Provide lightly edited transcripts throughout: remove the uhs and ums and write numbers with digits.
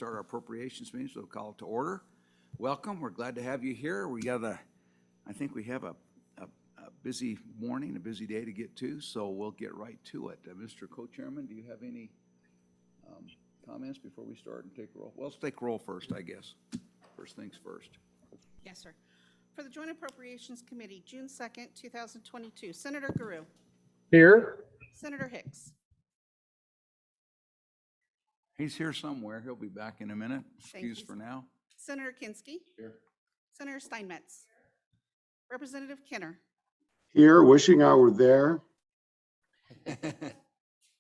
Start our appropriations meeting, so we'll call it to order. Welcome, we're glad to have you here. I think we have a busy morning, a busy day to get to, so we'll get right to it. Mr. Co-Chairman, do you have any comments before we start and take roll? Well, let's take roll first, I guess. First things first. Yes, sir. For the Joint Appropriations Committee, June 2nd, 2022, Senator Guru. Here. Senator Hicks. He's here somewhere. He'll be back in a minute. Excuse for now. Senator Kinski. Here. Senator Steinmetz. Representative Kinner. Here, wishing I were there.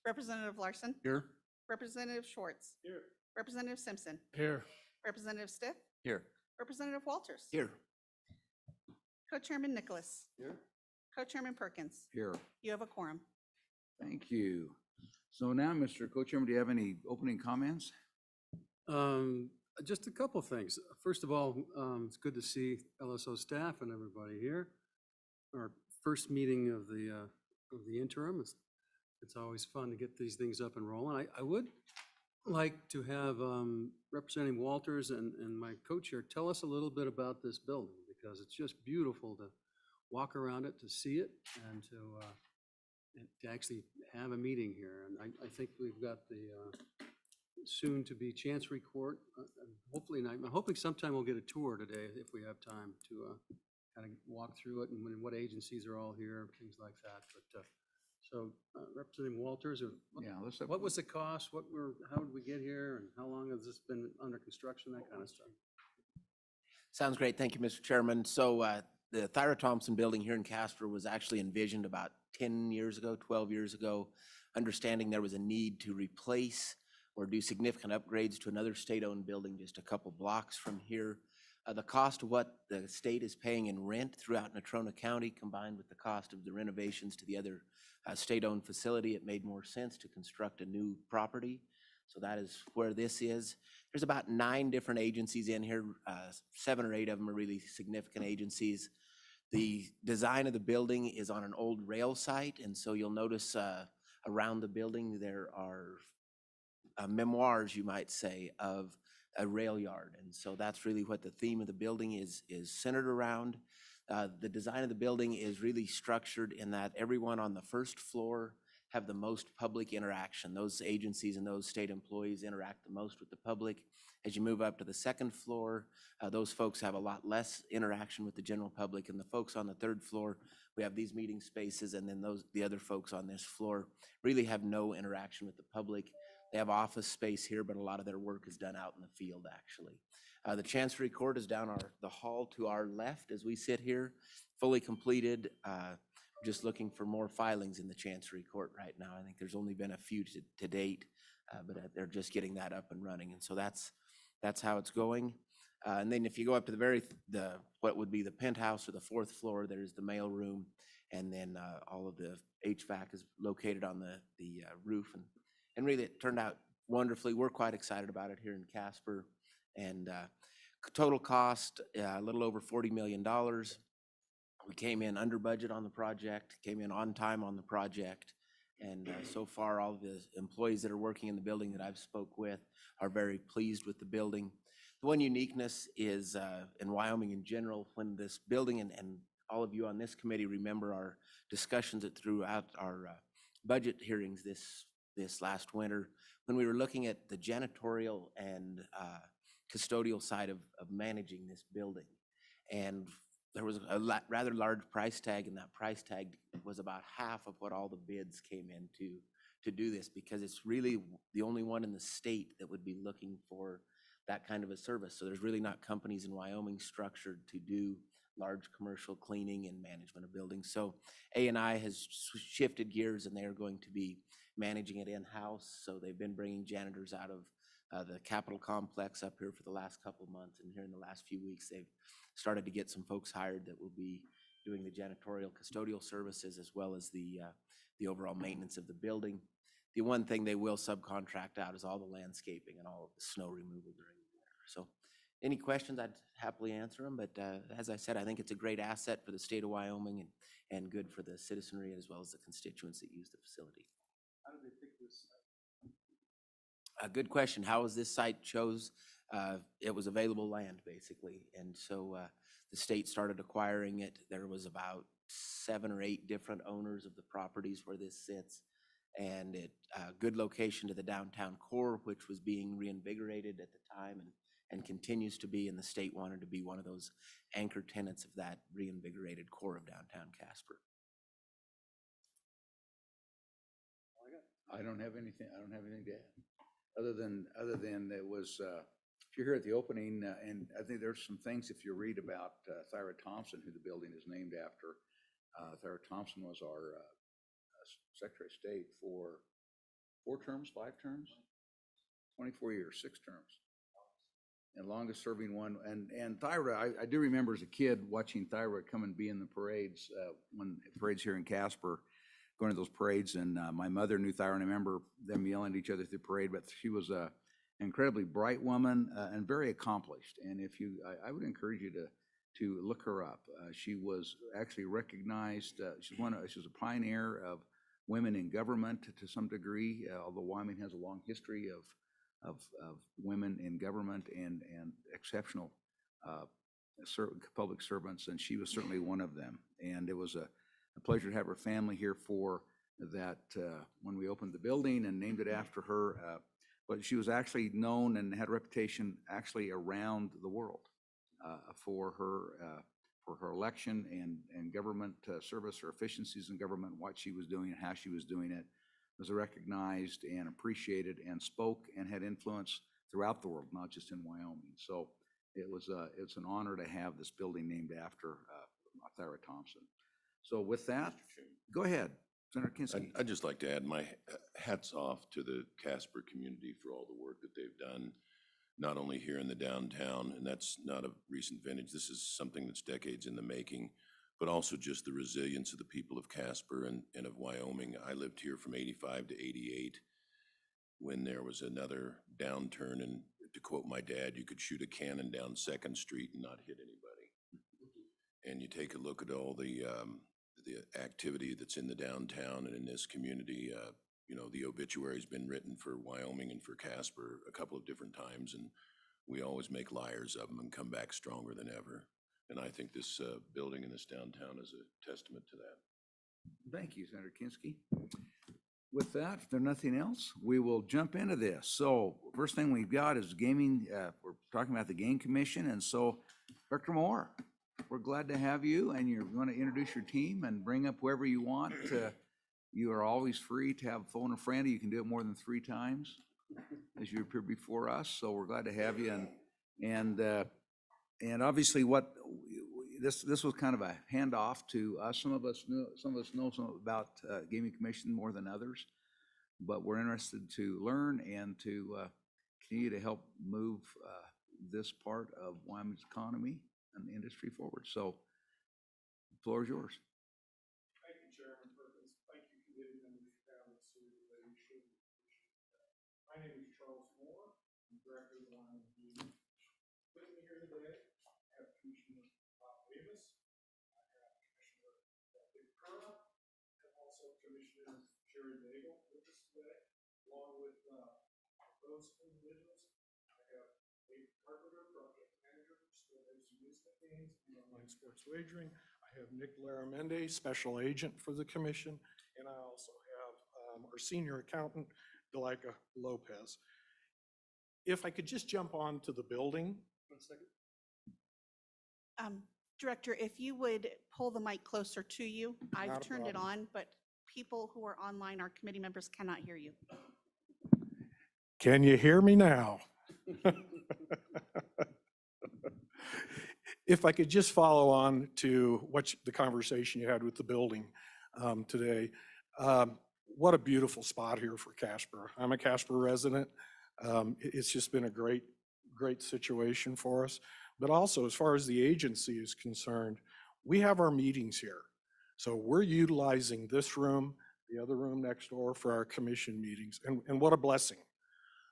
Representative Larson. Here. Representative Schwartz. Here. Representative Simpson. Here. Representative Stiff. Here. Representative Walters. Here. Co-Chairman Nicholas. Here. Co-Chairman Perkins. Here. You have a quorum. Thank you. So now, Mr. Co-Chairman, do you have any opening comments? Just a couple things. First of all, it's good to see LSO staff and everybody here. Our first meeting of the interim. It's always fun to get these things up and rolling. I would like to have Representative Walters and my co-chair tell us a little bit about this building, because it's just beautiful to walk around it, to see it, and to actually have a meeting here. And I think we've got the soon-to-be Chancery Court. Hopefully, I'm hoping sometime we'll get a tour today if we have time to kind of walk through it and what agencies are all here, things like that. But so, Representative Walters, what was the cost? How did we get here, and how long has this been under construction? That kind of stuff. Sounds great. Thank you, Mr. Chairman. So the Thyra Thompson building here in Casper was actually envisioned about 10 years ago, 12 years ago, understanding there was a need to replace or do significant upgrades to another state-owned building just a couple blocks from here. The cost of what the state is paying in rent throughout Natrona County, combined with the cost of the renovations to the other state-owned facility, it made more sense to construct a new property. So that is where this is. There's about 9 different agencies in here. 7 or 8 of them are really significant agencies. The design of the building is on an old rail site, and so you'll notice around the building there are memoirs, you might say, of a rail yard. And so that's really what the theme of the building is centered around. The design of the building is really structured in that everyone on the first floor have the most public interaction. Those agencies and those state employees interact the most with the public. As you move up to the second floor, those folks have a lot less interaction with the general public. And the folks on the third floor, we have these meeting spaces, and then the other folks on this floor really have no interaction with the public. They have office space here, but a lot of their work is done out in the field, actually. The Chancery Court is down the hall to our left as we sit here, fully completed. Just looking for more filings in the Chancery Court right now. I think there's only been a few to date, but they're just getting that up and running. And so that's how it's going. And then if you go up to what would be the penthouse or the 4th floor, there's the mail room, and then all of the HVAC is located on the roof. And really, it turned out wonderfully. We're quite excited about it here in Casper. And total cost, a little over $40 million. We came in under budget on the project, came in on time on the project. And so far, all of the employees that are working in the building that I've spoke with are very pleased with the building. The one uniqueness is in Wyoming in general, when this building, and all of you on this committee remember our discussions throughout our budget hearings this last winter, when we were looking at the janitorial and custodial side of managing this building. And there was a rather large price tag, and that price tag was about half of what all the bids came in to do this, because it's really the only one in the state that would be looking for that kind of a service. So there's really not companies in Wyoming structured to do large commercial cleaning and management of buildings. So A&I has shifted gears, and they are going to be managing it in-house. So they've been bringing janitors out of the Capitol complex up here for the last couple of months, and here in the last few weeks they've started to get some folks hired that will be doing the janitorial custodial services as well as the overall maintenance of the building. The one thing they will subcontract out is all the landscaping and all of the snow removal during the winter. So any questions, I'd happily answer them, but as I said, I think it's a great asset for the state of Wyoming and good for the citizenry as well as the constituents that use the facility. How did they pick this? A good question. How was this site chose? It was available land, basically. And so the state started acquiring it. There was about 7 or 8 different owners of the properties where this sits. And it, good location to the downtown core, which was being reinvigorated at the time and continues to be. And the state wanted to be one of those anchor tenants of that reinvigorated core of downtown Casper. I don't have anything to add, other than it was, if you're here at the opening, and I think there's some things, if you read about Thyra Thompson, who the building is named after. Thyra Thompson was our Secretary of State for 4 terms, 5 terms, 24 years, 6 terms. And longest serving one. And Thyra, I do remember as a kid watching Thyra come and be in the parades, when parades here in Casper, going to those parades. And my mother knew Thyra, and I remember them yelling at each other through the parade, but she was a incredibly bright woman and very accomplished. And if you, I would encourage you to look her up. She was actually recognized, she was a pioneer of women in government to some degree, although Wyoming has a long history of women in government and exceptional public servants, and she was certainly one of them. And it was a pleasure to have her family here for that when we opened the building and named it after her. But she was actually known and had a reputation actually around the world for her election and government service, her efficiencies in government, what she was doing and how she was doing it. Was recognized and appreciated and spoke and had influence throughout the world, not just in Wyoming. So it's an honor to have this building named after Thyra Thompson. So with that, go ahead, Senator Kinski. I'd just like to add my hats off to the Casper community for all the work that they've done, not only here in the downtown, and that's not a recent vintage, this is something that's decades in the making, but also just the resilience of the people of Casper and of Wyoming. I lived here from 85 to 88 when there was another downturn, and to quote my dad, you could shoot a cannon down 2nd Street and not hit anybody. And you take a look at all the activity that's in the downtown and in this community. You know, the obituary's been written for Wyoming and for Casper a couple of different times, and we always make liars of them and come back stronger than ever. And I think this building in this downtown is a testament to that. Thank you, Senator Kinski. With that, if there's nothing else, we will jump into this. So first thing we've got is gaming. We're talking about the Game Commission. And so, Director Moore, we're glad to have you, and you're going to introduce your team and bring up whoever you want. You are always free to have a phone a friend. You can do it more than 3 times as you appear before us. So we're glad to have you. And obviously, what this was kind of a handoff to us. Some of us know some about Gaming Commission more than others, but we're interested to learn and to continue to help move this part of Wyoming's economy and the industry forward. So, the floor is yours. Thank you, Chairman Perkins. Thank you, committee members, panelists, who really should appreciate that. My name is Charles Moore. I'm Director of the Wyoming Gaming. With me here today, I have Commissioner Bob Davis, I have Commissioner Dick Curra, and also Commissioner Sherry Daigle with us today, along with those individuals. I have Dave Carpenter, Project Manager for Skill-Based Amusement Games and Online Sports Wagering. I have Nick Laramendi, Special Agent for the Commission, and I also have our Senior Accountant, Delica Lopez. If I could just jump on to the building. 1 second. Director, if you would pull the mic closer to you. I've Not a turned it problem. on, but people who are online, our committee members, cannot hear you. Can you hear me now? If I could just follow on to the conversation you had with the building today. What a beautiful spot here for Casper. I'm a Casper resident. It's just been a great situation for us. But also, as far as the agency is concerned, we have our meetings here. So we're utilizing this room, the other room next door for our commission meetings. And what a blessing.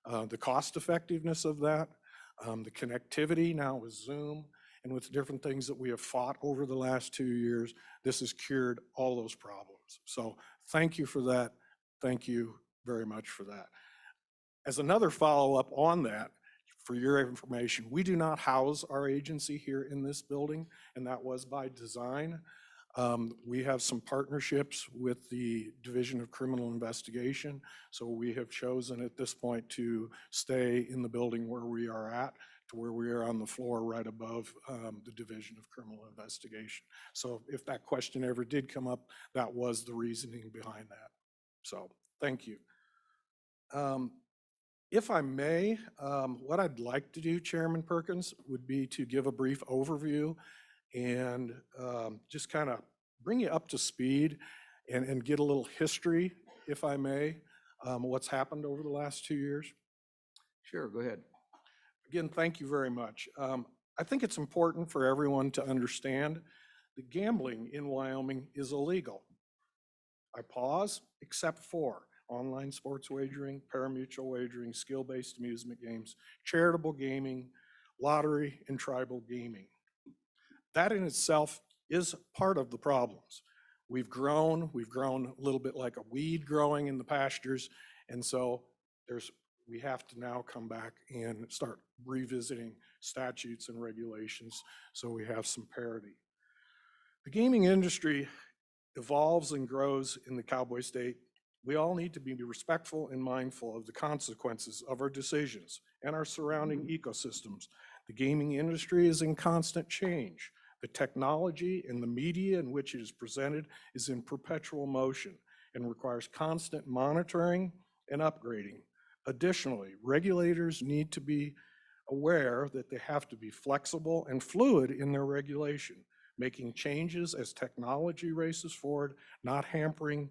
The cost effectiveness of that, the connectivity now with Zoom and with different things that we have fought over the last 2 years, this has cured all those problems. So thank you for that. Thank you very much for that. As another follow-up on that, for your information, we do not house our agency here in this building, and that was by design. We have some partnerships with the Division of Criminal Investigation, so we have chosen at this point to stay in the building where we are at, to where we are on the floor right above the Division of Criminal Investigation. So if that question ever did come up, that was the reasoning behind that. So thank you. If I may, what I'd like to do, Chairman Perkins, would be to give a brief overview and just kind of bring you up to speed and get a little history, if I may, what's happened over the last 2 years. Sure, go ahead. Again, thank you very much. I think it's important for everyone to understand that gambling in Wyoming is illegal. I pause, except for online sports wagering, parimutuel wagering, skill-based amusement games, charitable gaming, lottery, and tribal gaming. That in itself is part of the problems. We've grown a little bit like a weed growing in the pastures, and so we have to now come back and start revisiting statutes and regulations so we have some parity. The gaming industry evolves and grows in the Cowboy State. We all need to be respectful and mindful of the consequences of our decisions and our surrounding ecosystems. The gaming industry is in constant change. The technology and the media in which it is presented is in perpetual motion and requires constant monitoring and upgrading. Additionally, regulators need to be aware that they have to be flexible and fluid in their regulation, making changes as technology races forward, not hampered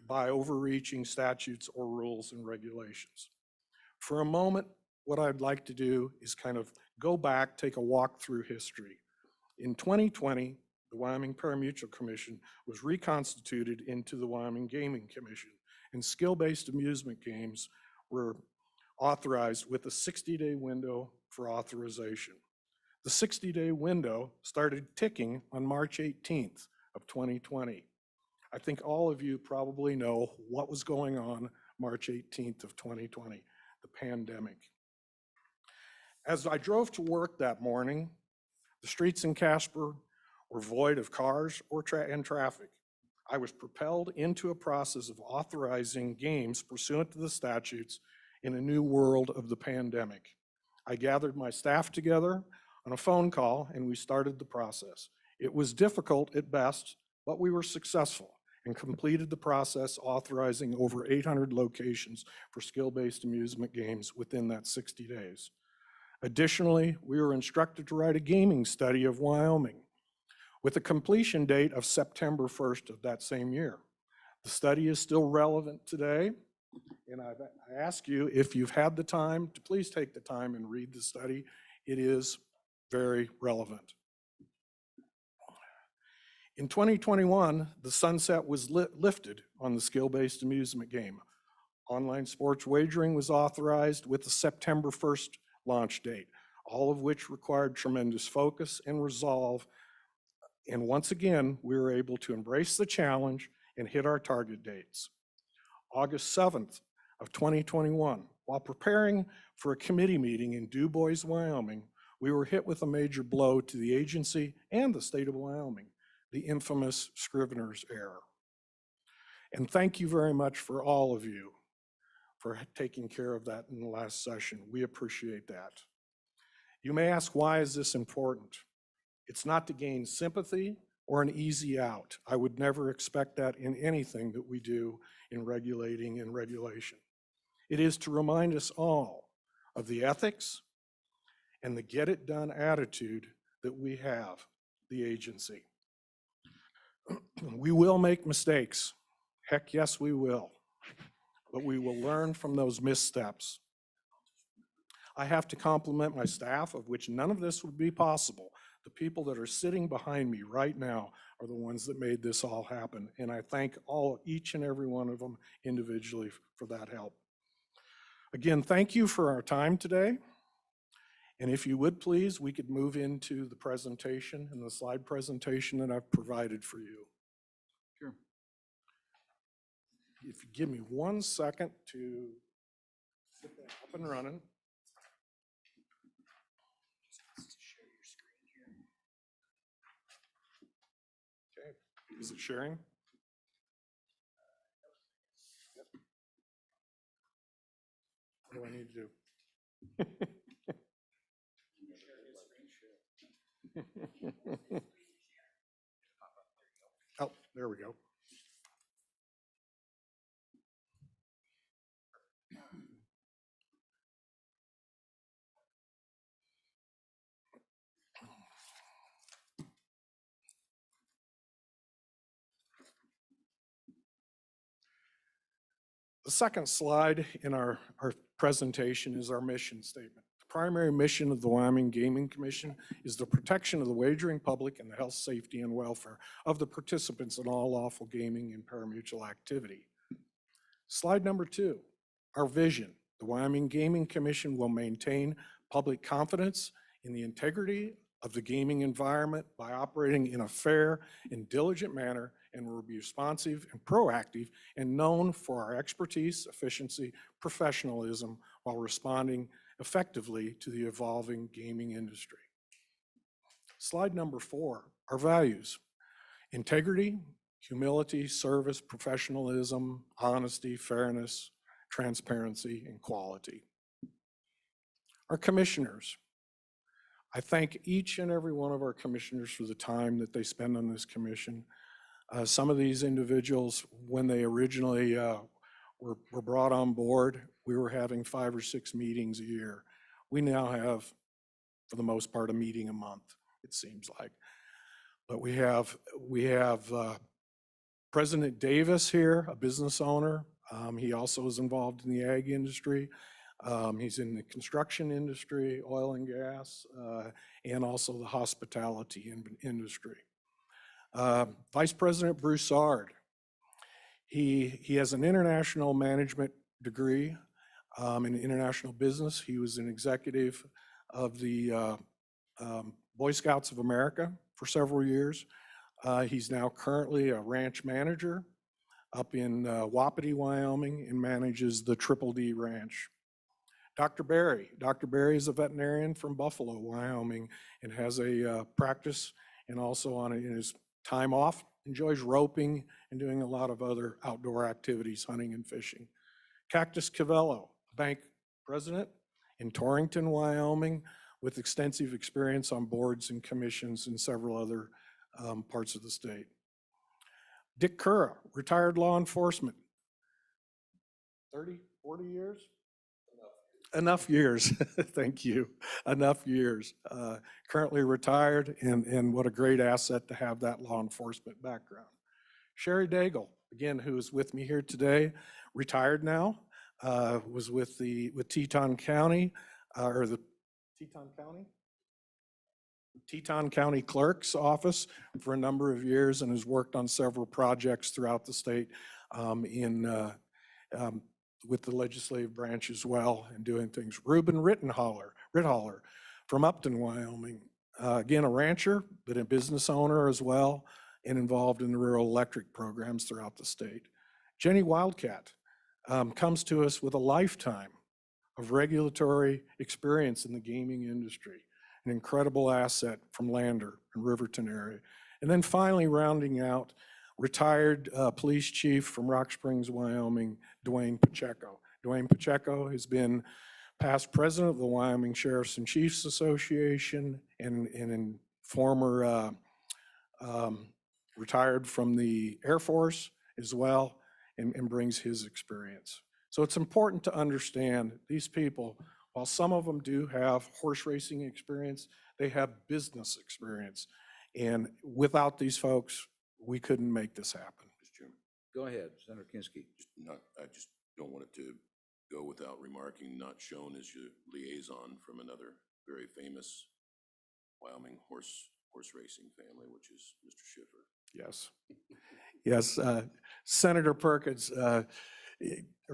by overreaching statutes or rules and regulations. For a moment, what I'd like to do is kind of go back, take a walk through history. In 2020, the Wyoming Parimutuel Commission was reconstituted into the Wyoming Gaming Commission, and skill-based amusement games were authorized with a 60-day window for authorization. The 60-day window started ticking on March 18th of 2020. I think all of you probably know what was going on March 18th of 2020, the pandemic. As I drove to work that morning, the streets in Casper were void of cars and traffic. I was propelled into a process of authorizing games pursuant to the statutes in a new world of the pandemic. I gathered my staff together on a phone call and we started the process. It was difficult at best, but we were successful and completed the process authorizing over 800 locations for skill-based amusement games within that 60 days. Additionally, we were instructed to write a gaming study of Wyoming with a completion date of September 1st of that same year. The study is still relevant today, and I ask you, if you've had the time, to please take the time and read the study. It is very relevant. In 2021, the sunset was lifted on the skill-based amusement game. Online sports wagering was authorized with the September 1st launch date, all of which required tremendous focus and resolve. And once again, we were able to embrace the challenge and hit our target dates. August 7th of 2021, while preparing for a committee meeting in Du Bois, Wyoming, we were hit with a major blow to the agency and the state of Wyoming, the infamous Scrivener's error. And thank you very much for all of you for taking care of that in the last session. We appreciate that. You may ask, why is this important? It's not to gain sympathy or an easy out. I would never expect that in anything that we do in regulating and regulation. It is to remind us all of the ethics and the get it done attitude that we have, the agency. We will make mistakes. Heck yes, we will. But we will learn from those missteps. I have to compliment my staff, of which none of this would be possible. The people that are sitting behind me right now are the ones that made this all happen. And I thank each and every one of them individually for that help. Again, thank you for our time today. And if you would please, we could move into the presentation and the slide presentation that I've provided for you. Sure. if you give me 1 second to get that up and running. Okay, is it sharing? Yep. What do I need to do? Oh, there we go. The second slide in our presentation is our mission statement. The primary mission of the Wyoming Gaming Commission is the protection of the wagering public and the health, safety, and welfare of the participants in all lawful gaming and parimutuel activity. Slide number 2, our vision. The Wyoming Gaming Commission will maintain public confidence in the integrity of the gaming environment by operating in a fair and diligent manner, and will be responsive and proactive and known for our expertise, efficiency, professionalism while responding effectively to the evolving gaming industry. Slide number 4, our values. Integrity, humility, service, professionalism, honesty, fairness, transparency, and quality. Our commissioners. I thank each and every one of our commissioners for the time that they spend on this commission. Some of these individuals, when they originally were brought on board, we were having 5 or 6 meetings a year. We now have, for the most part, a meeting a month, it seems like. But we have President Davis here, a business owner. He also is involved in the ag industry. He's in the construction industry, oil and gas, and also the hospitality industry. Vice President Broussard, he has an international management degree in international business. He was an executive of the Boy Scouts of America for several years. He's now currently a ranch manager up in Wapiti, Wyoming, and manages the Triple D Ranch. Dr. Berry is a veterinarian from Buffalo, Wyoming, and has a practice, and also in his time off, enjoys roping and doing a lot of other outdoor activities, hunting and fishing. Cactus Cavello, bank president in Torrington, Wyoming, with extensive experience on boards and commissions in several other parts of the state. Dick Curra, retired law enforcement, 30, 40 years? Enough years, thank you, enough years. Currently retired, and what a great asset to have that law enforcement background. Sherry Daigle, again, who is with me here today, retired now, was with Teton County, or the Teton County Clerk's Office for a number of years, and has worked on several projects throughout the state with the legislative branch as well, and doing things. Reuben Rittenholler from Upton, Wyoming. Again, a rancher, but a business owner as well, and involved in the rural electric programs throughout the state. Jenny Wildcat comes to us with a lifetime of regulatory experience in the gaming industry, an incredible asset from Lander and Riverton area. And then finally rounding out, retired police chief from Rock Springs, Wyoming, Dwayne Pacheco. Dwayne Pacheco has been past president of the Wyoming Sheriffs and Chiefs Association, and former retired from the Air Force as well, and brings his experience. So it's important to understand these people, while some of them do have horse racing experience, they have business experience. And without these folks, we couldn't make this happen. Mr. Chairman, Go ahead, Senator Kinski. I just don't want it to go without remarking, not shown as your liaison from another very famous Wyoming horse racing family, which is Mr. Schiffer. Yes. Yes, Senator Perkins, or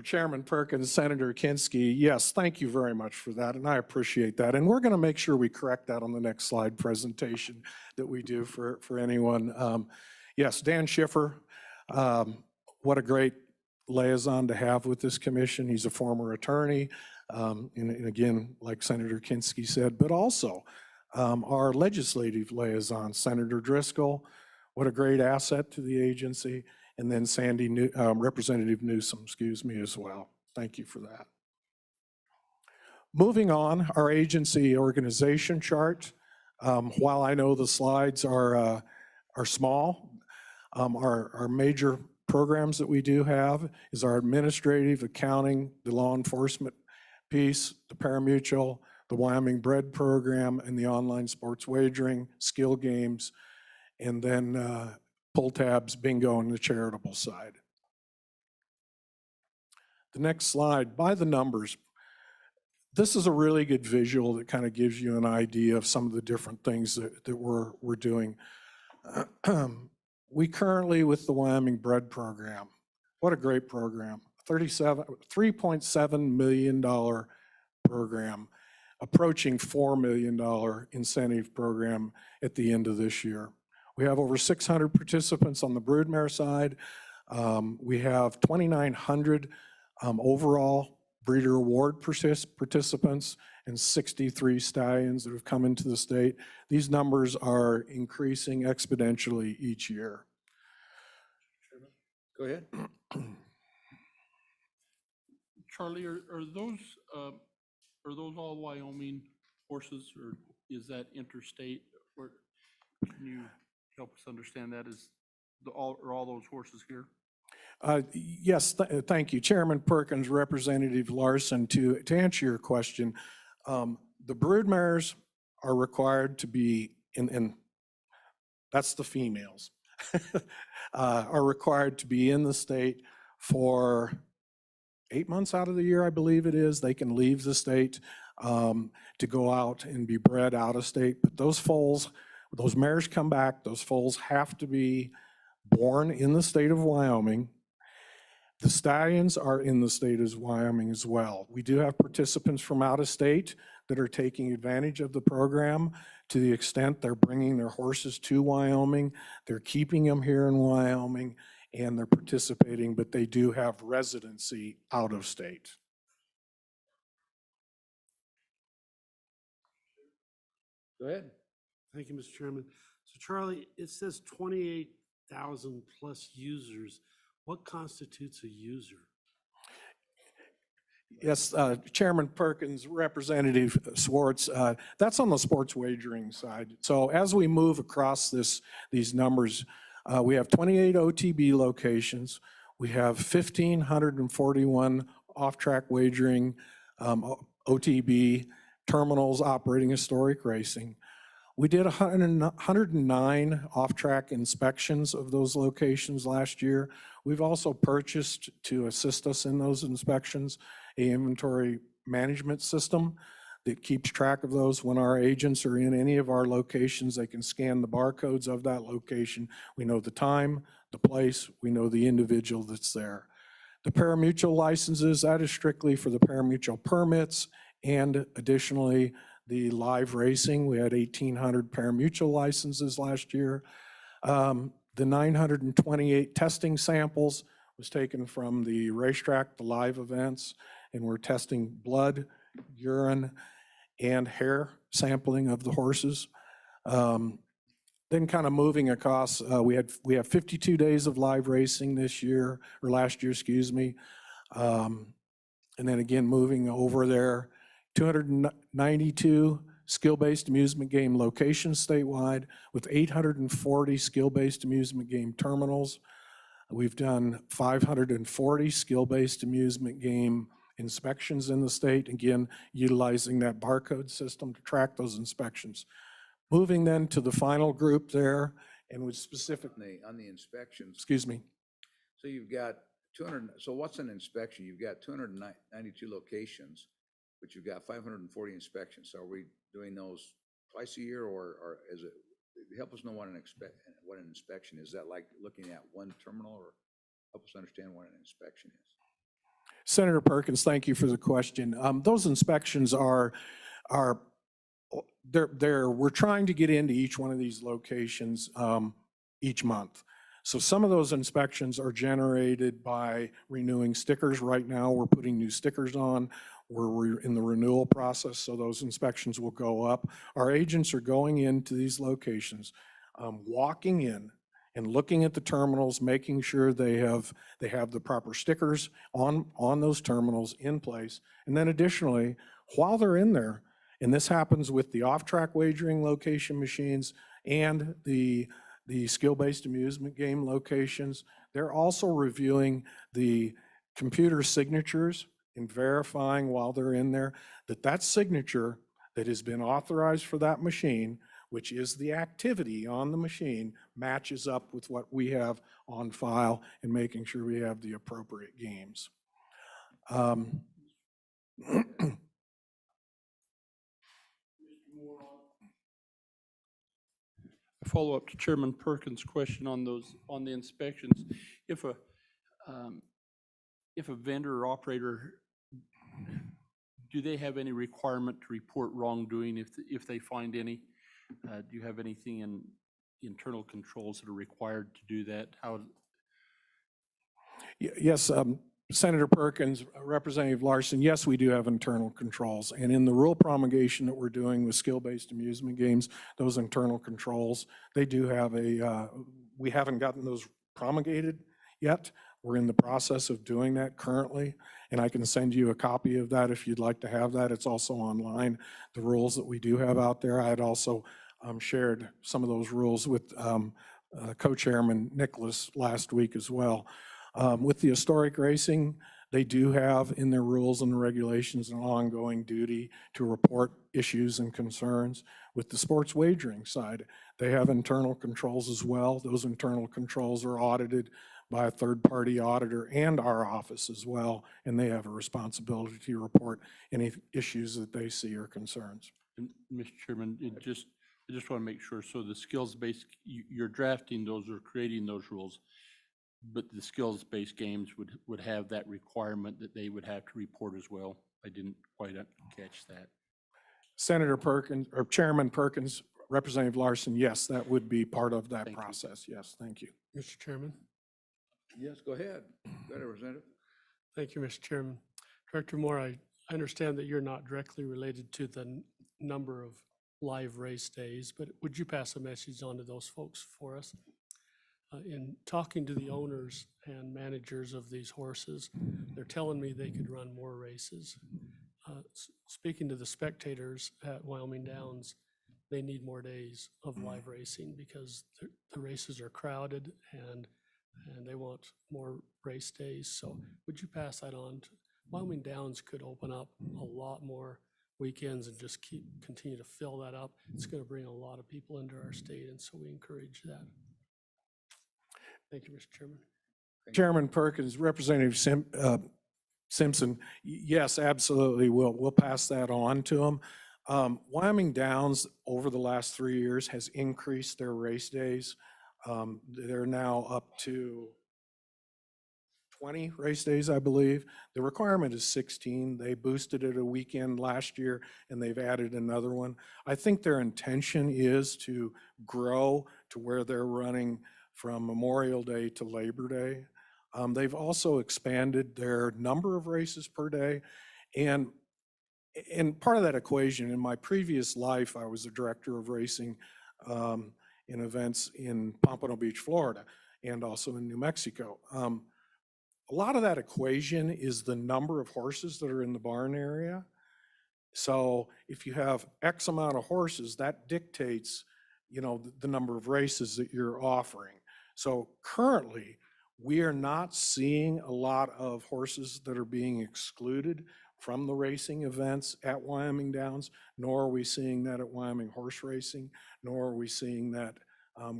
Chairman Perkins, Senator Kinski, yes, thank you very much for that, and I appreciate that. And we're going to make sure we correct that on the next slide presentation that we do for anyone. Yes, Dan Schiffer, what a great liaison to have with this commission. He's a former attorney, and again, like Senator Kinski said, but also our legislative liaison, Senator Driscoll. What a great asset to the agency. And then Representative Newsom, excuse me, as well. Thank you for that. Moving on, our agency organization chart. While I know the slides are small, our major programs that we do have is our administrative, accounting, the law enforcement piece, the parimutuel, the Wyoming Bread Program, and the online sports wagering, skill games, and then pull tabs, bingo, and the charitable side. The next slide, by the numbers. This is a really good visual that kind of gives you an idea of some of the different things that we're doing. We currently, with the Wyoming Bread Program, what a great program, $3.7 million program, approaching $4 million incentive program at the end of this year. We have over 600 participants on the broodmare side. We have 2,900 overall breeder award participants and 63 stallions that have come into the state. These numbers are increasing exponentially each year. Go ahead. Charlie, are those all Wyoming horses, or is that interstate? Or can you help us understand that? Are all those horses here? Yes, thank you. Chairman Perkins, Representative Larson, to answer your question, the broodmares are required to be, and that's the females, are required to be in the state for 8 months out of the year, I believe it is. They can leave the state to go out and be bred out of state. But those foals, those mares come back, those foals have to be born in the state of Wyoming. The stallions are in the state of Wyoming as well. We do have participants from out of state that are taking advantage of the program to the extent they're bringing their horses to Wyoming. They're keeping them here in Wyoming and they're participating, but they do have residency out of state. Go ahead. Thank you, Mr. Chairman. So Charlie, it says 28,000 plus users. What constitutes a user? Yes, Chairman Perkins, Representative Swartz, that's on the sports wagering side. So as we move across these numbers, we have 28 OTB locations. We have 1,541 off-track wagering OTB terminals operating historic racing. We did 109 off-track inspections of those locations last year. We've also purchased, to assist us in those inspections, an inventory management system that keeps track of those. When our agents are in any of our locations, they can scan the barcodes of that location. We know the time, the place, we know the individual that's there. The parimutuel licenses, that is strictly for the parimutuel permits, and additionally, the live racing. We had 1,800 parimutuel licenses last year. The 928 testing samples was taken from the racetrack, the live events, and we're testing blood, urine, and hair sampling of the horses. Then kind of moving across, we have 52 days of live racing this year, or last year, excuse me. And then again, moving over there, 292 skill-based amusement game locations statewide with 840 skill-based amusement game terminals. We've done 540 skill-based amusement game inspections in the state, again, utilizing that barcode system to track those inspections. Moving then to the final group there, and with specific, On the inspections, excuse me. so you've got 200, so what's an inspection? You've got 292 locations, but you've got 540 inspections. So are we doing those twice a year, or is it, help us know what an inspection is. Is that like looking at one terminal, or help us understand what an inspection is? Senator Perkins, thank you for the question. Those inspections we're trying to get into each one of these locations each month. So some of those inspections are generated by renewing stickers. Right now, we're putting new stickers on. We're in the renewal process, so those inspections will go up. Our agents are going into these locations, walking in and looking at the terminals, making sure they have the proper stickers on those terminals in place. And then additionally, while they're in there, and this happens with the off-track wagering location machines and the skill-based amusement game locations, they're also reviewing the computer signatures and verifying while they're in there that that signature that has been authorized for that machine, which is the activity on the machine, matches up with what we have on file and making sure we have the appropriate games. A follow-up to Chairman Perkins' question on the inspections. If a vendor or operator, do they have any requirement to report wrongdoing if they find any? Do you have anything in internal controls that are required to do that? How? Yes, Senator Perkins, Representative Larson, yes, we do have internal controls. And in the rule promulgation that we're doing with skill-based amusement games, those internal controls, they do have we haven't gotten those promulgated yet. We're in the process of doing that currently, and I can send you a copy of that if you'd like to have that. It's also online, the rules that we do have out there. I had also shared some of those rules with Co-Chairman Nicholas last week as well. With the historic racing, they do have in their rules and regulations an ongoing duty to report issues and concerns. With the sports wagering side, they have internal controls as well. Those internal controls are audited by a third-party auditor and our office as well, and they have a responsibility to report any issues that they see or concerns. And Mr. Chairman, I just want to make sure, so the skills-based, you're drafting those or creating those rules, but the skills-based games would have that requirement that they would have to report as well? I didn't quite catch that. Senator Perkins, or Chairman Perkins, Representative Larson, yes, that would be part of that process. Yes, thank you. Mr. Chairman. Yes, go ahead. Go ahead, Representative. Thank you, Mr. Chairman. Director Moore, I understand that you're not directly related to the number of live race days, but would you pass a message on to those folks for us? In talking to the owners and managers of these horses, they're telling me they could run more races. Speaking to the spectators at Wyoming Downs, they need more days of live racing because the races are crowded and they want more race days. So would you pass that on? Wyoming Downs could open up a lot more weekends and just continue to fill that up. It's going to bring a lot of people into our state, and so we encourage that. Thank you, Mr. Chairman. Chairman Perkins, Representative Simpson, yes, absolutely, we'll pass that on to them. Wyoming Downs, over the last 3 years, has increased their race days. They're now up to 20 race days, I believe. The requirement is 16. They boosted it a weekend last year, and they've added another one. I think their intention is to grow to where they're running from Memorial Day to Labor Day. They've also expanded their number of races per day. And part of that equation, in my previous life, I was the director of racing in events in Pompano Beach, Florida, and also in New Mexico. A lot of that equation is the number of horses that are in the barn area. So if you have X amount of horses, that dictates, the number of races that you're offering. So currently, we are not seeing a lot of horses that are being excluded from the racing events at Wyoming Downs, nor are we seeing that at Wyoming Horse Racing, nor are we seeing that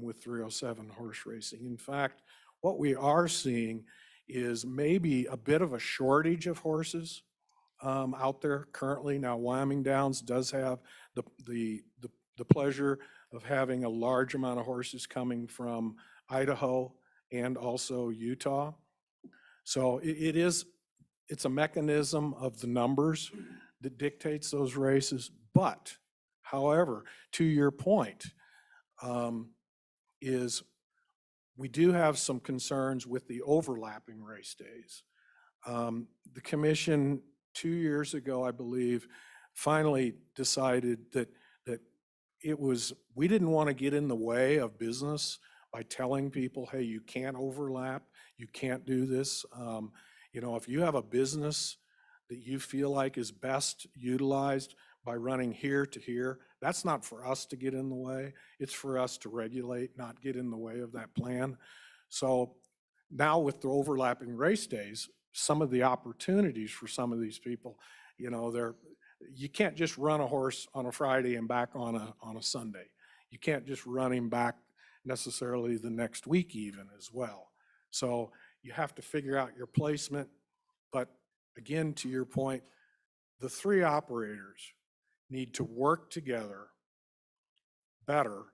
with 307 Horse Racing. In fact, what we are seeing is maybe a bit of a shortage of horses out there currently. Now, Wyoming Downs does have the pleasure of having a large amount of horses coming from Idaho and also Utah. So it's a mechanism of the numbers that dictates those races. But, however, to your point, is we do have some concerns with the overlapping race days. The commission 2 years ago, I believe, finally decided that we didn't want to get in the way of business by telling people, hey, you can't overlap, you can't do this. You know, if you have a business that you feel like is best utilized by running here to here, that's not for us to get in the way. It's for us to regulate, not get in the way of that plan. So now with the overlapping race days, some of the opportunities for some of these people, you know, you can't just run a horse on a Friday and back on a Sunday. You can't just run him back necessarily the next week even as well. So you have to figure out your placement. But again, to your point, the three operators need to work together better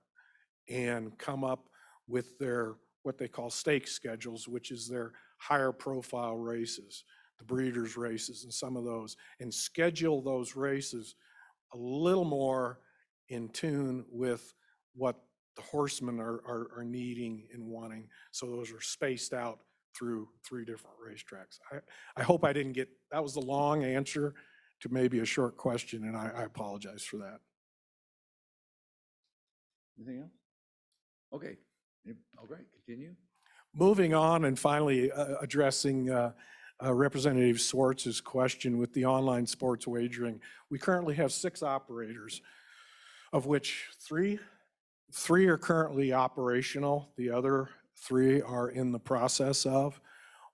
and come up with their, what they call stake schedules, which is their higher profile races, the breeders' races and some of those, and schedule those races a little more in tune with what the horsemen are needing and wanting. So those are spaced out through 3 different racetracks. I hope I didn't get, that was the long answer to maybe a short question, and I apologize for that. Anything else? Okay. All right, continue. Moving on and finally addressing Representative Swartz's question with the online sports wagering. We currently have 6 operators, of which three are currently operational. The other 3 are in the process of.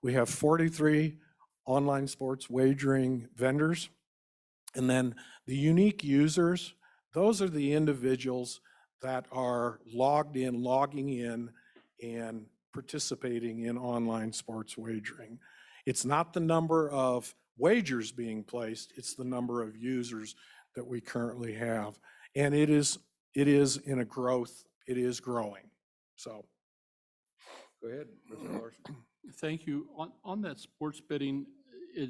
We have 43 online sports wagering vendors. And then the unique users, those are the individuals that are logging in and participating in online sports wagering. It's not the number of wagers being placed, it's the number of users that we currently have. And it is in a growth, it is growing, so. Go ahead, Mr. Larson. Thank you. On that sports betting, as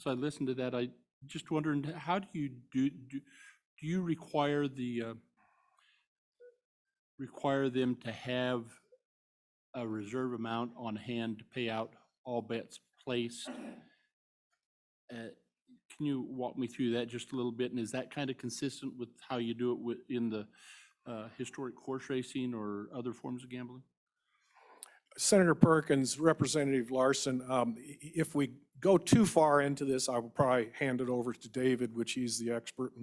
I listened to that, I just wondering, how do you require require them to have a reserve amount on hand to pay out all bets placed? Can you walk me through that just a little bit? And is that kind of consistent with how you do it in the historic horse racing or other forms of gambling? Senator Perkins, Representative Larson, if we go too far into this, I will probably hand it over to David, which he's the expert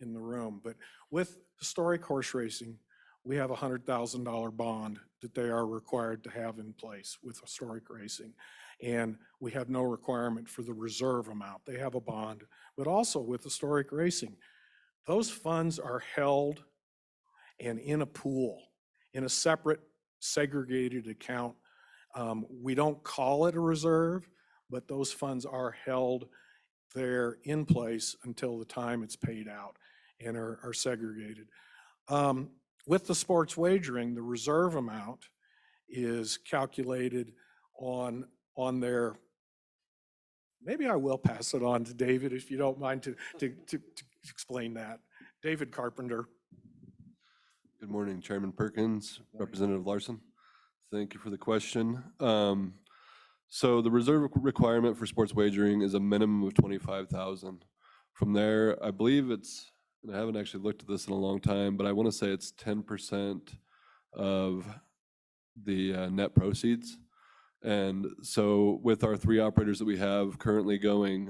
in the room. But with historic horse racing, we have a $100,000 bond that they are required to have in place with historic racing. And we have no requirement for the reserve amount. They have a bond, but also with historic racing, those funds are held and in a pool, in a separate segregated account. We don't call it a reserve, but those funds are held there in place until the time it's paid out and are segregated. With the sports wagering, the reserve amount is calculated on their, maybe I will pass it on to David if you don't mind to explain that. David Carpenter. Good morning, Chairman Perkins, Representative Larson. Thank you for the question. So the reserve requirement for sports wagering is a minimum of 25,000. From there, I believe it's, and I haven't actually looked at this in a long time, but I want to say it's 10% of the net proceeds. And so with our 3 operators that we have currently going,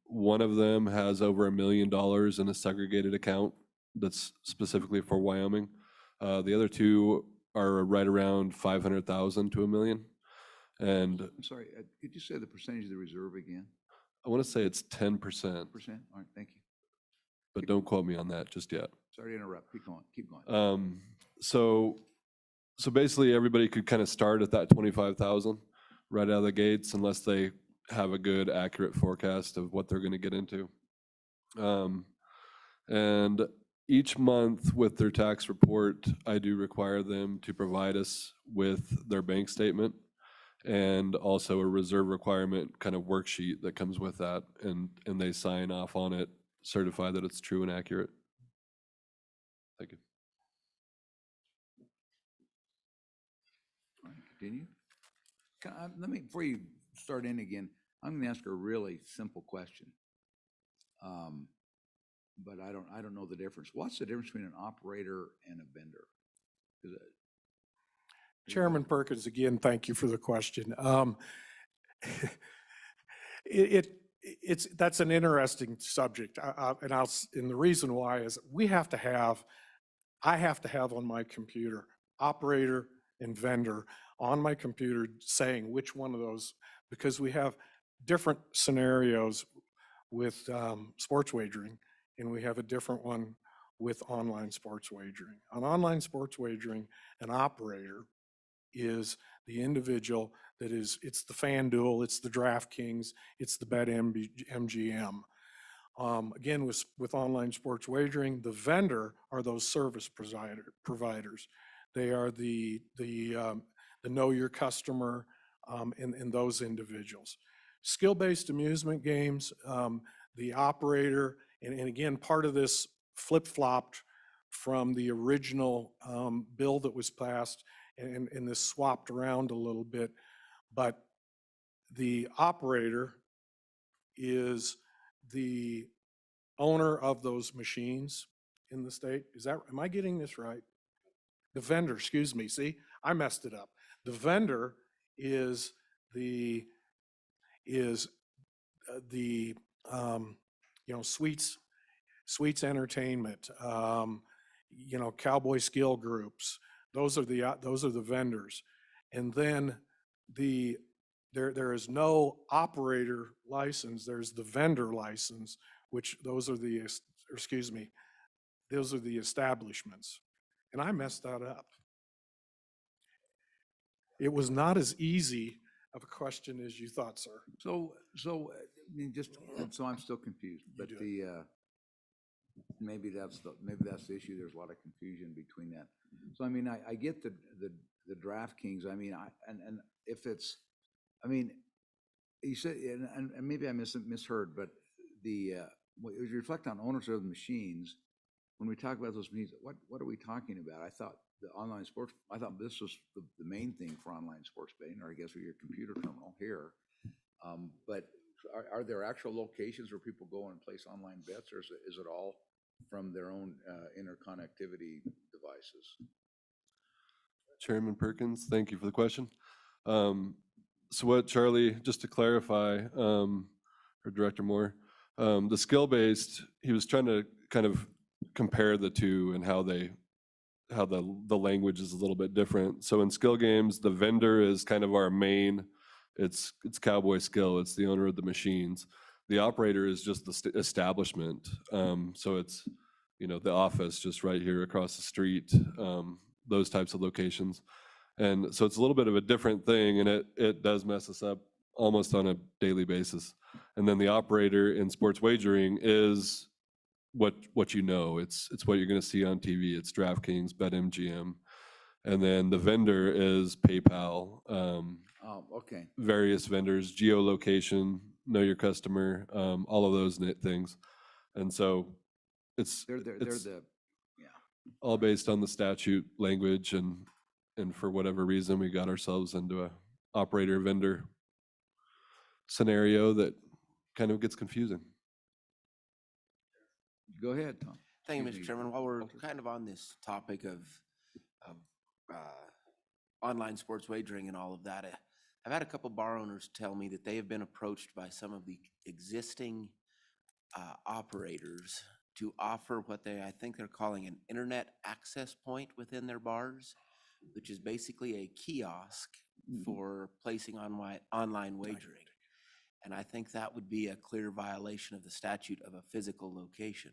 one of them has over $1 million in a segregated account that's specifically for Wyoming. The other 2 are right around 500,000 to $1 million. And I'm sorry, could you say the percentage of the reserve again? I want to say it's 10%, 10%? All right, thank you. but don't quote me on that just yet. Sorry to interrupt. Keep going. So basically everybody could kind of start at that 25,000 right out of the gates unless they have a good, accurate forecast of what they're going to get into. And each month with their tax report, I do require them to provide us with their bank statement and also a reserve requirement kind of worksheet that comes with that, and they sign off on it, certify that it's true and accurate. Thank you. continue? Let me, before you start in again, I'm gonna ask a really simple question. But I don't know the difference. What's the difference between an operator and a vendor? Is it- Chairman Perkins, again, thank you for the question. That's an interesting subject. And the reason why is I have to have on my computer, operator and vendor on my computer saying which one of those, because we have different scenarios with sports wagering, and we have a different one with online sports wagering. On online sports wagering, an operator is the individual that is, it's the FanDuel, it's the DraftKings, it's the BetMGM. Again, with online sports wagering, the vendor are those service providers. They are the know your customer and those individuals. Skill-based amusement games, the operator, and again, part of this flip-flopped from the original bill that was passed, and this swapped around a little bit, but the operator is the owner of those machines in the state. Am I getting this right? The vendor, excuse me, see, I messed it up. The vendor is the Sweets Entertainment, Cowboy Skill Groups. Those are the vendors. And then there is no operator license, there's the vendor license, which those are the establishments. And I messed that up. It was not as easy of a question as you thought, sir. So, I mean, so I'm still confused, but maybe that's the issue. There's a lot of confusion between that. So, I mean, I get the DraftKings. I mean, and if it's, I mean, you said, and maybe I misheard, but as you reflect on owners of the machines, when we talk about those machines, what are we talking about? I thought this was the main thing for online sports betting, or I guess with your computer terminal here. But are there actual locations where people go and place online bets, or is it all from their own interconnectivity devices? Chairman Perkins, thank you for the question. So what Charlie, just to clarify, or Director Moore, the skill-based, he was trying to kind of compare the two and how the language is a little bit different. So in skill games, the vendor is kind of our main, it's Cowboy Skill, it's the owner of the machines. The operator is just the establishment. So it's, the office just right here across the street, those types of locations. And so it's a little bit of a different thing, and it does mess us up almost on a daily basis. And then the operator in sports wagering is what you know. It's what you're going to see on TV. It's DraftKings, BetMGM, and then the vendor is PayPal. Okay. Various vendors, geolocation, know your customer, all of those things, and so it's all based on the statute language, and for whatever reason we got ourselves into a operator vendor scenario that kind of gets confusing. Go ahead, Tom. Thank you, Mr. Chairman. While we're kind of on this topic of online sports wagering and all of that, I've had a couple bar owners tell me that they have been approached by some of the existing operators to offer what I think they're calling an internet access point within their bars, which is basically a kiosk for placing online wagering. And I think that would be a clear violation of the statute of a physical location.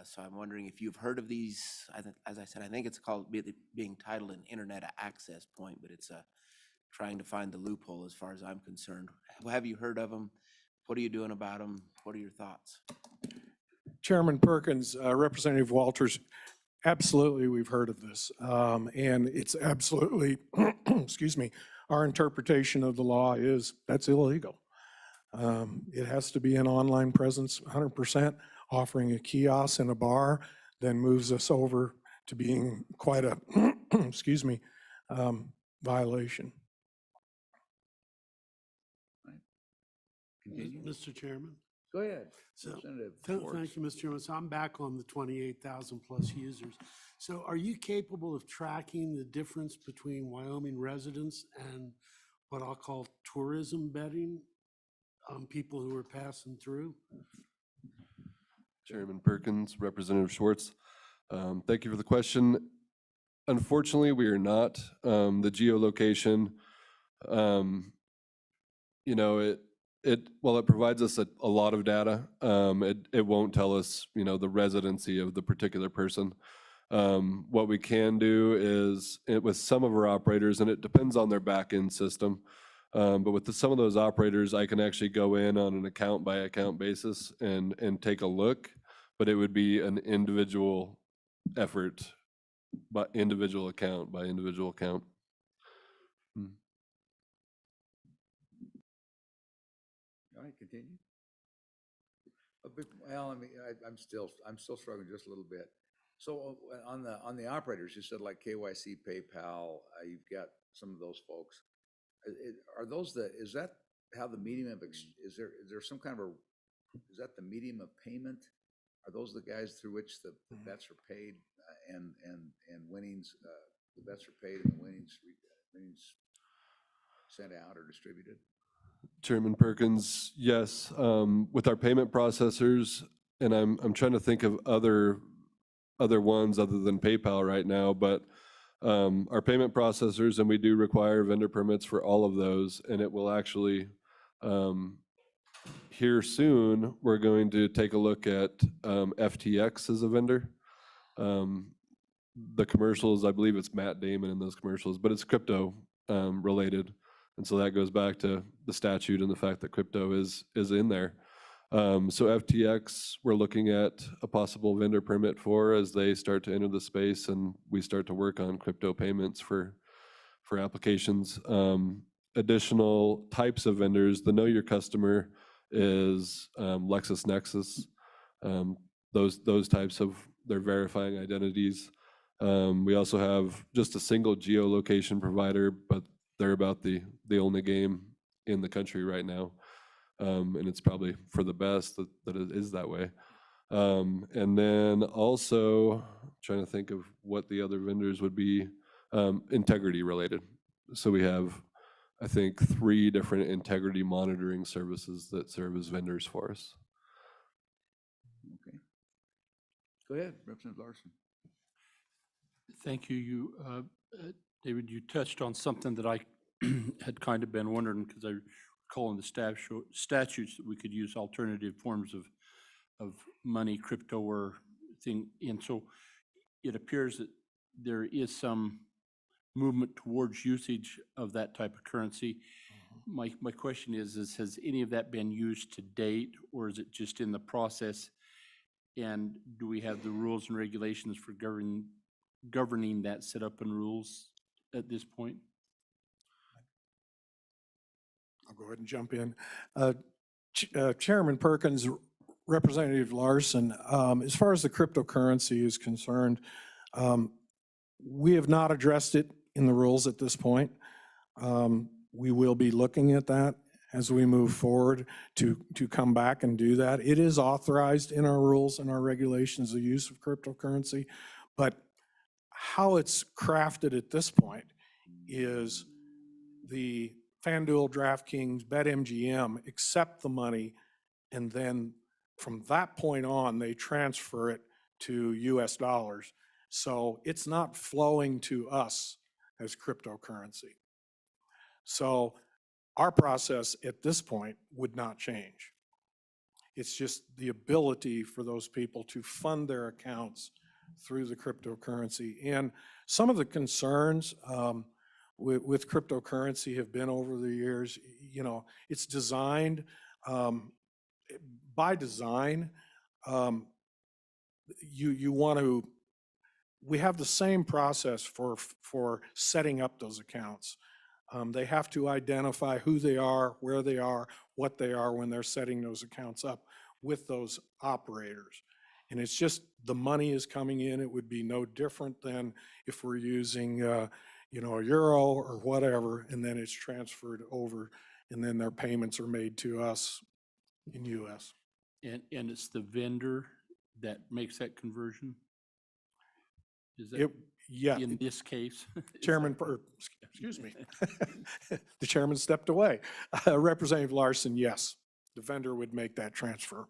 So I'm wondering if you've heard of these. As I said, I think it's called being titled an internet access point, but it's trying to find the loophole as far as I'm concerned. Have you heard of them? What are you doing about them? What are your thoughts? Chairman Perkins, Representative Walters, absolutely, we've heard of this. And it's absolutely, excuse me, our interpretation of the law is that's illegal. It has to be an online presence, 100%. Offering a kiosk in a bar then moves us over to being quite a, excuse me, violation. Continue. Mr. Chairman? Go ahead. So, Representative Thank Schwartz. you, Mr. Chairman. So I'm back on the 28,000 plus users. So are you capable of tracking the difference between Wyoming residents and what I'll call tourism betting? People who are passing through? Chairman Perkins, Representative Schwartz. Thank you for the question. Unfortunately, we are not. The geolocation, you know, while it provides us a lot of data, it won't tell us, you know, the residency of the particular person. What we can do is, with some of our operators, and it depends on their back-end system, but with some of those operators, I can actually go in on an account-by-account basis and take a look, but it would be an individual effort, by individual account by individual account. All right, continue. Well, I mean, I'm still struggling just a little bit. So on the operators, you said like KYC, PayPal, you've got some of those folks. Are those is that how the medium of, is there some kind of is that the medium of payment? Are those the guys through which the bets are paid and winnings, the bets are paid and the winnings sent out or distributed? Chairman Perkins, yes. With our payment processors, and I'm trying to think of other ones other than PayPal right now, but our payment processors, and we do require vendor permits for all of those, and it will actually, here soon, we're going to take a look at FTX as a vendor. The commercials, I believe it's Matt Damon in those commercials, but it's crypto related. And so that goes back to the statute and the fact that crypto is in there. So FTX, we're looking at a possible vendor permit for as they start to enter the space and we start to work on crypto payments for applications. Additional types of vendors, the Know Your Customer is LexisNexis. Those types of, they're verifying identities. We also have just a single geolocation provider, but they're about the only game in the country right now. And it's probably for the best that it is that way. And then also trying to think of what the other vendors would be, integrity related. So we have, I think, 3 different integrity monitoring services that serve as vendors for us. Okay. Go ahead, Representative Larson. Thank you. David, you touched on something that I had kind of been wondering, because I recall in the statutes that we could use alternative forms of money, crypto or thing. And so it appears that there is some movement towards usage of that type of currency. My question is has any of that been used to date, or is it just in the process? And do we have the rules and regulations for governing that setup and rules at this point? I'll go ahead and jump in. Chairman Perkins, Representative Larson, as far as the cryptocurrency is concerned, we have not addressed it in the rules at this point. We will be looking at that as we move forward to come back and do that. It is authorized in our rules and our regulations, the use of cryptocurrency, but how it's crafted at this point is the FanDuel, DraftKings, BetMGM accept the money, and then from that point on, they transfer it to US dollars. So it's not flowing to us as cryptocurrency. So our process at this point would not change. It's just the ability for those people to fund their accounts through the cryptocurrency. And some of the concerns with cryptocurrency have been over the years, you know, it's designed by design. You want to, we have the same process for setting up those accounts. They have to identify who they are, where they are, what they are when they're setting those accounts up with those operators. And it's just the money is coming in. It would be no different than if we're using, a euro or whatever, and then it's transferred over, and then their payments are made to us in US. And it's the vendor that makes that conversion? Is that Yeah, in this case? Is Chairman, that- excuse me. The chairman stepped away. Representative Larson, yes, the vendor would make that transfer.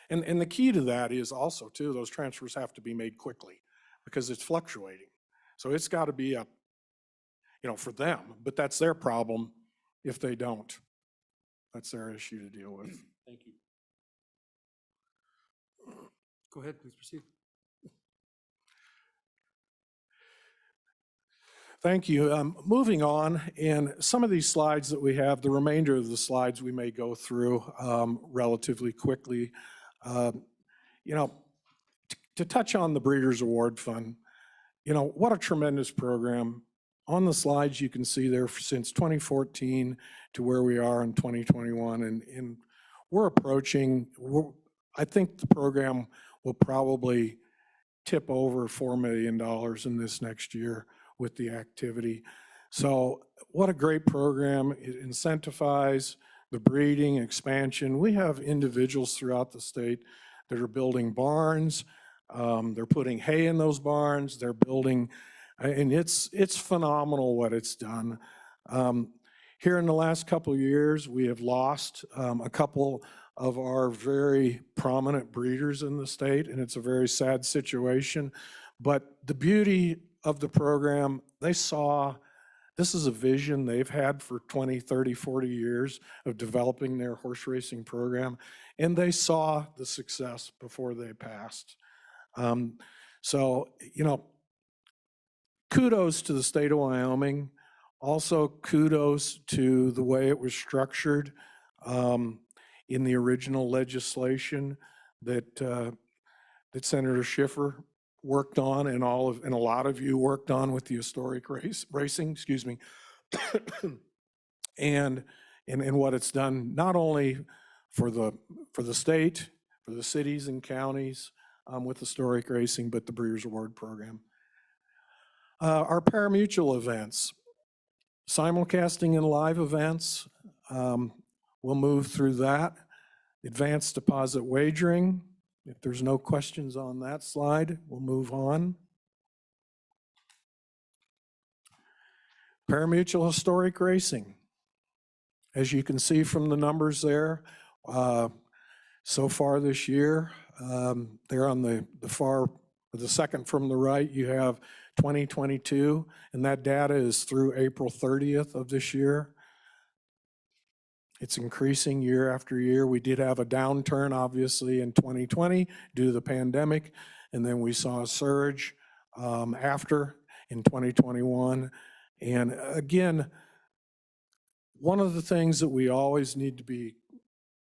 And the key to that is also too, those transfers have to be made quickly because it's fluctuating. So it's got to be up, for them, but that's their problem if they don't. That's their issue to deal with. Thank you. Go ahead, please proceed. Thank you. Moving on, and some of these slides that we have, the remainder of the slides we may go through relatively quickly. To touch on the Breeders' Award Fund, what a tremendous program. On the slides, you can see there since 2014 to where we are in 2021, and we're approaching, I think the program will probably tip over $4 million in this next year with the activity. So what a great program. It incentivizes the breeding, expansion. We have individuals throughout the state that are building barns. They're putting hay in those barns. They're building, and it's phenomenal what it's done. Here in the last couple of years, we have lost a couple of our very prominent breeders in the state, and it's a very sad situation. But the beauty of the program, they saw, this is a vision they've had for 20, 30, 40 years of developing their horse racing program, and they saw the success before they passed. So, kudos to the state of Wyoming. Also, kudos to the way it was structured in the original legislation that Senator Schiffer worked on, and a lot of you worked on with the historic racing, excuse me, and what it's done not only for the state, for the cities and counties with historic racing, but the Breeders' Award program. Our parimutuel events, simulcasting and live events, we'll move through that. Advanced deposit wagering. If there's no questions on that slide, we'll move on. Parimutuel historic racing. As you can see from the numbers there, so far this year, there on the second from the right, you have 2022, and that data is through April 30th of this year. It's increasing year after year. We did have a downturn, obviously, in 2020 due to the pandemic, and then we saw a surge after in 2021. And again, one of the things that we always need to be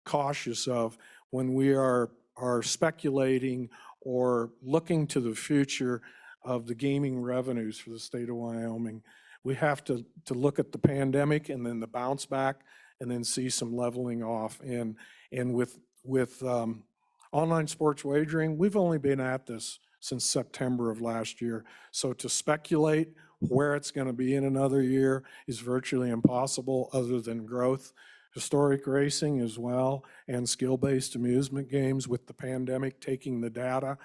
cautious of when we are speculating or looking to the future of the gaming revenues for the state of Wyoming, we have to look at the pandemic and then the bounce back, and then see some leveling off. And with online sports wagering, we've only been at this since September of last year. So to speculate where it's going to be in another year is virtually impossible other than growth. Historic racing as well, and skill-based amusement games with the pandemic taking the data.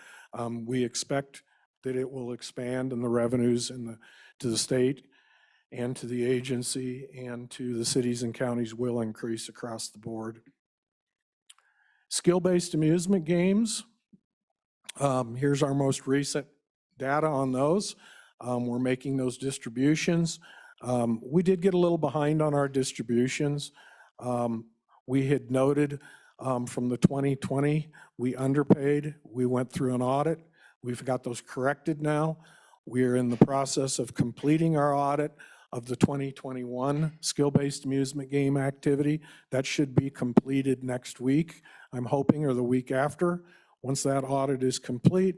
We expect that it will expand in the revenues to the state and to the agency and to the cities and counties will increase across the board. Skill-based amusement games. Here's our most recent data on those. We're making those distributions. We did get a little behind on our distributions. We had noted from the 2020, we underpaid. We went through an audit. We've got those corrected now. We're in the process of completing our audit of the 2021 skill-based amusement game activity. That should be completed next week, I'm hoping, or the week after. Once that audit is complete,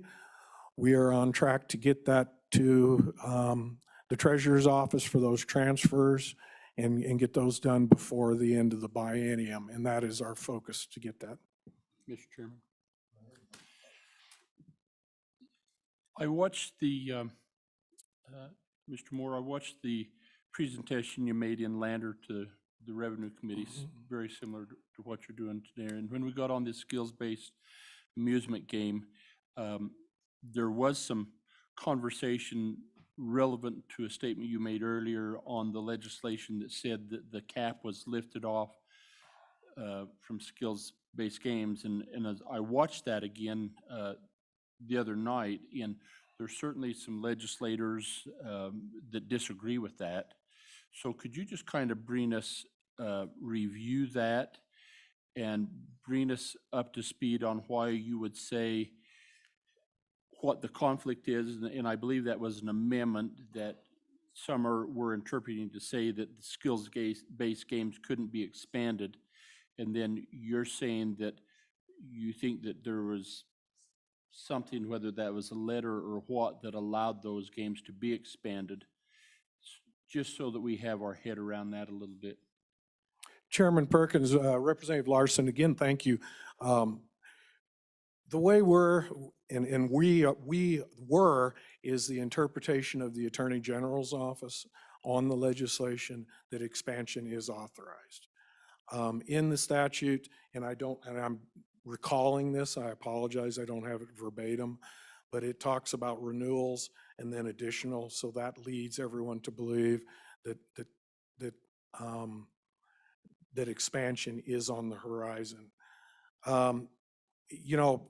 we are on track to get that to the treasurer's office for those transfers and get those done before the end of the biennium. And that is our focus, to get that. Mr. Chairman. I watched the Mr. Moore, I watched the presentation you made in Lander to the Revenue Committee, very similar to what you're doing today. And when we got on this skills-based amusement game, there was some conversation relevant to a statement you made earlier on the legislation that said that the cap was lifted off from skills-based games. And as I watched that again the other night, and there's certainly some legislators that disagree with that. So could you just kind of bring us, review that and bring us up to speed on why you would say what the conflict is? And I believe that was an amendment that some were interpreting to say that the skills-based games couldn't be expanded. And then you're saying that you think that there was something, whether that was a letter or what, that allowed those games to be expanded, just so that we have our head around that a little bit. Chairman Perkins, Representative Larson, again, thank you. The way we were is the interpretation of the Attorney General's office on the legislation that expansion is authorized. In the statute, and I'm recalling this, I apologize, I don't have it verbatim, but it talks about renewals and then additional, so that leads everyone to believe that expansion is on the horizon. You know,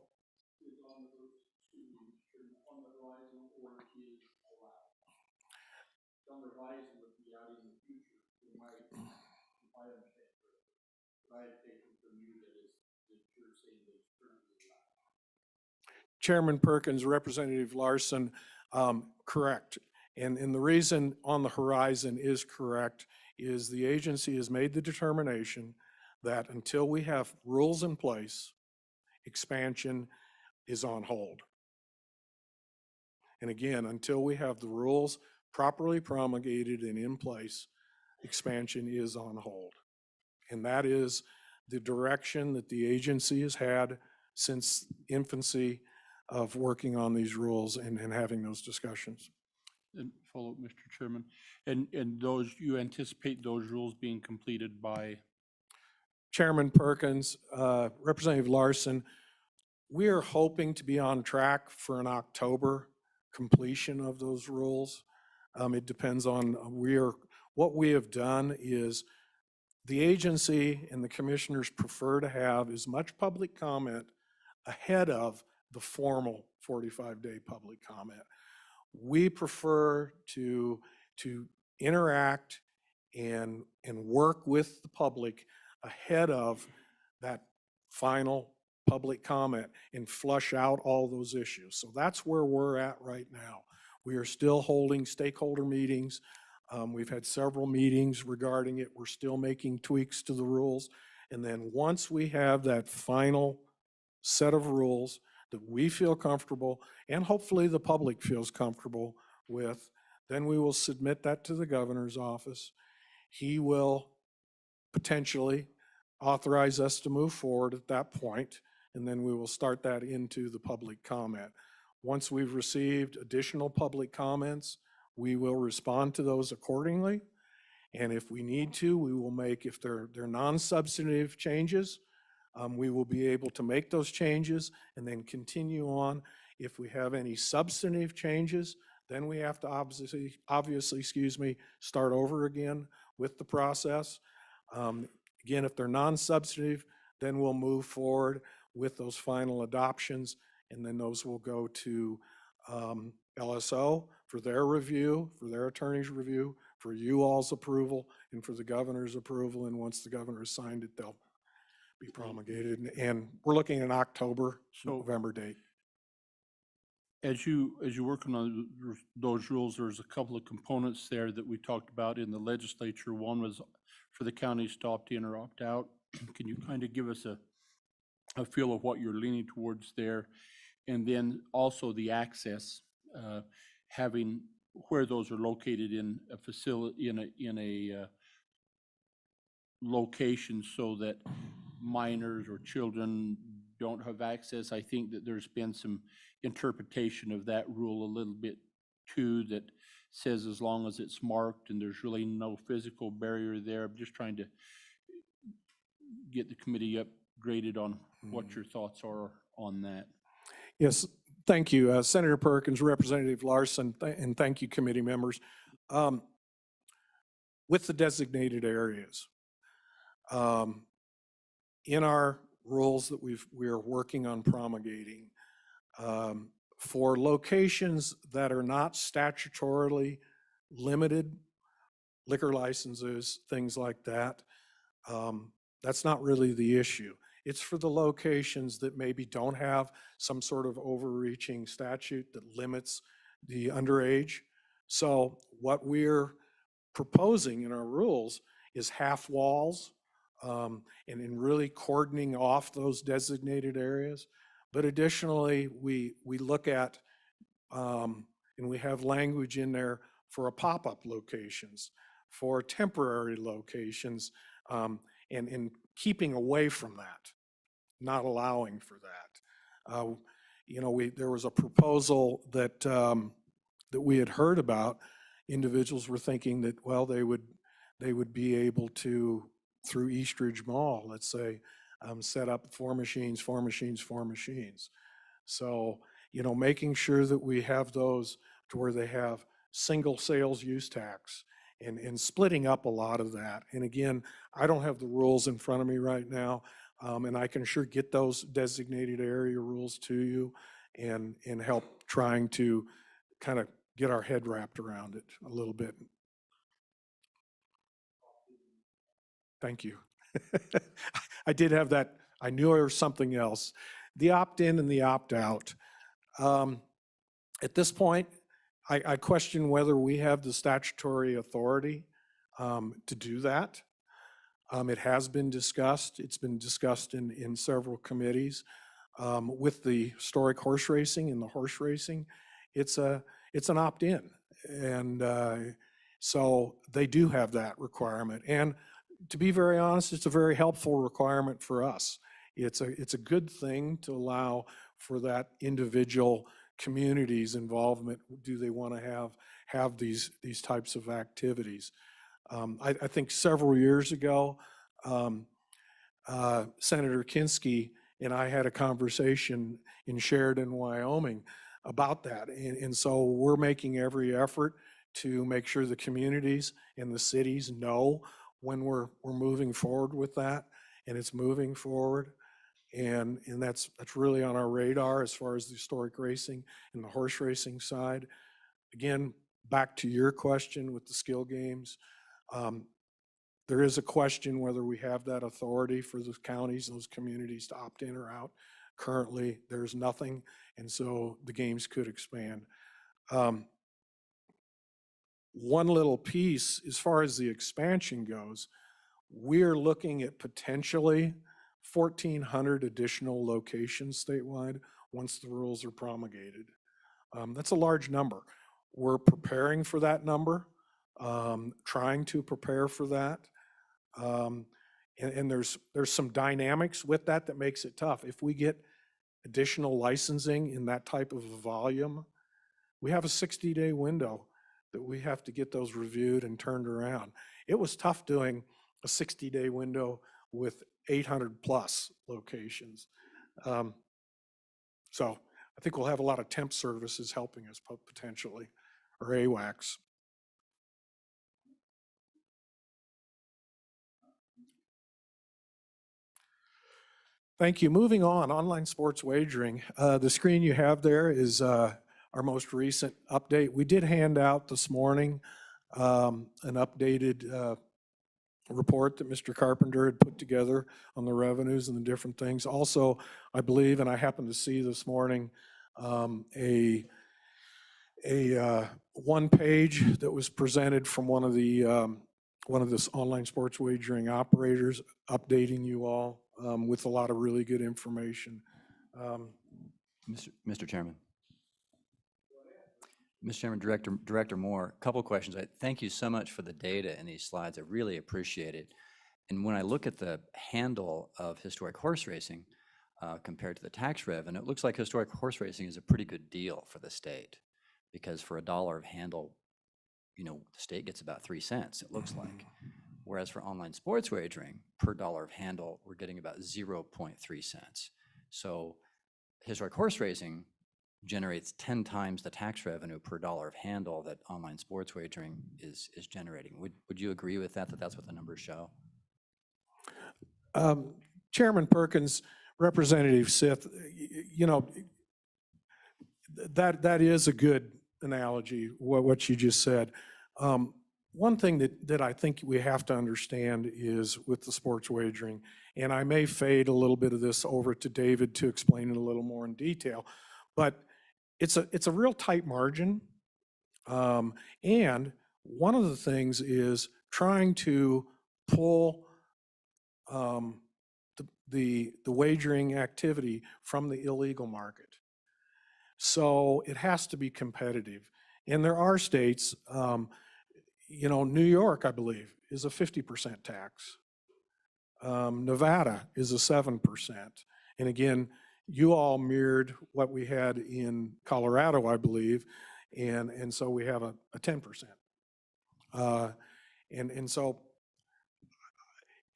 Chairman Perkins, Representative Larson, correct. And the reason on the horizon is correct is the agency has made the determination that until we have rules in place, expansion is on hold. And again, until we have the rules properly promulgated and in place, expansion is on hold. And that is the direction that the agency has had since infancy of working on these rules and having those discussions. And follow up, Mr. Chairman. And those, you anticipate those rules being completed by? Chairman Perkins, Representative Larson, we are hoping to be on track for an October completion of those rules. It depends on, what we have done is the agency and the commissioners prefer to have as much public comment ahead of the formal 45-day public comment. We prefer to interact and work with the public ahead of that final public comment and flush out all those issues. So that's where we're at right now. We are still holding stakeholder meetings. We've had several meetings regarding it. We're still making tweaks to the rules. And then once we have that final set of rules that we feel comfortable and hopefully the public feels comfortable with, then we will submit that to the governor's office. He will potentially authorize us to move forward at that point, and then we will start that into the public comment. Once we've received additional public comments, we will respond to those accordingly. And if we need to, we will make, if they're non-substantive changes, we will be able to make those changes and then continue on. If we have any substantive changes, then we have to obviously, start over again with the process. Again, if they're non-substantive, then we'll move forward with those final adoptions, and then those will go to LSO for their review, for their attorney's review, for you all's approval, and for the governor's approval. And once the governor has signed it, they'll be promulgated. And we're looking at October, November date. As you working on those rules, there's a couple of components there that we talked about in the legislature. One was for the counties to opt in or opt out. Can you kind of give us a feel of what you're leaning towards there? And then also the access, having where those are located in a facility, in a location, so that minors or children don't have access. I think that there's been some interpretation of that rule a little bit too, that says as long as it's marked and there's really no physical barrier there. I'm just trying to get the committee upgraded on what your thoughts are on that. Yes, thank you, Senator Perkins, Representative Larson, and thank you, committee members. With the designated areas, in our rules that we are working on promulgating, for locations that are not statutorily limited, liquor licenses, things like that, that's not really the issue. It's for the locations that maybe don't have some sort of overreaching statute that limits the underage. So what we're proposing in our rules is half walls, and in really cordoning off those designated areas. But additionally, we look at, and we have language in there for a pop-up locations, for temporary locations, and keeping away from that, not allowing for that. You know, there was a proposal that that we had heard about. Individuals were thinking that, well, they would be able to, through Eastridge Mall, let's say, set up 4 machines. So, you know, making sure that we have those to where they have single sales use tax and splitting up a lot of that. And again, I don't have the rules in front of me right now, and I can sure get those designated area rules to you and help trying to kind of get our head wrapped around it a little bit. Thank you. I did have that. I knew there was something else. The opt-in and the opt-out. At this point, I question whether we have the statutory authority to do that. It has been discussed. It's been discussed in several committees. With the historic horse racing and the horse racing, it's an opt-in. And so they do have that requirement. And to be very honest, it's a very helpful requirement for us. It's a good thing to allow for that individual community's involvement. Do they want to have these types of activities? I think several years ago, Senator Kinski and I had a conversation in Sheridan, Wyoming about that. And so we're making every effort to make sure the communities and the cities know when we're moving forward with that, and it's moving forward. And that's really on our radar as far as the historic racing and the horse racing side. Again, back to your question with the skill games, there is a question whether we have that authority for those counties, those communities to opt in or out. Currently, there's nothing, and so the games could expand. One little piece, as far as the expansion goes, we're looking at potentially 1,400 additional locations statewide once the rules are promulgated. That's a large number. We're preparing for that number, trying to prepare for that. And there's some dynamics with that makes it tough. If we get additional licensing in that type of a volume, we have a 60-day window that we have to get those reviewed and turned around. It was tough doing a 60-day window with 800 plus locations. So I think we'll have a lot of temp services helping us potentially, or AWACS. Thank you. Moving on, online sports wagering. The screen you have there is our most recent update. We did hand out this morning an updated report that Mr. Carpenter had put together on the revenues and the different things. Also, I believe, and I happened to see this morning, a one page that was presented from one of this online sports wagering operators, updating you all with a lot of really good information. Mr. Chairman. Mr. Chairman, Director Moore, a couple of questions. Thank you so much for the data in these slides. I really appreciate it. And when I look at the handle of historic horse racing compared to the tax revenue, it looks like historic horse racing is a pretty good deal for the state, because for $1 of handle, the state gets about 3 cents, it looks like. Whereas for online sports wagering, per dollar of handle, we're getting about 0.3 cents. So historic horse racing generates 10 times the tax revenue per dollar of handle that online sports wagering is generating. Would you agree with that, that's what the numbers show? Chairman Perkins, Representative Sith, that is a good analogy, what you just said. One thing that I think we have to understand is with the sports wagering, and I may fade a little bit of this over to David to explain it a little more in detail, but it's a real tight margin. And one of the things is trying to pull the wagering activity from the illegal market. So it has to be competitive. And there are states, New York, I believe, is a 50% tax. Nevada is a 7%. And again, you all mirrored what we had in Colorado, I believe, and so we have a 10%. And so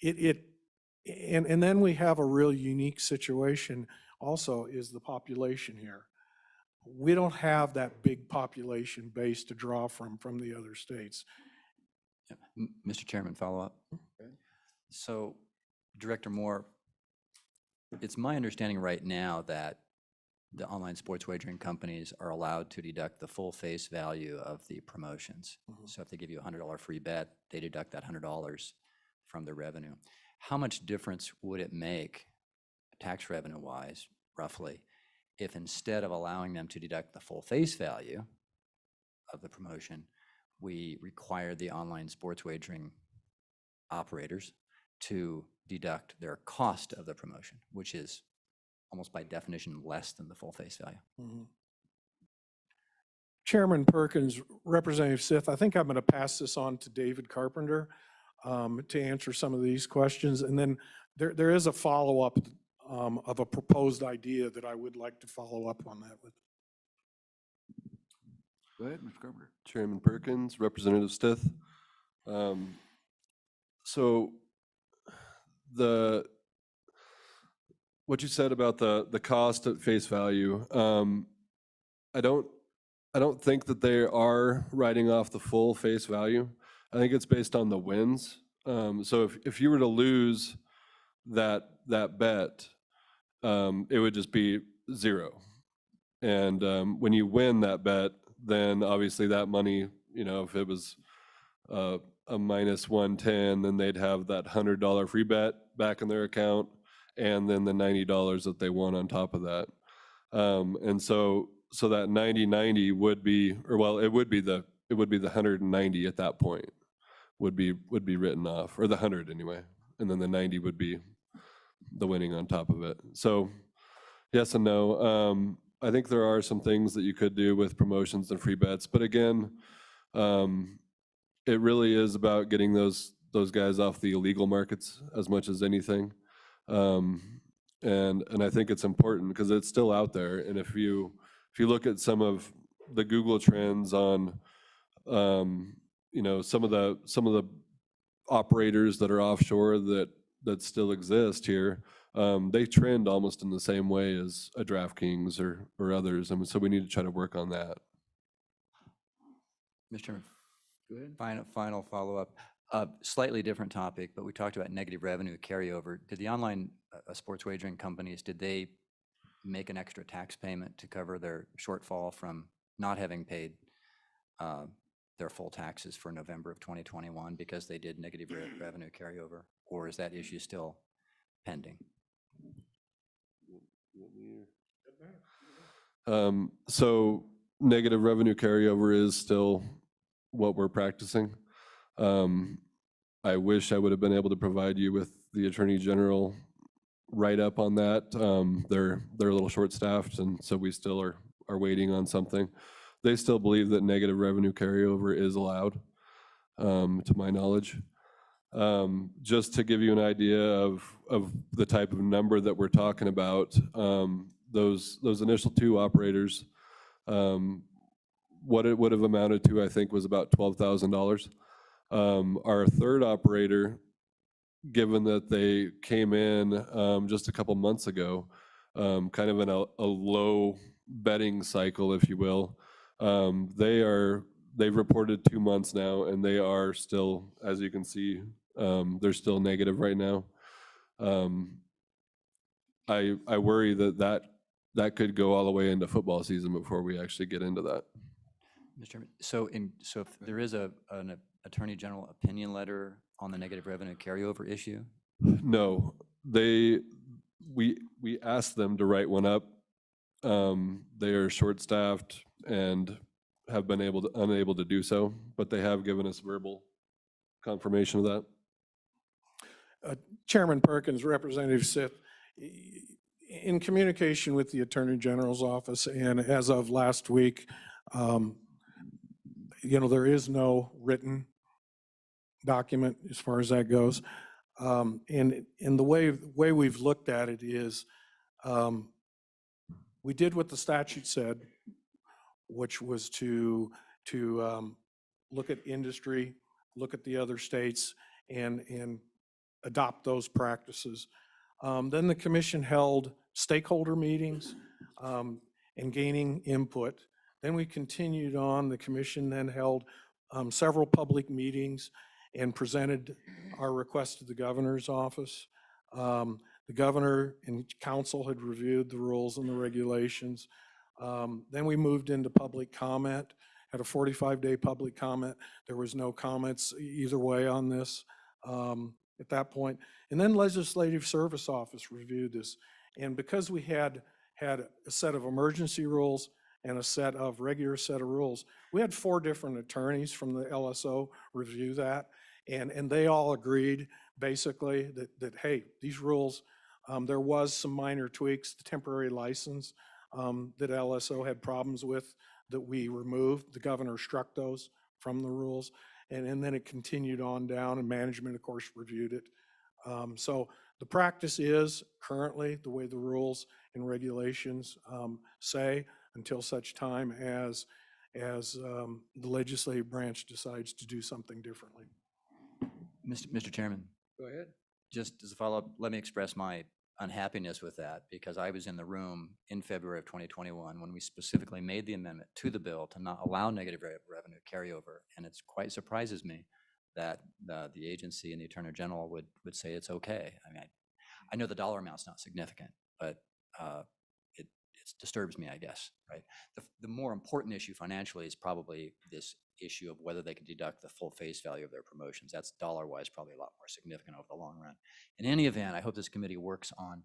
and then we have a real unique situation also is the population here. We don't have that big population base to draw from the other states. Mr. Chairman, follow up. Okay. So, Director Moore, it's my understanding right now that the online sports wagering companies are allowed to deduct the full face value of the promotions. Mm-hmm. So if they give you a $100 free bet, they deduct that $100 from the revenue. How much difference would it make, tax revenue-wise, roughly, if instead of allowing them to deduct the full face value of the promotion, we require the online sports wagering operators to deduct their cost of the promotion, which is almost by definition less than the full face value? Mm-hmm. Chairman Perkins, Representative Sith, I think I'm going to pass this on to David Carpenter to answer some of these questions. And then there is a follow-up of a proposed idea that I would like to follow up on that with. Go ahead, Mr. Carpenter. Chairman Perkins, Representative Stith. So what you said about the cost at face value, I don't think that they are writing off the full face value. I think it's based on the wins. So if you were to lose that bet, it would just be zero. And when you win that bet, then obviously that money, if it was a minus 110, then they'd have that $100 free bet back in their account, and then the $90 that they won on top of that. And so that 90/90 would be, it would be the 190 at that point would be written off, or the 100 anyway, and then the 90 would be the winning on top of it. So yes and no. I think there are some things that you could do with promotions and free bets, but again, it really is about getting those guys off the illegal markets as much as anything. And I think it's important because it's still out there. And if you look at some of the Google trends on, some of the operators that are offshore that still exist here, they trend almost in the same way as a DraftKings or others. And so we need to try to work on that. Mr. Chairman, Go ahead. final follow-up. Slightly different topic, but we talked about negative revenue carryover. Did the online sports wagering companies, did they make an extra tax payment to cover their shortfall from not having paid their full taxes for November of 2021 because they did negative revenue carryover? Or is that issue still pending? So negative revenue carryover is still what we're practicing. I wish I would have been able to provide you with the Attorney General write-up on that. They're a little short-staffed, and so we still are waiting on something. They still believe that negative revenue carryover is allowed, to my knowledge. Just to give you an idea of the type of number that we're talking about, those initial two operators what it would have amounted to, I think, was about $12,000. Our third operator, given that they came in just a couple months ago, kind of in a low betting cycle, if you will, they've reported 2 months now, and they are still, as you can see, they're still negative right now. I worry that could go all the way into football season before we actually get into that. Mr. Chairman, so if there is an Attorney General opinion letter on the negative revenue carryover issue? No, we asked them to write one up. They are short-staffed and have been unable to do so, but they have given us verbal confirmation of that. Chairman Perkins, Representative Sith, in communication with the Attorney General's office, and as of last week, there is no written document as far as that goes. And the way we've looked at it is, we did what the statute said, which was to look at industry, look at the other states, and adopt those practices. Then the commission held stakeholder meetings and gaining input. Then we continued on. The commission then held several public meetings and presented our request to the governor's office. The governor and council had reviewed the rules and the regulations. Then we moved into public comment, had a 45-day public comment. There was no comments either way on this at that point. And then Legislative Service Office reviewed this. And because we had a set of emergency rules and a set of regular set of rules, we had 4 different attorneys from the LSO review that. And they all agreed basically that hey, these rules, there was some minor tweaks, the temporary license that LSO had problems with that we removed. The governor struck those from the rules. And then it continued on down, and management, of course, reviewed it. So the practice is currently the way the rules and regulations say, until such time as the legislative branch decides to do something differently. Mr. Chairman, Go ahead. just as a follow-up, let me express my unhappiness with that, because I was in the room in February of 2021 when we specifically made the amendment to the bill to not allow negative revenue carryover, and it quite surprises me that the agency and the Attorney General would say it's okay. I mean, I know the dollar amount's not significant, but it disturbs me, I guess, right? The more important issue financially is probably this issue of whether they can deduct the full face value of their promotions. That's dollar-wise probably a lot more significant over the long run. In any event, I hope this committee works on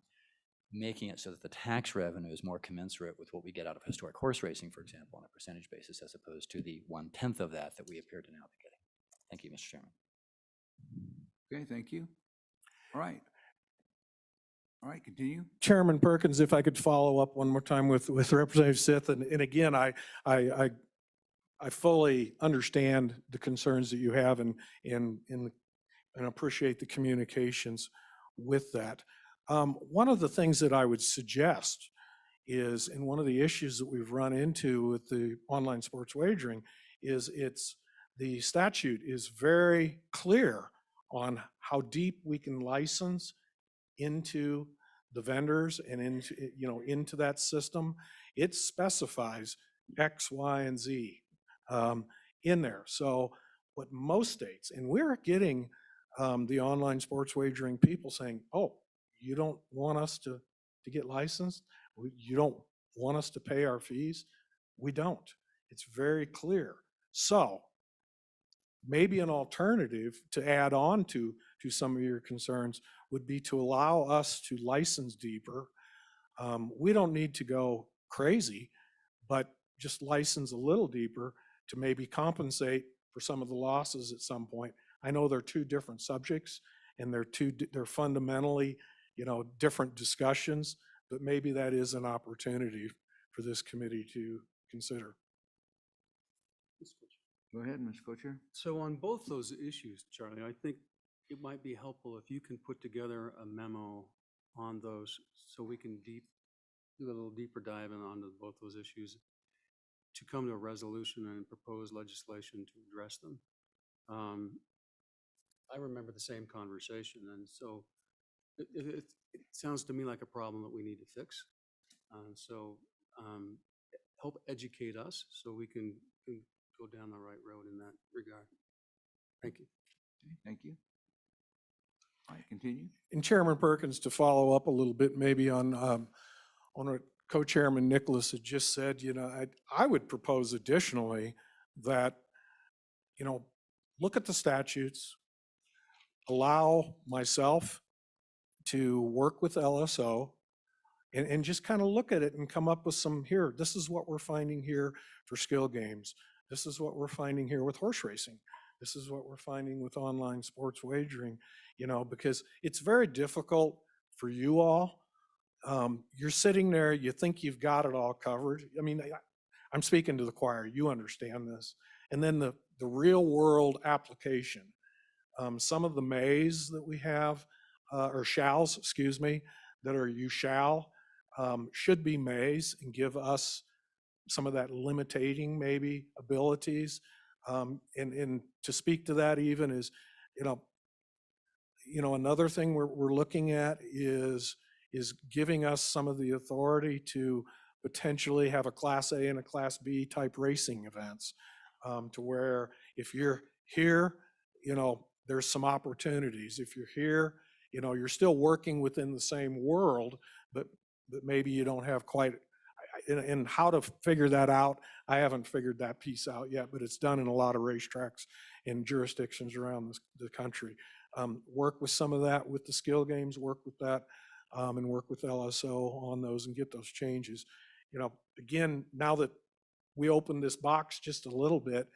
making it so that the tax revenue is more commensurate with what we get out of historic horse racing, for example, on a percentage basis, as opposed to the 1/10 of that we appear to now be getting. Thank you, Mr. Chairman. Okay, thank you. All right. All right, continue. Chairman Perkins, if I could follow up one more time with Representative Sith, and again, I fully understand the concerns that you have and appreciate the communications with that. One of the things that I would suggest is, and one of the issues that we've run into with the online sports wagering is the statute is very clear on how deep we can license into the vendors and into that system. It specifies X, Y, and Z in there. So what most states, and we're getting the online sports wagering people saying, oh, you don't want us to get licensed? You don't want us to pay our fees? We don't. It's very clear. So maybe an alternative to add on to some of your concerns would be to allow us to license deeper. We don't need to go crazy, but just license a little deeper to maybe compensate for some of the losses at some point. I know they're 2 different subjects, and they're fundamentally, different discussions, but maybe that is an opportunity for this committee to consider. Go ahead, Ms. Co-Chair. So on both those issues, Charlie, I think it might be helpful if you can put together a memo on those so we can do a little deeper dive onto both those issues. to come to a resolution and propose legislation to address them. I remember the same conversation, and so it sounds to me like a problem that we need to fix. So help educate us so we can go down the right road in that regard. Thank you. Okay, thank you. All right, continue. And Chairman Perkins, to follow up a little bit maybe on what Co-Chairman Nicholas had just said, I would propose additionally that, look at the statutes, allow myself to work with LSO and just kind of look at it and come up with this is what we're finding here for skill games. This is what we're finding here with horse racing. This is what we're finding with online sports wagering, because it's very difficult for you all. You're sitting there, you think you've got it all covered. I mean, I'm speaking to the choir, you understand this. And then the real world application. Some of the mays that we have, or shalls, excuse me, that are you shall, should be mays and give us some of that limiting maybe abilities. And to speak to that even is, another thing we're looking at is giving us some of the authority to potentially have a Class A and a Class B type racing events, to where if you're here, there's some opportunities. If you're here, you're still working within the same world, but maybe you don't have quite, and how to figure that out, I haven't figured that piece out yet, but it's done in a lot of racetracks and jurisdictions around the country. Work with some of that with the skill games, work with that, and work with LSO on those and get those changes. Again, now that we opened this box just a little bit,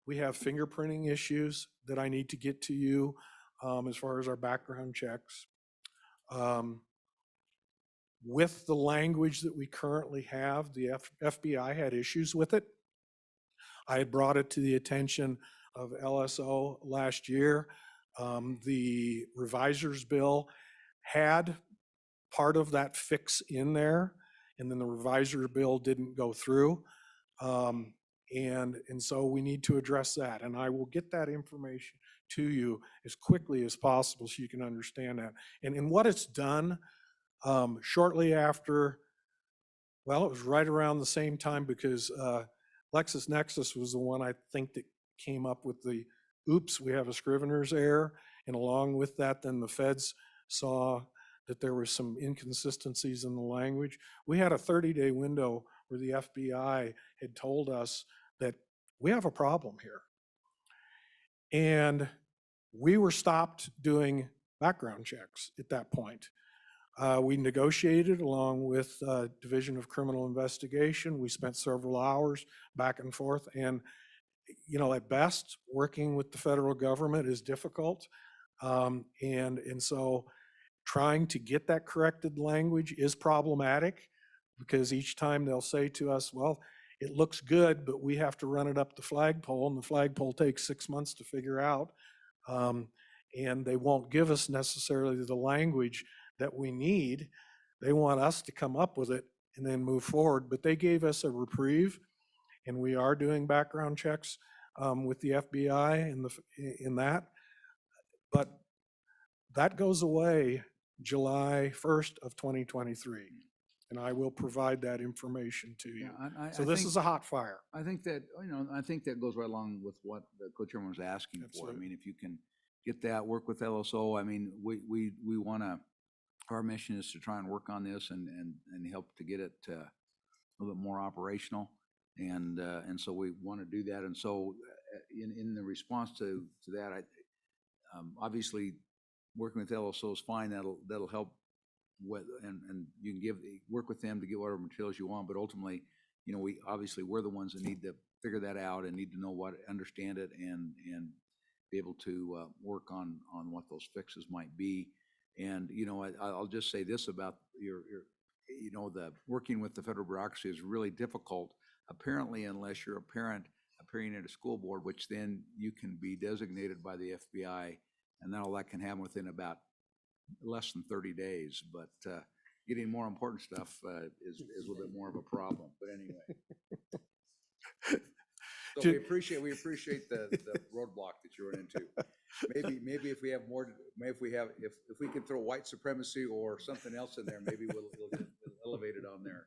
we have fingerprinting issues that I need to get to you as far as our background checks. With the language that we currently have, the FBI had issues with it. I had brought it to the attention of LSO last year. The reviser's bill had part of that fix in there, and then the reviser bill didn't go through. And so we need to address that. And I will get that information to you as quickly as possible so you can understand that. And what it's done, shortly after, well, it was right around the same time because LexisNexis was the one I think that came up with the, oops, we have a Scrivener's error. And along with that, then the feds saw that there were some inconsistencies in the language. We had a 30-day window where the FBI had told us that we have a problem here. And we were stopped doing background checks at that point. We negotiated along with Division of Criminal Investigation. We spent several hours back and forth. And, at best, working with the federal government is difficult. And so trying to get that corrected language is problematic because each time they'll say to us, well, it looks good, but we have to run it up the flagpole, and the flagpole takes 6 months to figure out. And they won't give us necessarily the language that we need. They want us to come up with it and then move forward. But they gave us a reprieve, and we are doing background checks with the FBI in that. But that goes away July 1st of 2023. And I will provide that information to you. Yeah, So this is a hot fire. I think that, I think that goes right along with what the co-chairman was asking for. I Absolutely. mean, if you can get that, work with LSO, I mean, we want to, our mission is to try and work on this and help to get it a little bit more operational. And so we want to do that. And so in the response to that, obviously working with LSO is fine. That'll help with, and you can work with them to get whatever materials you want, but ultimately, we're the ones that need to figure that out and need to know understand it and be able to work on what those fixes might be. And, I'll just say this about the working with the federal bureaucracy is really difficult, apparently, unless you're a parent appearing at a school board, which then you can be designated by the FBI, and then all that can happen within about less than 30 days. But getting more important stuff is a little bit more of a problem. But anyway, So we appreciate the roadblock that you run into. Maybe if we have more, if we can throw white supremacy or something else in there, maybe we'll elevate it on their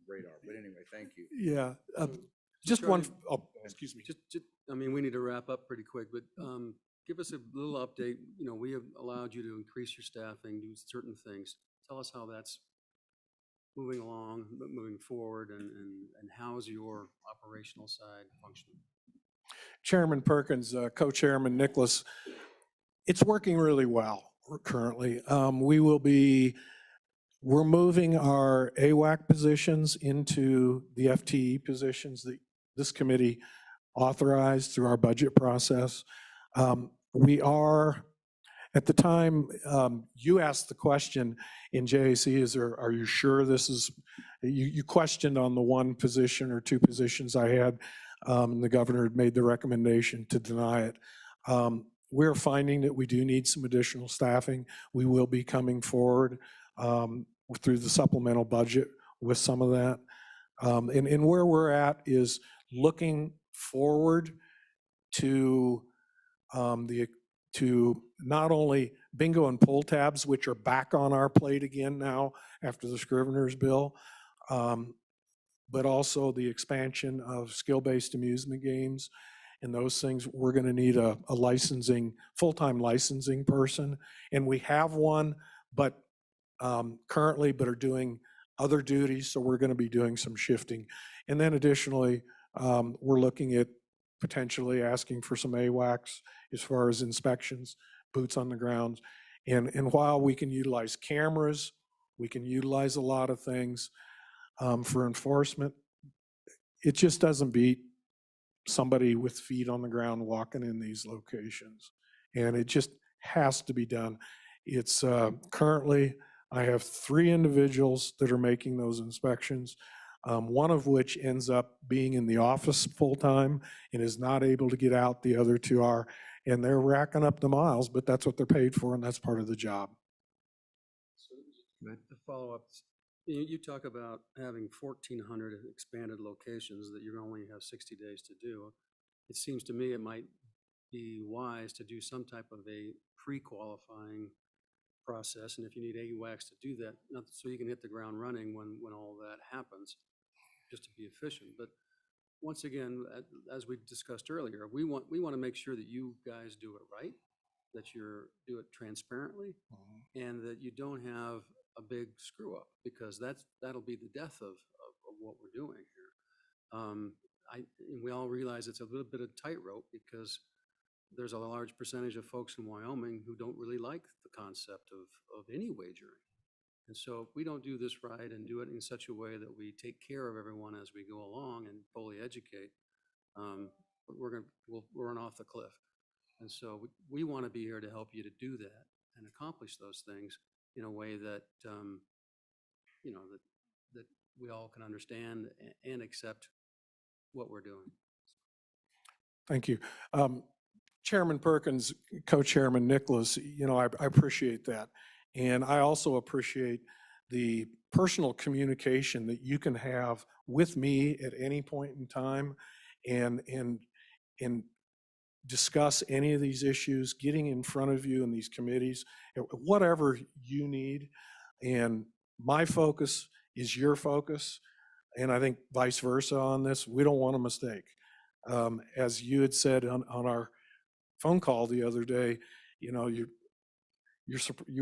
radar. But anyway, thank you. Yeah, just Charlie, one, oh, excuse me. I mean, we need to wrap up pretty quick, but give us a little update. You know, we have allowed you to increase your staffing, do certain things. Tell us how that's moving along, moving forward, and how's your operational side functioning? Chairman Perkins, Co-Chairman Nicholas, it's working really well currently. We're moving our AWAC positions into the FTE positions that this committee authorized through our budget process. We are, at the time, you asked the question in JAC, are you sure this is, you questioned on the one position or two positions I had, and the governor had made the recommendation to deny it. We're finding that we do need some additional staffing. We will be coming forward through the supplemental budget with some of that. And where we're at is looking forward to to not only bingo and pull tabs, which are back on our plate again now after the Scrivener's bill, but also the expansion of skill-based amusement games and those things. We're going to need a full-time licensing person, and we have one, but currently, but are doing other duties, so we're going to be doing some shifting. And then additionally, we're looking at potentially asking for some AWACs as far as inspections, boots on the ground. And while we can utilize cameras, we can utilize a lot of things for enforcement, it just doesn't beat somebody with feet on the ground walking in these locations. And it just has to be done. It's currently, I have 3 individuals that are making those inspections, one of which ends up being in the office full-time and is not able to get out. The other 2 are, and they're racking up the miles, but that's what they're paid for, and that's part of the job. To follow up, you talk about having 1,400 expanded locations that you only have 60 days to do. It seems to me it might be wise to do some type of a pre-qualifying process, and if you need AWACS to do that, not so you can hit the ground running when all that happens, just to be efficient. But once again, as we discussed earlier, we want to make sure that you guys do it right, that you do it transparently, and that you don't have a big screw up, because that'll be the death of what we're doing here. And we all realize it's a little bit of tightrope, because there's a large percentage of folks in Wyoming who don't really like the concept of any wagering. And so if we don't do this right and do it in such a way that we take care of everyone as we go along and fully educate, we'll run off the cliff. And so we want to be here to help you to do that and accomplish those things in a way that, that we all can understand and accept what we're doing. Thank you. Chairman Perkins, Co-Chairman Nicholas, I appreciate that. And I also appreciate the personal communication that you can have with me at any point in time and discuss any of these issues, getting in front of you in these committees, whatever you need. And my focus is your focus. And I think vice versa on this. We don't want a mistake. As you had said on our phone call the other day, you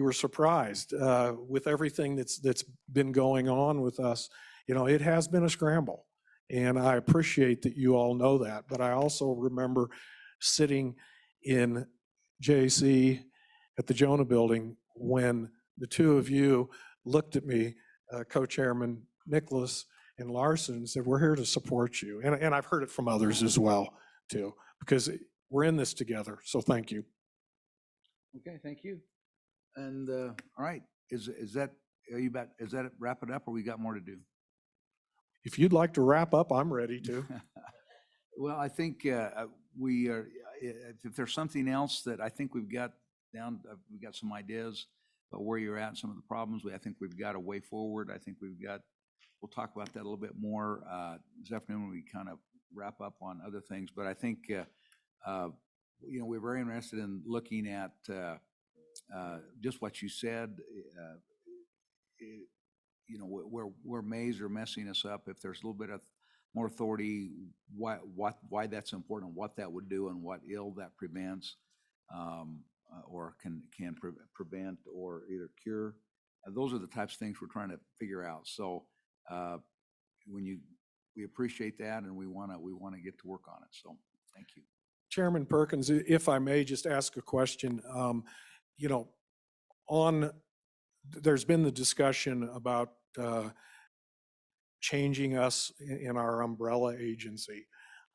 were surprised with everything that's been going on with us. It has been a scramble, and I appreciate that you all know that. But I also remember sitting in JC at the Jonah building when the 2 of you looked at me, Co-Chairman Nicholas and Larson, and said, "We're here to support you." And I've heard it from others as well too, because we're in this together. So thank you. Okay, thank you. And all right, is that wrap it up, or we got more to do? If you'd like to wrap up, I'm ready to. Well, I think we are. If there's something else that I think we've got some ideas about where you're at, some of the problems. I think we've got a way forward. I think we've got we'll talk about that a little bit more this afternoon when we kind of wrap up on other things. But I think, we're very interested in looking at just what you said. Where Mays are messing us up, if there's a little bit of more authority, why that's important, what that would do, and what ill that prevents, or can prevent or either cure. Those are the types of things we're trying to figure out. So we appreciate that, and we want to get to work on it. So thank you. Chairman Perkins, if I may just ask a question, there's been the discussion about changing us in our umbrella agency,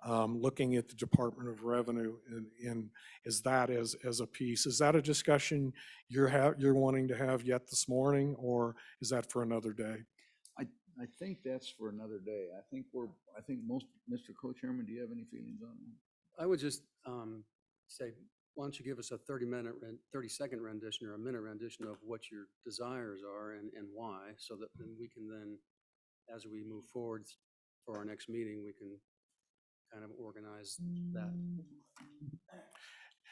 looking at the Department of Revenue, and is that as a piece? Is that a discussion you're wanting to have yet this morning, or is that for another day? I think that's for another day. I think Mr. Co-Chairman, do you have any feelings on that? I would just say, why don't you give us a 30-second rendition or a minute rendition of what your desires are and why, so that then we can then, as we move forward for our next meeting, we can kind of organize that.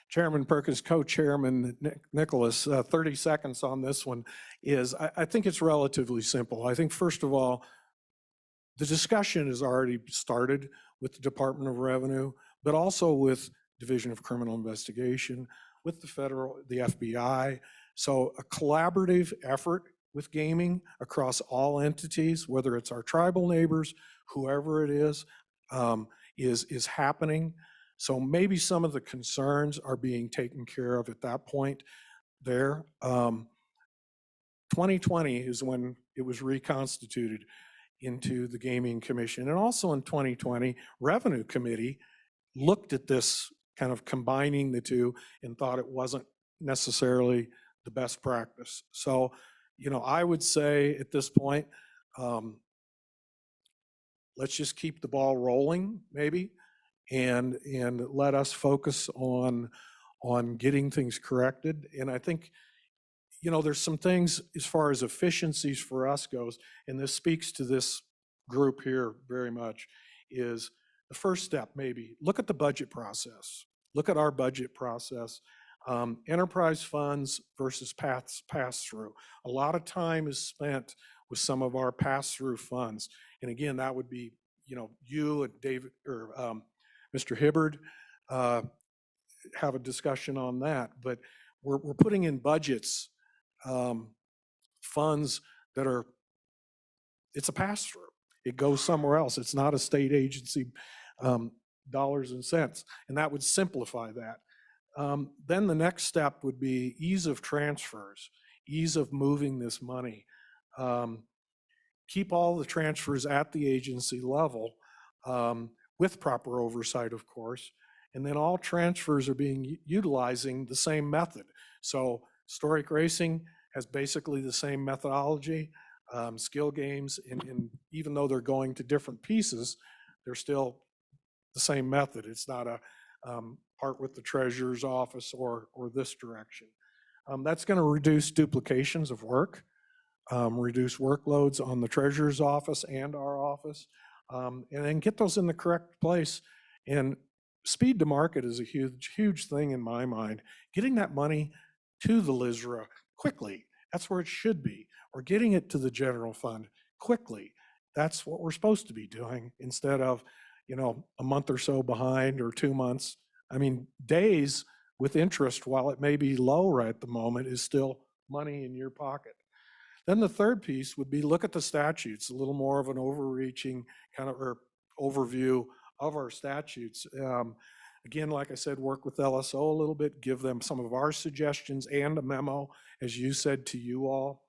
Chairman Perkins, Co-Chairman Nicholas, 30 seconds on this one is, I think it's relatively simple. I think, first of all, the discussion has already started with the Department of Revenue, but also with Division of Criminal Investigation, with the FBI. So a collaborative effort with gaming across all entities, whether it's our tribal neighbors, whoever it is happening. So maybe some of the concerns are being taken care of at that point there. 2020 is when it was reconstituted into the Gaming Commission. And also in 2020, Revenue Committee looked at this, kind of combining the two, and thought it wasn't necessarily the best practice. So, I would say at this point, let's just keep the ball rolling, maybe, and let us focus on getting things corrected. And I think, there's some things as far as efficiencies for us goes, and this speaks to this group here very much, is the first step, maybe, look at the budget process. Look at our budget process. Enterprise funds versus pass-through. A lot of time is spent with some of our pass-through funds. And again, that would be, you and David or Mr. Hibbard have a discussion on that. But we're putting in budgets, funds that are, it's a pass-through. It goes somewhere else. It's not a state agency dollars and cents, and that would simplify that. Then the next step would be ease of transfers, ease of moving this money. Keep all the transfers at the agency level with proper oversight, of course, and then all transfers are utilizing the same method. So Historic Racing has basically the same methodology. Skill games, and even though they're going to different pieces, they're still the same method. It's not a part with the treasurer's office or this direction. That's going to reduce duplications of work, reduce workloads on the treasurer's office and our office, and then get those in the correct place. And speed to market is a huge thing in my mind. Getting that money to the LISRA quickly, that's where it should be, or getting it to the general fund quickly. That's what we're supposed to be doing, instead of, a month or so behind, or 2 months. I mean, days with interest, while it may be low right at the moment, is still money in your pocket. Then the third piece would be look at the statutes, a little more of an overreaching kind of overview of our statutes. Again, like I said, work with LSO a little bit, give them some of our suggestions and a memo, as you said, to you all,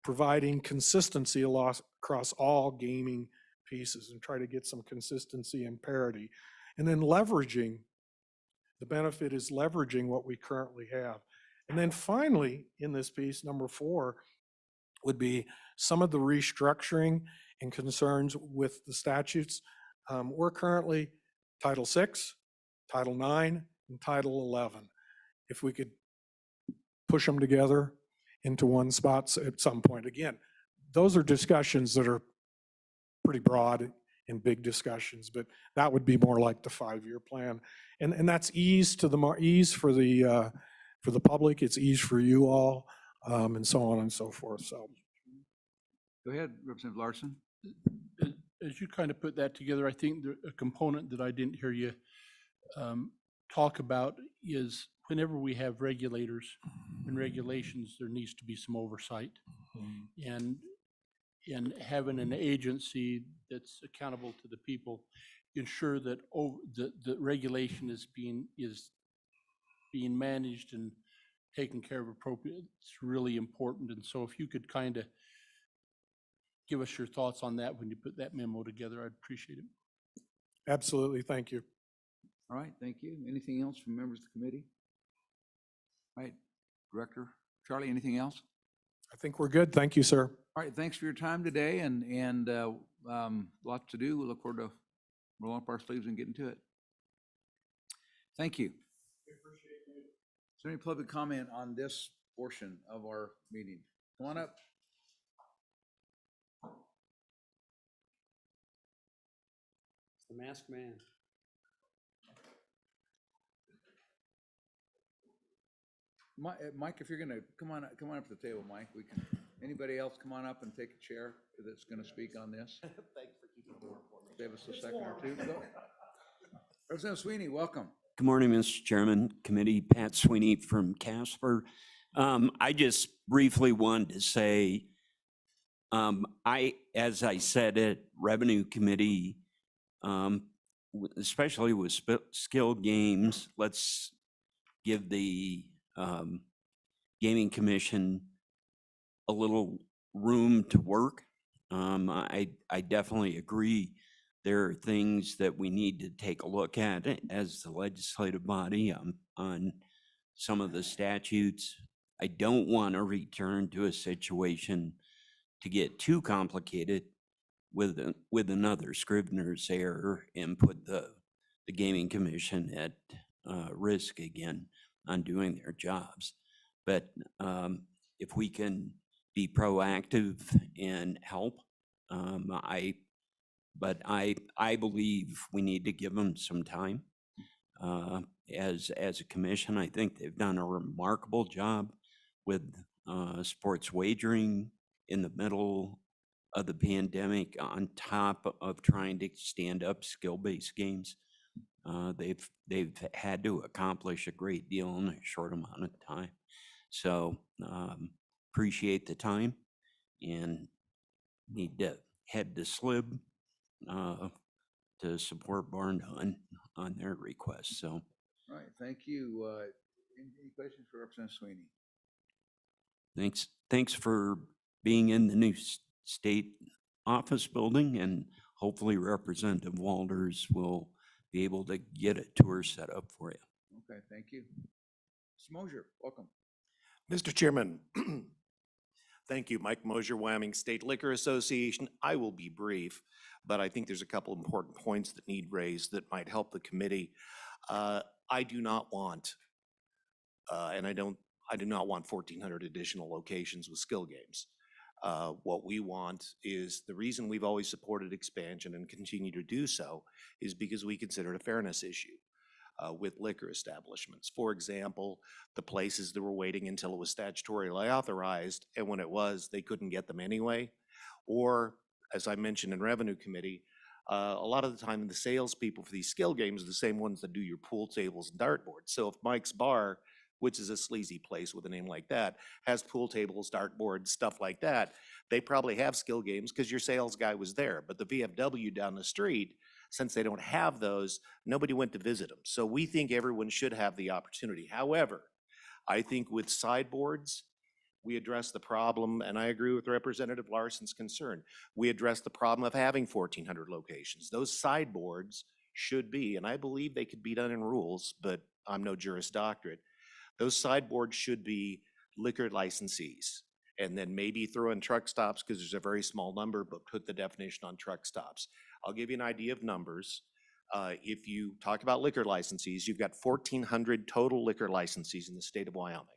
providing consistency across all gaming pieces, and try to get some consistency and parity. And then leveraging, the benefit is leveraging what we currently have. And then finally, in this piece, number 4, would be some of the restructuring and concerns with the statutes. We're currently Title VI, Title IX, and Title 11. If we could push them together into one spot at some point. Again, those are discussions that are pretty broad and big discussions, but that would be more like the 5-year plan. And that's ease to the, ease for the public, it's ease for you all, and so on and so forth, so. Go ahead, Representative Larson. As you kind of put that together, I think a component that I didn't hear you talk about is whenever we have regulators and regulations, there needs to be some oversight. And having an agency that's accountable to the people, ensure that the regulation is being managed and taken care of appropriately. It's really important. And so if you could kind of give us your thoughts on that when you put that memo together, I'd appreciate it. Absolutely, thank you. All right, thank you. Anything else from members of the committee? All right, Director Charlie, anything else? I think we're good, thank you, sir. All right, thanks for your time today, and lots to do. We look forward to rolling up our sleeves and getting to it. Thank you. Is there any public comment on this portion of our meeting? Come on up. The masked man. Mike, if you're gonna, come on up to the table, Mike. We can, anybody else come on up and take a chair that's gonna speak on this? Thanks for keeping it warm for me. Save us a second or two. Go. Representative Sweeney, welcome. Good morning, Mr. Chairman, Committee. Pat Sweeney from Casper. I just briefly wanted to say, as I said at Revenue Committee, especially with skill games, let's give the Gaming Commission a little room to work. I definitely agree. There are things that we need to take a look at as the legislative body on some of the statutes. I don't want to return to a situation to get too complicated with another Scrivener's error and put the Gaming Commission at risk again on doing their jobs. But if we can be proactive and help, but I believe we need to give them some time. As a commission, I think they've done a remarkable job with sports wagering in the middle of the pandemic, on top of trying to stand up skill-based games. They've had to accomplish a great deal in a short amount of time. So appreciate the time and need to head to SLIB to support Barn on their request. So, All right, thank you. Any questions for Representative Sweeney? thanks for being in the new state office building, and hopefully Representative Walters will be able to get a tour set up for you. Okay, thank you. Mr. Mosier, welcome. Mr. Chairman, thank you. Mike Mosier, Wyoming State Liquor Association. I will be brief, but I think there's a couple important points that need raised that might help the committee. I do not want, and I do not want 1,400 additional locations with skill games. What we want is, the reason we've always supported expansion and continue to do so is because we consider it a fairness issue with liquor establishments. For example, the places that were waiting until it was statutorily authorized, and when it was, they couldn't get them anyway. Or, as I mentioned in Revenue Committee, a lot of the time the salespeople for these skill games are the same ones that do your pool tables and dartboards. So if Mike's Bar, which is a sleazy place with a name like that, has pool tables, dartboards, stuff like that, they probably have skill games because your sales guy was there. But the VFW down the street, since they don't have those, nobody went to visit them. So we think everyone should have the opportunity. However, I think with sideboards, we address the problem, and I agree with Representative Larson's concern. We address the problem of having 1,400 locations. Those sideboards should be, and I believe they could be done in rules, but I'm no Juris Doctorate. Those sideboards should be liquor licensees, and then maybe throw in truck stops because there's a very small number, but put the definition on truck stops. I'll give you an idea of numbers. If you talk about liquor licensees, you've got 1,400 total liquor licensees in the state of Wyoming.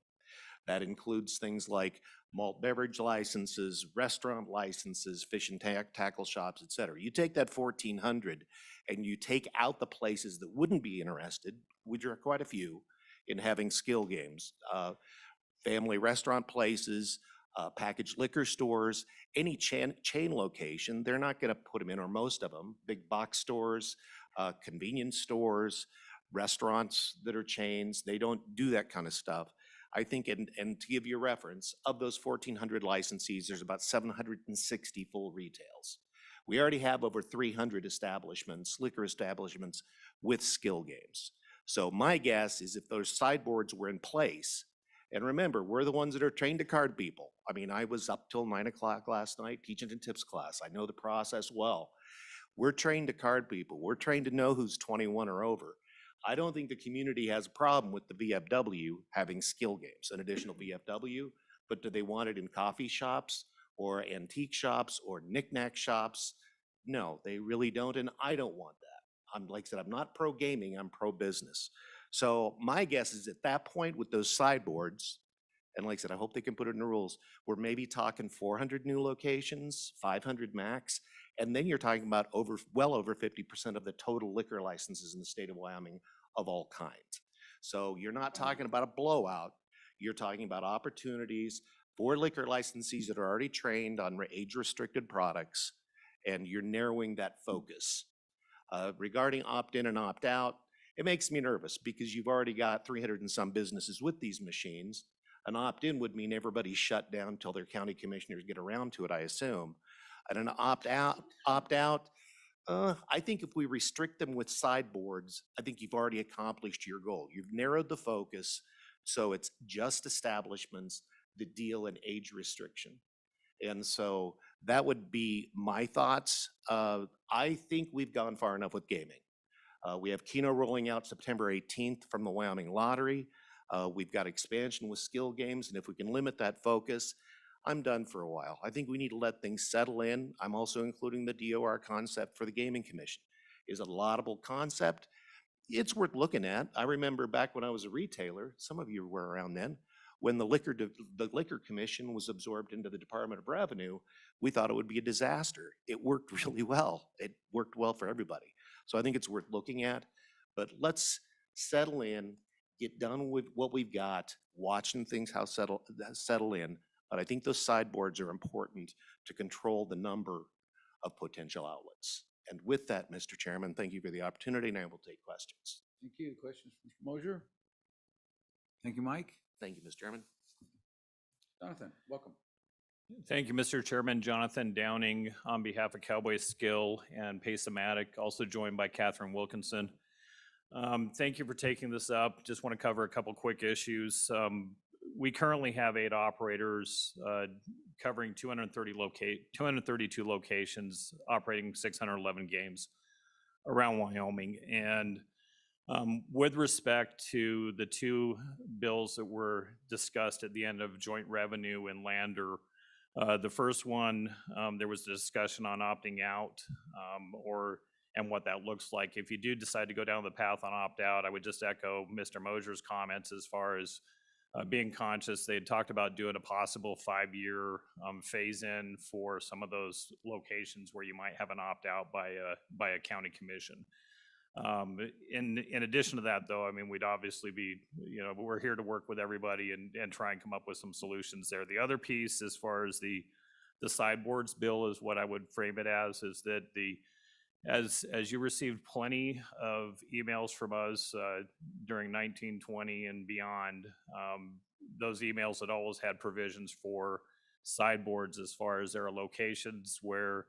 That includes things like malt beverage licenses, restaurant licenses, fish and tackle shops, et cetera. You take that 1,400 and you take out the places that wouldn't be interested, which are quite a few, in having skill games. Family restaurant places, packaged liquor stores, any chain location, they're not going to put them in, or most of them, big box stores, convenience stores, restaurants that are chains, they don't do that kind of stuff. I think, and to give you a reference, of those 1,400 licensees, there's about 760 full retails. We already have over 300 establishments, liquor establishments with skill games. So my guess is if those sideboards were in place, and remember, we're the ones that are trained to card people. I mean, I was up till 9 o'clock last night teaching a tips class. I know the process well. We're trained to card people. We're trained to know who's 21 or over. I don't think the community has a problem with the VFW having skill games, an additional VFW, but do they want it in coffee shops or antique shops or knick-knack shops? No, they really don't, and I don't want that. Like I said, I'm not pro-gaming, I'm pro-business. So my guess is at that point with those sideboards, and like I said, I hope they can put it in the rules, we're maybe talking 400 new locations, 500 max, and then you're talking about well over 50% of the total liquor licenses in the state of Wyoming of all kinds. So you're not talking about a blowout, you're talking about opportunities for liquor licensees that are already trained on age-restricted products, and you're narrowing that focus. Regarding opt-in and opt-out, it makes me nervous because you've already got 300 and some businesses with these machines. An opt-in would mean everybody's shut down until their county commissioners get around to it, I assume. And an opt-out, I think if we restrict them with sideboards, I think you've already accomplished your goal. You've narrowed the focus, so it's just establishments that deal in age restriction. And so that would be my thoughts. I think we've gone far enough with gaming. We have Keno rolling out September 18th from the Wyoming Lottery. We've got expansion with skill games, and if we can limit that focus, I'm done for a while. I think we need to let things settle in. I'm also including the DOR concept for the Gaming Commission. Is it a laudable concept? It's worth looking at. I remember back when I was a retailer, some of you were around then, when the Liquor Commission was absorbed into the Department of Revenue, we thought it would be a disaster. It worked really well. It worked well for everybody. So I think it's worth looking at, but let's settle in, get done with what we've got, watching things how settle in. But I think those sideboards are important to control the number of potential outlets. And with that, Mr. Chairman, thank you for the opportunity, and I will take questions. Thank you. Questions, Mr. Mosier? Thank you, Mike. Thank you, Mr. Chairman. Jonathan, welcome. Thank you, Mr. Chairman. Jonathan Downing on behalf of Cowboy Skill and Pace-O-Matic, also joined by Catherine Wilkinson. Thank you for taking this up. Just want to cover a couple quick issues. We currently have 8 operators covering 232 locations, operating 611 games around Wyoming. And with respect to the 2 bills that were discussed at the end of joint revenue and Lander, the first one, there was a discussion on opting out and what that looks like. If you do decide to go down the path on opt-out, I would just echo Mr. Mosier's comments as far as being conscious. They had talked about doing a possible 5-year phase-in for some of those locations where you might have an opt-out by a county commission. In addition to that, though, I mean, we'd obviously be, we're here to work with everybody and try and come up with some solutions there. The other piece, as far as the sideboards bill, is what I would frame it as, is that as you received plenty of emails from us during 1920 and beyond, those emails had always had provisions for sideboards as far as there are locations where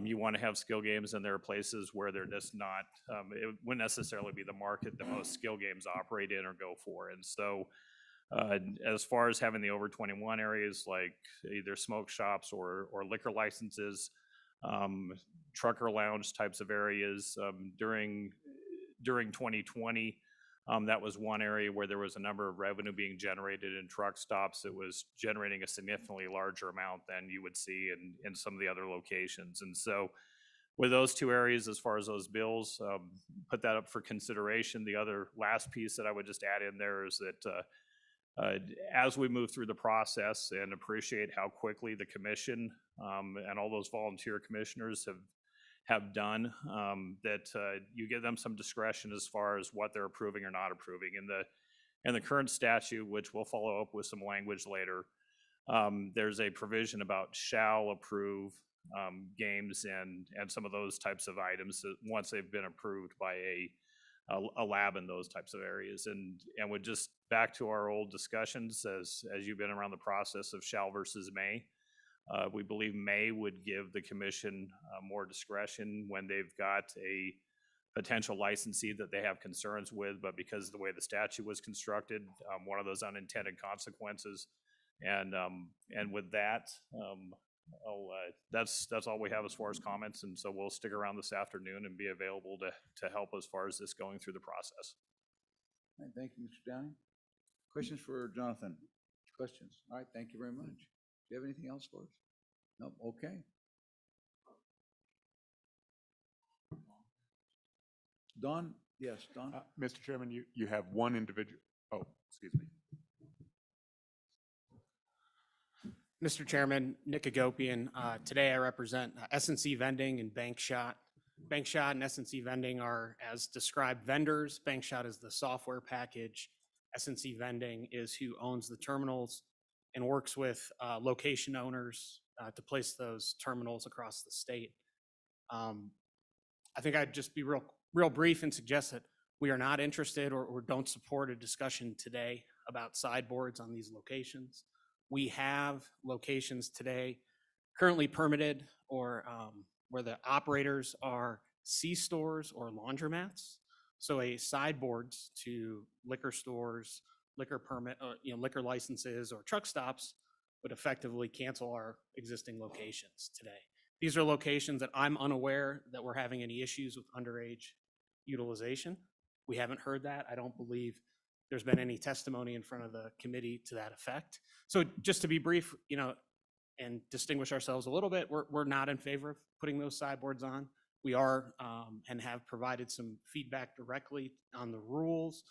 you want to have skill games, and there are places where they're just not, it wouldn't necessarily be the market that most skill games operate in or go for. And so as far as having the over 21 areas, like either smoke shops or liquor licenses, trucker lounge types of areas, during 2020, that was one area where there was a number of revenue being generated in truck stops. It was generating a significantly larger amount than you would see in some of the other locations. And so with those 2 areas, as far as those bills, put that up for consideration. The other last piece that I would just add in there is that As we move through the process and appreciate how quickly the commission and all those volunteer commissioners have done, that you give them some discretion as far as what they're approving or not approving. In the current statute, which we'll follow up with some language later, there's a provision about shall approve games and some of those types of items once they've been approved by a lab in those types of areas. And with just back to our old discussions, as you've been around the process of shall versus may, we believe may would give the commission more discretion when they've got a potential licensee that they have concerns with, but because of the way the statute was constructed, one of those unintended consequences. And with that, that's all we have as far as comments. And so we'll stick around this afternoon and be available to help as far as this going through the process. All right, thank you, Mr. Downing. Questions for Jonathan? Questions? All right, thank you very much. Do you have anything else for us? No, okay. Don? Yes, Don? Mr. Chairman, you have one individual. Oh, excuse me. Mr. Chairman, Nick Agopian. Today I represent S&C Vending and Bankshot. Bankshot and S&C Vending are, as described, vendors. Bankshot is the software package. S&C Vending is who owns the terminals and works with location owners to place those terminals across the state. I think I'd just be real brief and suggest that we are not interested or don't support a discussion today about sideboards on these locations. We have locations today currently permitted or where the operators are C-stores or laundromats. So a sideboards to liquor stores, liquor permit, liquor licenses or truck stops would effectively cancel our existing locations today. These are locations that I'm unaware that we're having any issues with underage utilization. We haven't heard that. I don't believe there's been any testimony in front of the committee to that effect. So just to be brief, and distinguish ourselves a little bit, we're not in favor of putting those sideboards on. We are and have provided some feedback directly on the rules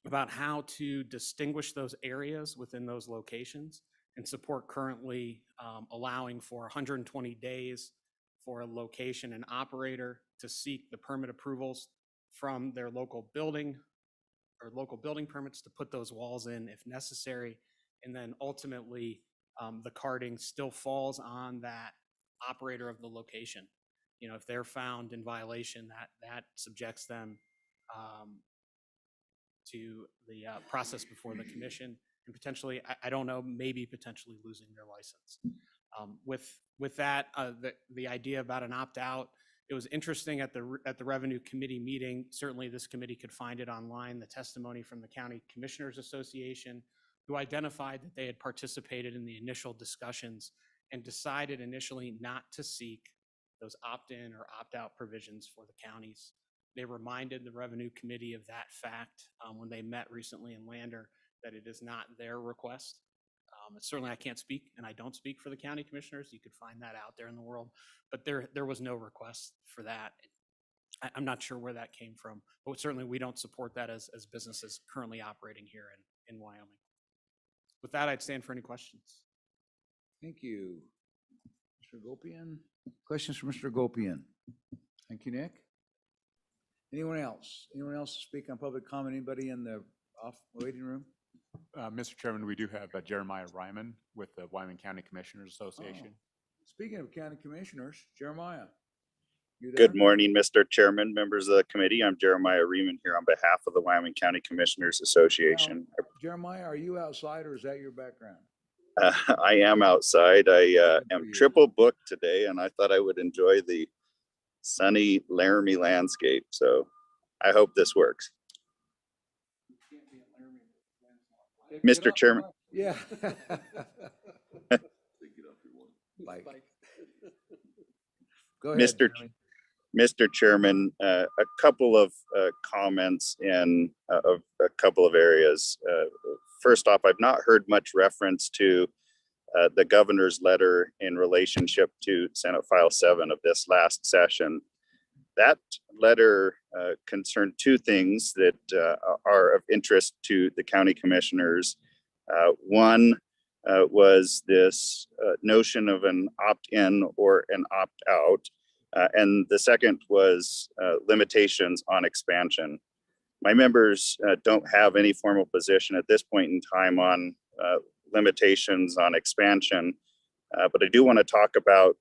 about how to distinguish those areas within those locations and support currently allowing for 120 days for a location and operator to seek the permit approvals from their local building or local building permits to put those walls in if necessary. And then ultimately the carding still falls on that operator of the location. If they're found in violation, that subjects them to the process before the commission and potentially, I don't know, maybe potentially losing their license. With that, the idea about an opt-out, it was interesting at the Revenue Committee meeting. Certainly this committee could find it online, the testimony from the County Commissioners Association, who identified that they had participated in the initial discussions and decided initially not to seek those opt-in or opt-out provisions for the counties. They reminded the Revenue Committee of that fact when they met recently in Lander, that it is not their request. Certainly I can't speak, and I don't speak for the county commissioners. You could find that out there in the world, but there was no request for that. I'm not sure where that came from, but certainly we don't support that as businesses currently operating here in Wyoming. With that, I'd stand for any questions. Thank you. Mr. Gopian? Questions for Mr. Gopian? Thank you, Nick. Anyone else? Anyone else to speak on public comment? Anybody in the waiting room? Mr. Chairman, we do have Jeremiah Ryman with the Wyoming County Commissioners Association. Speaking of county commissioners, Jeremiah. Good morning, Mr. Chairman, members of the committee. I'm Jeremiah Riemann here on behalf of the Wyoming County Commissioners Association. Now, Jeremiah, are you outside or is that your background? I am outside. I am triple booked today, and I thought I would enjoy the sunny Laramie landscape. So I hope this works. Mr. Chairman. Yeah. Go ahead, Mr. Chairman, a couple of comments in of a couple of areas. First off, I've not heard much reference to the governor's letter in relationship to Senate File 7 of this last session. That letter concerned two things that are of interest to the county commissioners. One was this notion of an opt-in or an opt-out, and the second was limitations on expansion. My members don't have any formal position at this point in time on limitations on expansion, but I do want to talk about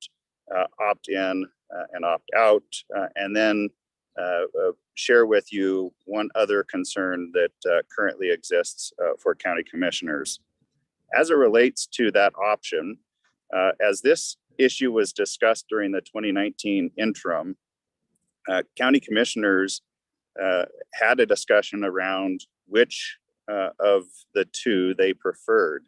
opt-in and opt-out, and then share with you one other concern that currently exists for county commissioners. As it relates to that option, as this issue was discussed during the 2019 interim, county commissioners had a discussion around which of the two they preferred.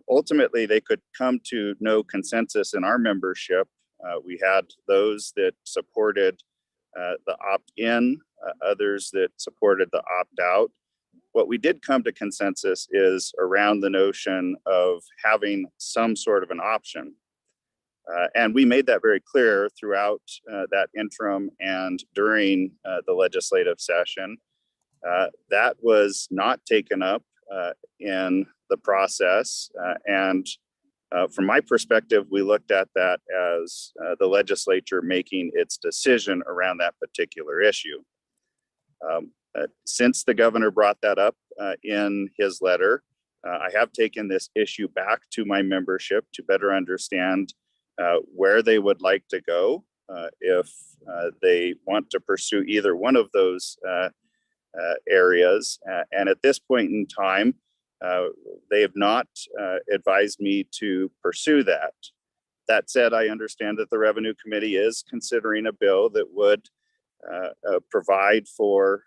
Ultimately, they could come to no consensus in our membership. We had those that supported the opt-in, others that supported the opt-out. What we did come to consensus is around the notion of having some sort of an option. And we made that very clear throughout that interim and during the legislative session. That was not taken up in the process. And from my perspective, we looked at that as the legislature making its decision around that particular issue. Since the governor brought that up in his letter, I have taken this issue back to my membership to better understand where they would like to go if they want to pursue either one of those areas. And at this point in time, they have not advised me to pursue that. That said, I understand that the Revenue Committee is considering a bill that would provide for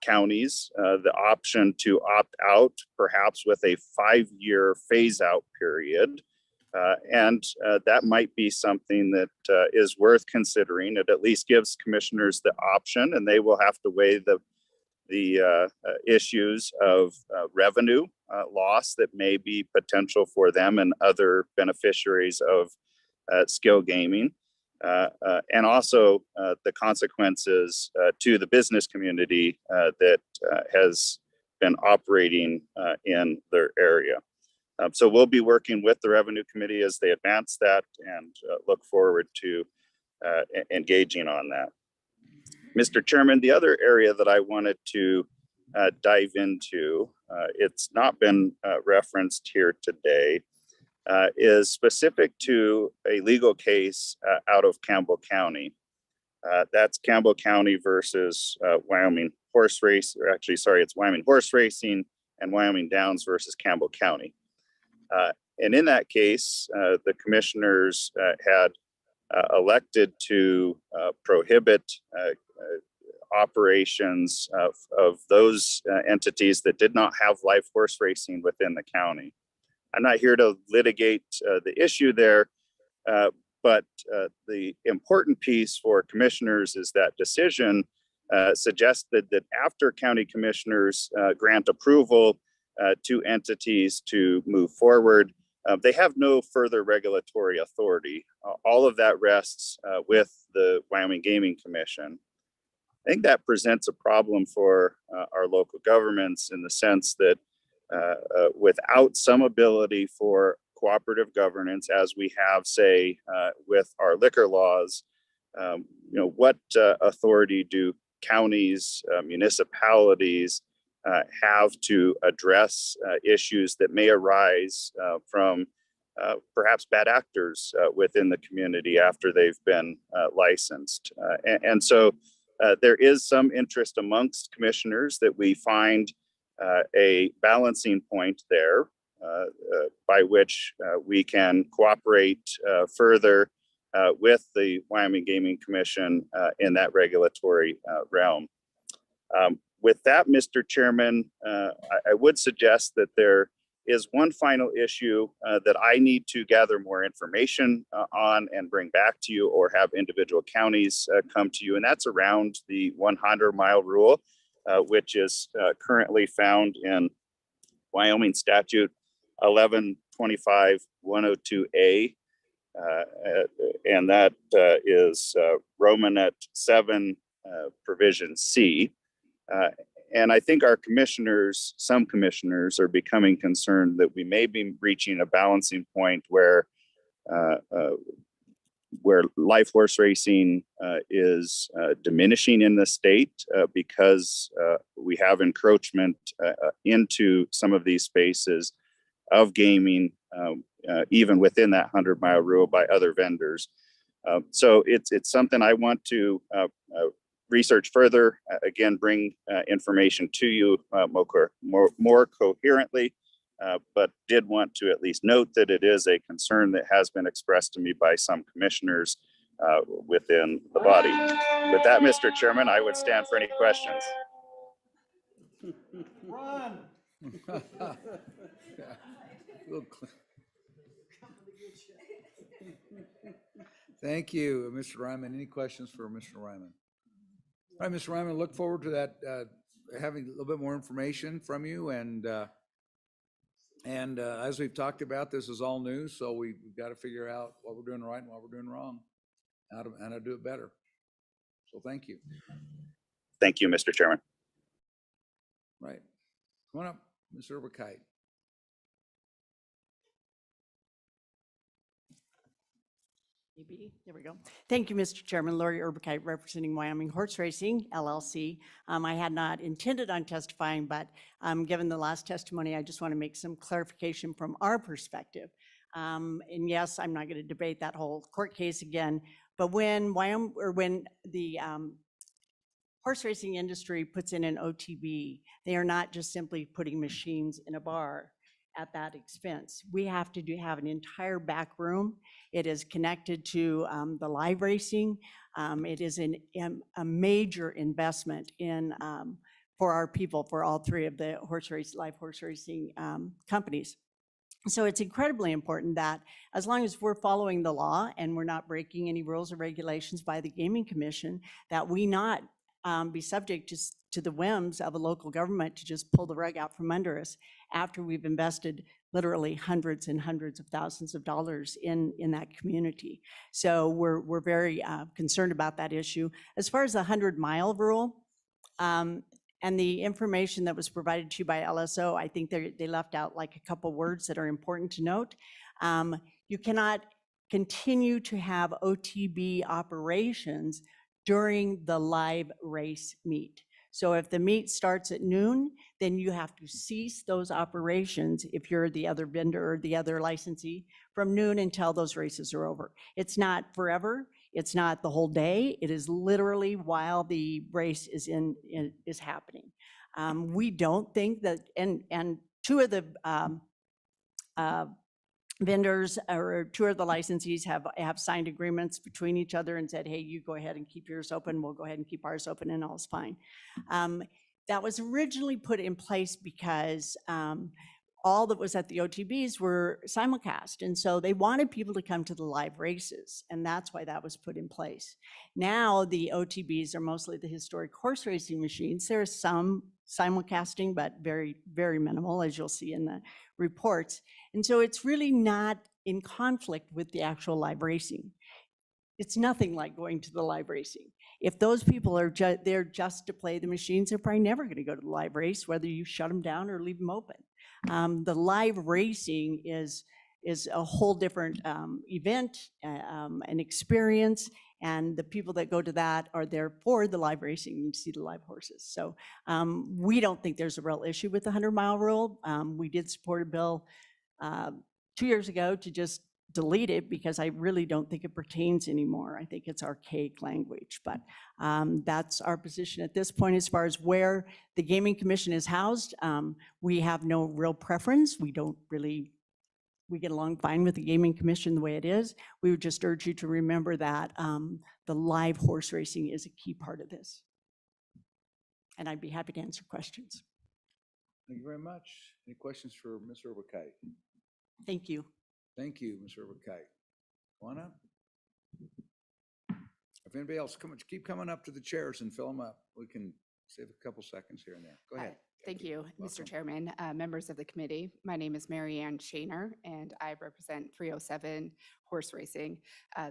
counties the option to opt out, perhaps with a 5-year phase out period. And that might be something that is worth considering. It at least gives commissioners the option, and they will have to weigh the issues of revenue loss that may be potential for them and other beneficiaries of skill gaming. And also the consequences to the business community that has been operating in their area. So we'll be working with the Revenue Committee as they advance that and look forward to engaging on that. Mr. Chairman, the other area that I wanted to dive into, it's not been referenced here today, is specific to a legal case out of Campbell County. That's Campbell County versus Wyoming horse race, or actually, sorry, it's Wyoming horse racing and Wyoming Downs versus Campbell County. And in that case, the commissioners had elected to prohibit operations of those entities that did not have live horse racing within the county. I'm not here to litigate the issue there, but the important piece for commissioners is that decision suggested that after county commissioners grant approval to entities to move forward, they have no further regulatory authority. All of that rests with the Wyoming Gaming Commission. I think that presents a problem for our local governments in the sense that without some ability for cooperative governance, as we have, say, with our liquor laws, what authority do counties, municipalities have to address issues that may arise from perhaps bad actors within the community after they've been licensed? And so there is some interest amongst commissioners that we find a balancing point there by which we can cooperate further with the Wyoming Gaming Commission in that regulatory realm. With that, Mr. Chairman, I would suggest that there is one final issue that I need to gather more information on and bring back to you, or have individual counties come to you, and that's around the 100-mile rule, which is currently found in Wyoming Statute 1125-102A, and that is Romanet 7, Provision C. And I think our commissioners, some commissioners, are becoming concerned that we may be reaching a balancing point where live horse racing is diminishing in the state because we have encroachment into some of these spaces of gaming, even within that 100-mile rule by other vendors. So it's something I want to research further, again, bring information to you more coherently, but did want to at least note that it is a concern that has been expressed to me by some commissioners within the body. With that, Mr. Chairman, I would stand for any questions. Run. Thank you, Mr. Ryman. Any questions for Mr. Ryman? All right, Mr. Ryman, look forward to that, having a little bit more information from you. And as we've talked about, this is all new, so we've got to figure out what we're doing right and what we're doing wrong, how to do it better. So thank you. Thank you, Mr. Chairman. Right. Come on up, Mr. Overkite. Maybe. There we go. Thank you, Mr. Chairman. Lori Urbakite, representing Wyoming Horse Racing, LLC. I had not intended on testifying, but given the last testimony, I just want to make some clarification from our perspective. And yes, I'm not going to debate that whole court case again, but when the horse racing industry puts in an OTB, they are not just simply putting machines in a bar at that expense. We have to have an entire back room. It is connected to the live racing. It is a major investment in for our people, for all three of the live horse racing companies. So it's incredibly important that as long as we're following the law and we're not breaking any rules or regulations by the Gaming Commission, that we not be subject to the whims of a local government to just pull the rug out from under us after we've invested literally hundreds and hundreds of thousands of dollars in that community. So we're very concerned about that issue. As far as the 100-mile rule, and the information that was provided to you by LSO, I think they left out like a couple words that are important to note. You cannot continue to have OTB operations during the live race meet. So if the meet starts at noon, then you have to cease those operations if you're the other vendor or the other licensee from noon until those races are over. It's not forever. It's not the whole day. It is literally while the race is happening. We don't think that, and two of the vendors or two of the licensees have signed agreements between each other and said, hey, you go ahead and keep yours open, we'll go ahead and keep ours open, and all's fine. That was originally put in place because all that was at the OTBs were simulcast. And so they wanted people to come to the live races. And that's why that was put in place. Now the OTBs are mostly the historic horse racing machines. There is some simulcasting, but very, very minimal, as you'll see in the reports. And so it's really not in conflict with the actual live racing. It's nothing like going to the live racing. If those people are there just to play the machines, they're probably never going to go to the live race, whether you shut them down or leave them open. The live racing is a whole different event, an experience, and the people that go to that are there for the live racing and to see the live horses. So we don't think there's a real issue with the 100-mile rule. We did support a bill 2 years ago to just delete it because I really don't think it pertains anymore. I think it's archaic language, but that's our position at this point as far as where the Gaming Commission is housed. We have no real preference. We get along fine with the Gaming Commission the way it is. We would just urge you to remember that the live horse racing is a key part of this. And I'd be happy to answer questions. Thank you very much. Any questions for Mr. Overkite? Thank you. Thank you, Mr. Overkite. Come on up. If anybody else, keep coming up to the chairs and fill them up. We can save a couple seconds here and there. Go ahead. Thank you, Mr. Welcome. Chairman, members of the committee. My name is Mary Ann Shaner, and I represent 307 Horse Racing,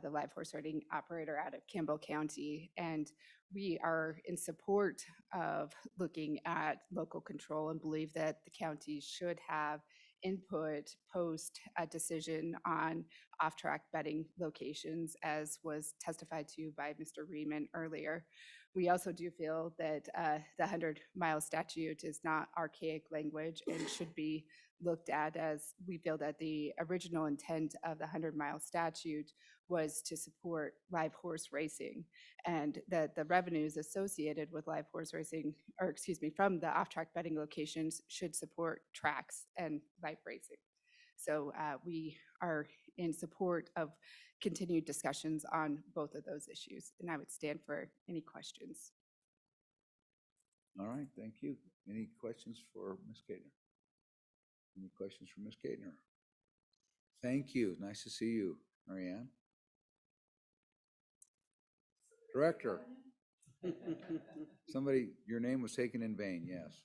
the live horse riding operator out of Campbell County. And we are in support of looking at local control and believe that the county should have input post a decision on off-track betting locations, as was testified to by Mr. Riemann earlier. We also do feel that the 100-mile statute is not archaic language and should be looked at, as we feel that the original intent of the 100-mile statute was to support live horse racing, and that the revenues associated with live horse racing, or excuse me, from the off-track betting locations should support tracks and live racing. So we are in support of continued discussions on both of those issues, and I would stand for any questions. All right, thank you. Any questions for Ms. Gaitner? Any questions for Ms. Gaitner? Thank you. Nice to see you, Marianne. Director. Somebody, your name was taken in vain, yes.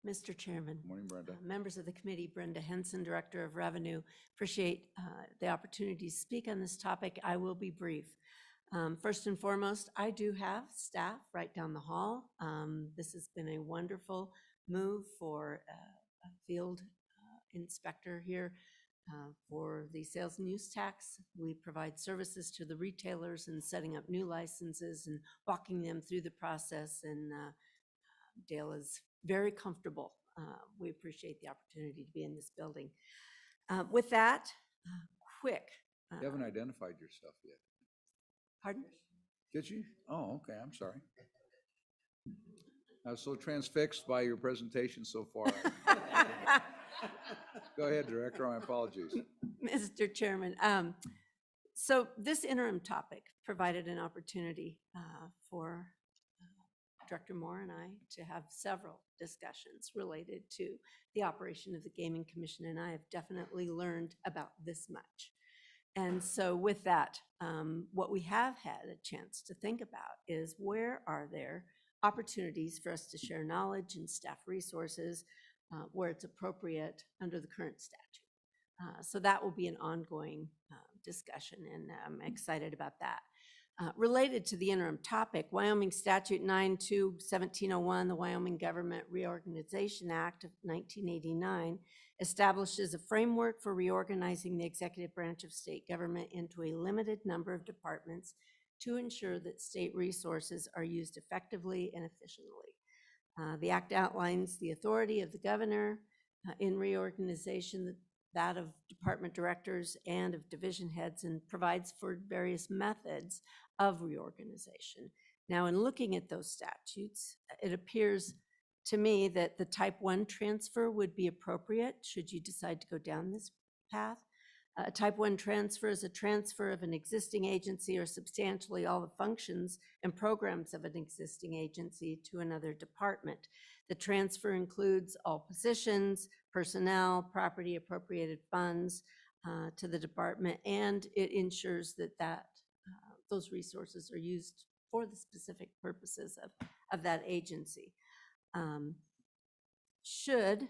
Mr. Chairman. Morning, Brenda. Members of the committee, Brenda Henson, Director of Revenue. Appreciate the opportunity to speak on this topic. I will be brief. First and foremost, I do have staff right down the hall. This has been a wonderful move for a field inspector here for the sales and use tax. We provide services to the retailers in setting up new licenses and walking them through the process, and Dale is very comfortable. We appreciate the opportunity to be in this building. With that, quick. You haven't identified yourself yet. Pardon? Did you? Oh, okay, I'm sorry. I was so transfixed by your presentation so far. Go ahead, Director, my apologies. Mr. Chairman, so this interim topic provided an opportunity for Director Moore and I to have several discussions related to the operation of the Gaming Commission, and I have definitely learned about this much. And so with that, what we have had a chance to think about is, where are there opportunities for us to share knowledge and staff resources where it's appropriate under the current statute. So that will be an ongoing discussion, and I'm excited about that. Related to the interim topic, Wyoming Statute 9-2-1701, the Wyoming Government Reorganization Act of 1989, establishes a framework for reorganizing the executive branch of state government into a limited number of departments to ensure that state resources are used effectively and efficiently. The act outlines the authority of the governor in reorganization, that of department directors and of division heads, and provides for various methods of reorganization. Now, in looking at those statutes, it appears to me that the type 1 transfer would be appropriate should you decide to go down this path. A type 1 transfer is a transfer of an existing agency or substantially all the functions and programs of an existing agency to another department. The transfer includes all positions, personnel, property, appropriated funds to the department, and it ensures that those resources are used for the specific purposes of that agency. Should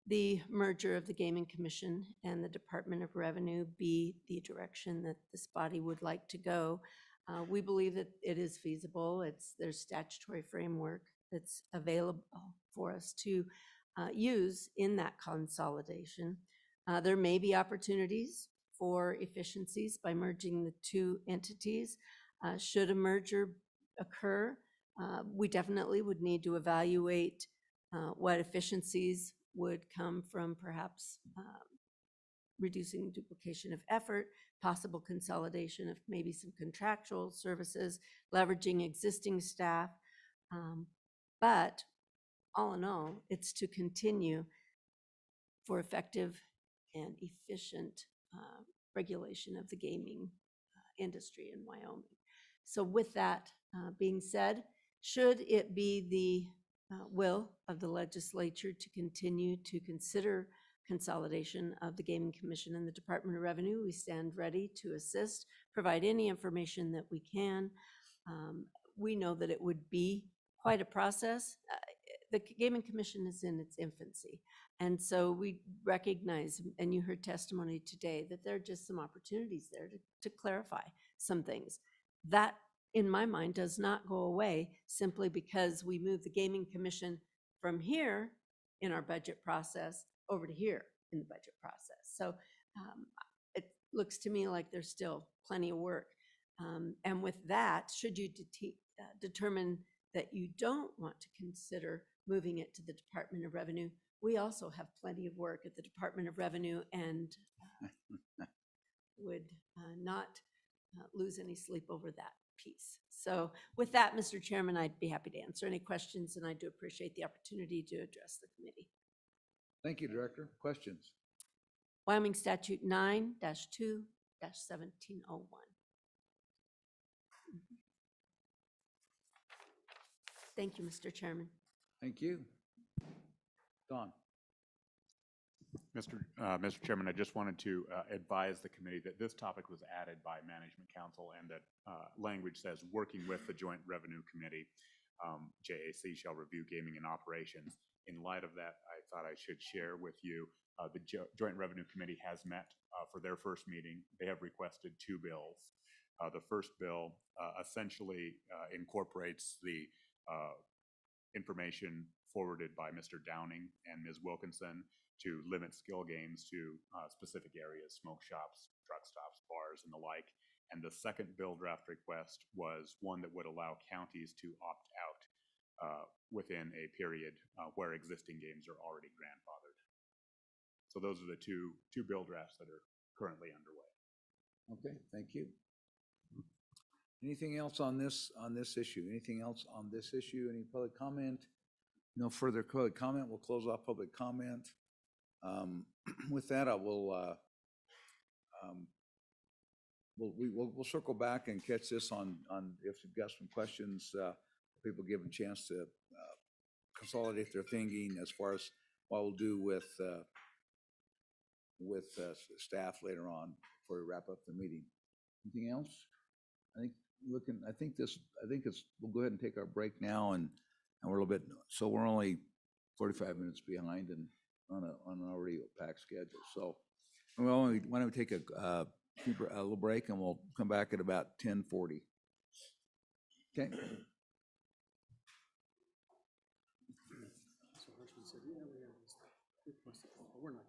the merger of the Gaming Commission and the Department of Revenue be the direction that this body would like to go, we believe that it is feasible. There's statutory framework that's available for us to use in that consolidation. There may be opportunities for efficiencies by merging the two entities. Should a merger occur, we definitely would need to evaluate what efficiencies would come from perhaps reducing duplication of effort, possible consolidation of maybe some contractual services, leveraging existing staff. But all in all, it's to continue for effective and efficient regulation of the gaming industry in Wyoming. So with that being said, should it be the will of the legislature to continue to consider consolidation of the Gaming Commission and the Department of Revenue, we stand ready to assist, provide any information that we can. We know that it would be quite a process. The Gaming Commission is in its infancy. And so we recognize, and you heard testimony today, that there are just some opportunities there to clarify some things. That, in my mind, does not go away simply because we move the Gaming Commission from here in our budget process over to here in the budget process. So it looks to me like there's still plenty of work. And with that, should you determine that you don't want to consider moving it to the Department of Revenue, we also have plenty of work at the Department of Revenue and would not lose any sleep over that piece. So with that, Mr. Chairman, I'd be happy to answer any questions, and I do appreciate the opportunity to address the committee. Thank you, Director. Questions? Wyoming Statute 9-2-1701. Thank you, Mr. Chairman. Thank you. Don? Mr. Chairman, I just wanted to advise the committee that this topic was added by Management Council and that language says, working with the Joint Revenue Committee, JAC shall review gaming and operations. In light of that, I thought I should share with you, the Joint Revenue Committee has met for their first meeting. They have requested 2 bills. The first bill essentially incorporates the information forwarded by Mr. Downing and Ms. Wilkinson to limit skill games to specific areas, smoke shops, truck stops, bars, and the like. And the second bill draft request was one that would allow counties to opt out within a period where existing games are already grandfathered. So those are the two bill drafts that are currently underway. Okay, thank you. Anything else on this issue? Anything else on this issue? Any public comment? No further public comment. We'll close off public comment. With that, I will we'll circle back and catch this on if you've got some questions. People give them a chance to consolidate their thinking as far as what we'll do with staff later on before we wrap up the meeting. Anything else? I think we'll go ahead and take our break now, and we're a little bit, so we're only 45 minutes behind and on an already packed schedule. So why don't we take a little break, and we'll come back at about 10:40. Okay. We're not.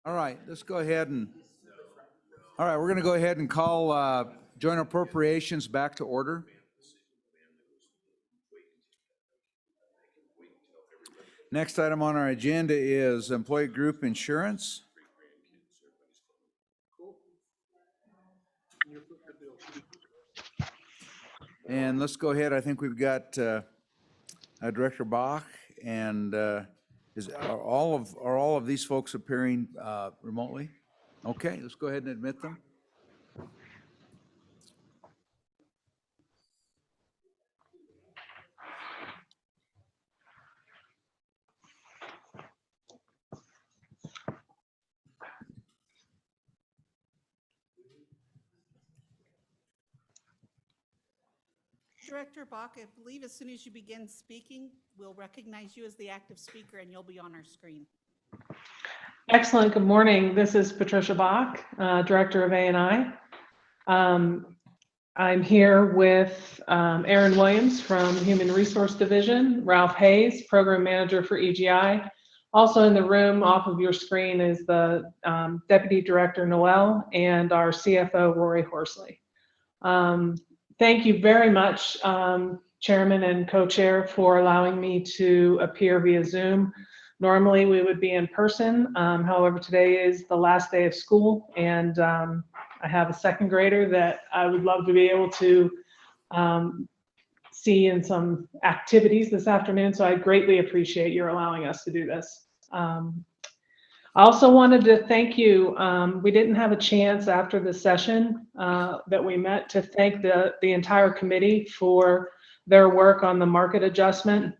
All right, let's go ahead and, all right, we're going to go ahead and call joint appropriations back to order. Next item on our agenda is employee group insurance. And let's go ahead, I think we've got Director Bach, and are all of these folks appearing remotely? Okay, let's go ahead and admit them. Director Bach, I believe as soon as you begin speaking, we'll recognize you as the active speaker and you'll be on our screen. Excellent. Good morning. This is Patricia Bach, Director of A&I. I'm here with Aaron Williams from Human Resource Division, Ralph Hayes, Program Manager for EGI. Also in the room off of your screen is the Deputy Director Noel and our CFO Rory Horsley. Thank you very much, Chairman and Co-Chair, for allowing me to appear via Zoom. Normally we would be in person. However, today is the last day of school, and I have a second grader that I would love to be able to see in some activities this afternoon. So I greatly appreciate your allowing us to do this. I also wanted to thank you. We didn't have a chance after the session that we met to thank the entire committee for their work on the market adjustment.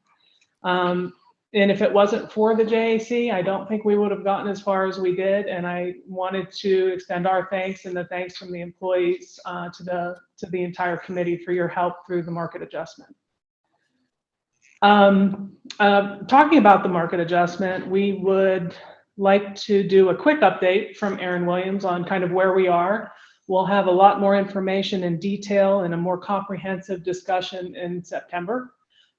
And if it wasn't for the JAC, I don't think we would have gotten as far as we did. And I wanted to extend our thanks and the thanks from the employees to the entire committee for your help through the market adjustment. Talking about the market adjustment, we would like to do a quick update from Aaron Williams on kind of where we are. We'll have a lot more information in detail and a more comprehensive discussion in September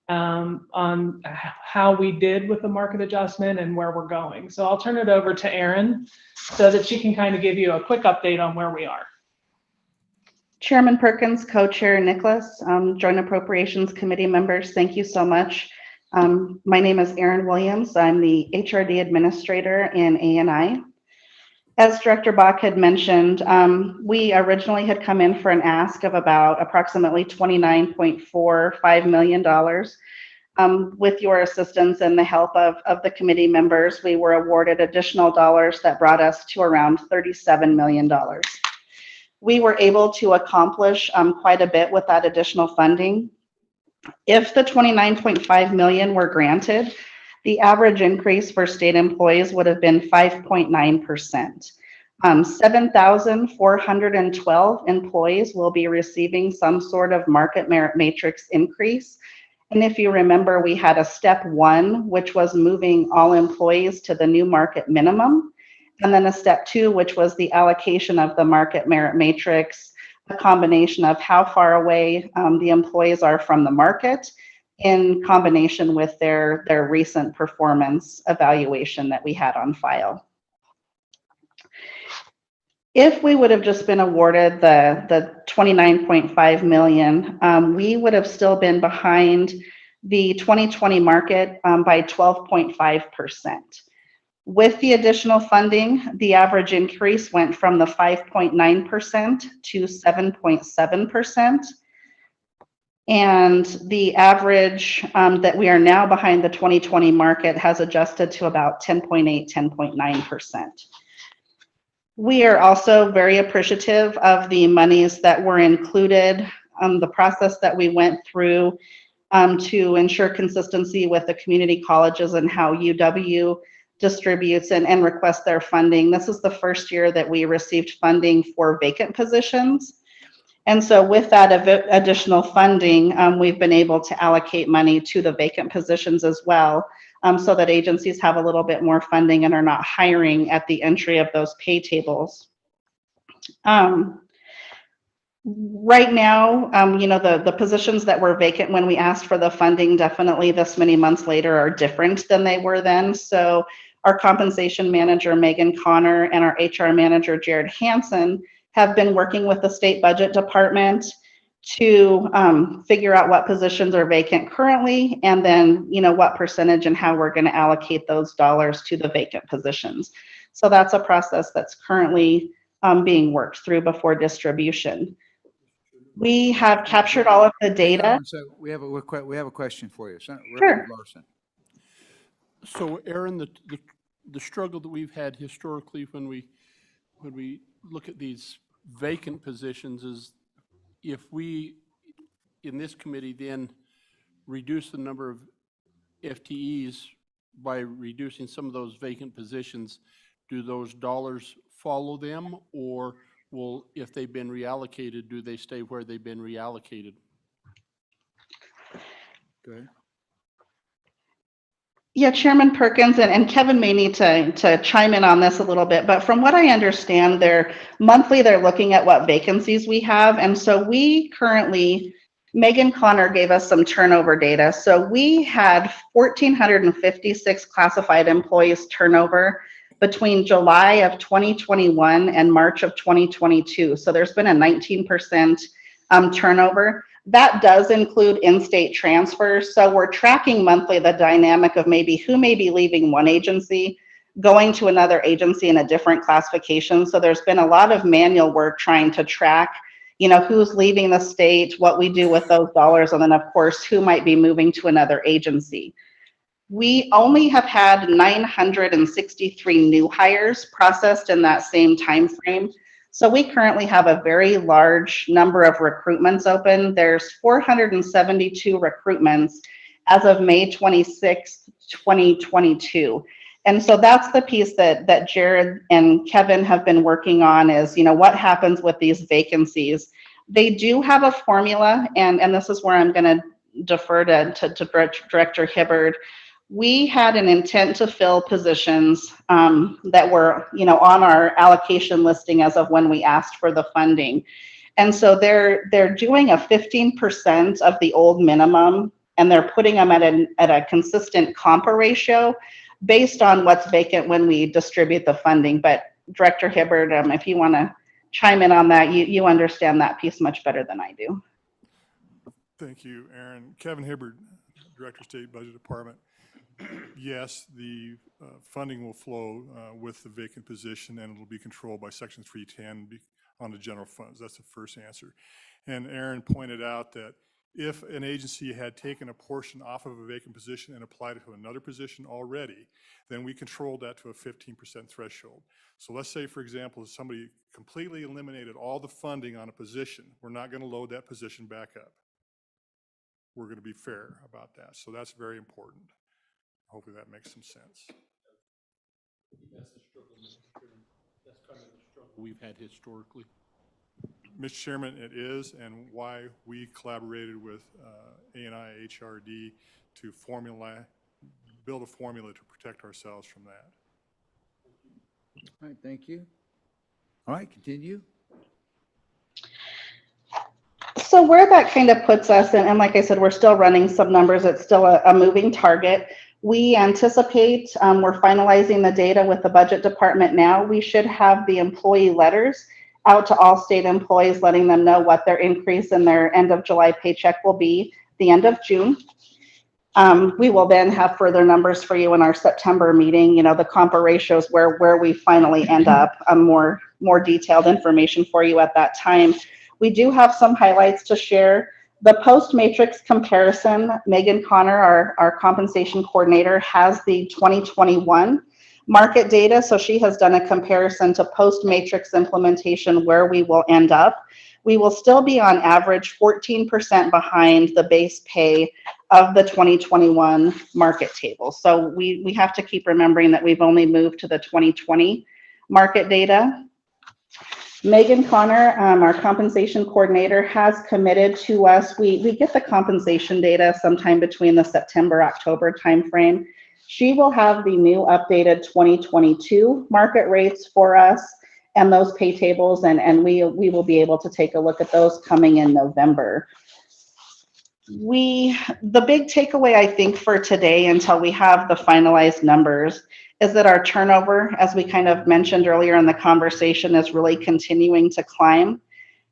on how we did with the market adjustment and where we're going. So I'll turn it over to Aaron so that she can kind of give you a quick update on where we are. Chairman Perkins, Co-Chair Nicholas, Joint Appropriations Committee members, thank you so much. My name is Erin Williams. I'm the HRD Administrator in A&I. As Director Bach had mentioned, we originally had come in for an ask of about approximately $29.45 million. With your assistance and the help of the committee members, we were awarded additional dollars that brought us to around $37 million. We were able to accomplish quite a bit with that additional funding. If the $29.5 million were granted, the average increase for state employees would have been 5.9%. 7,412 employees will be receiving some sort of market merit matrix increase. And if you remember, we had a step one, which was moving all employees to the new market minimum. And then a step two, which was the allocation of the market merit matrix, a combination of how far away the employees are from the market in combination with their recent performance evaluation that we had on file. If we would have just been awarded the $29.5 million, we would have still been behind the 2020 market by 12.5%. With the additional funding, the average increase went from the 5.9% to 7.7%. And the average that we are now behind the 2020 market has adjusted to about 10.8, 10.9%. We are also very appreciative of the monies that were included, the process that we went through to ensure consistency with the community colleges and how UW distributes and requests their funding. This is the first year that we received funding for vacant positions. And so with that additional funding, we've been able to allocate money to the vacant positions as well, so that agencies have a little bit more funding and are not hiring at the entry of those pay tables. Right now, the positions that were vacant when we asked for the funding, definitely this many months later, are different than they were then. So our compensation manager, Megan Connor, and our HR manager, Jared Hansen, have been working with the state budget department to figure out what positions are vacant currently, and then, what percentage and how we're going to allocate those dollars to the vacant positions. So that's a process that's currently being worked through before distribution. We have captured all of the Hang on data. one sec. We have a question for you. Sure. Representative Larson. So Aaron, the struggle that we've had historically when we look at these vacant positions is if we, in this committee, then reduce the number of FTEs by reducing some of those vacant positions, do those dollars follow them, or will, if they've been reallocated, do they stay where they've been reallocated? Go ahead. Yeah, Chairman Perkins, and Kevin may need to chime in on this a little bit, but from what I understand, they're looking at what vacancies we have. And so we currently, Megan Connor gave us some turnover data. So we had 1,456 classified employees turnover between July of 2021 and March of 2022. So there's been a 19% turnover. That does include in-state transfers. So we're tracking monthly the dynamic of maybe who may be leaving one agency, going to another agency in a different classification. So there's been a lot of manual work trying to track, who's leaving the state, what we do with those dollars, and then of course, who might be moving to another agency. We only have had 963 new hires processed in that same time frame. So we currently have a very large number of recruitments open. There's 472 recruitments as of May 26th, 2022. And so that's the piece that Jared and Kevin have been working on is, what happens with these vacancies. They do have a formula, and this is where I'm going to defer to Director Hibbard. We had an intent to fill positions that were, on our allocation listing as of when we asked for the funding. And so they're doing a 15% of the old minimum, and they're putting them at a consistent compa ratio based on what's vacant when we distribute the funding. But Director Hibbard, if you want to chime in on that, you understand that piece much better than I do. Thank you, Aaron. Kevin Hibbard, Director, State Budget Department. Yes, the funding will flow with the vacant position, and it'll be controlled by Section 310 on the general funds. That's the first answer. And Aaron pointed out that if an agency had taken a portion off of a vacant position and applied it to another position already, then we controlled that to a 15% threshold. So let's say, for example, if somebody completely eliminated all the funding on a position, we're not going to load that position back up. We're going to be fair about that. So that's very important. Hopefully that makes some sense. That's the struggle, Mr. Chairman. That's kind of the struggle we've had historically. Mr. Chairman, it is, and why we collaborated with A&I HRD to build a formula to protect ourselves from that. All right, thank you. All right, continue. So where that kind of puts us, and like I said, we're still running some numbers. It's still a moving target. We anticipate, we're finalizing the data with the budget department now. We should have the employee letters out to all state employees, letting them know what their increase in their end of July paycheck will be the end of June. We will then have further numbers for you in our September meeting, the compa ratios where we finally end up, more detailed information for you at that time. We do have some highlights to share. The post-matrix comparison, Megan Connor, our compensation coordinator, has the 2021 market data. So she has done a comparison to post-matrix implementation where we will end up. We will still be on average 14% behind the base pay of the 2021 market table. So we have to keep remembering that we've only moved to the 2020 market data. Megan Connor, our compensation coordinator, has committed to us. We get the compensation data sometime between the September-October timeframe. She will have the new updated 2022 market rates for us and those pay tables, and we will be able to take a look at those coming in November. The big takeaway, I think, for today until we have the finalized numbers is that our turnover, as we kind of mentioned earlier in the conversation, is really continuing to climb.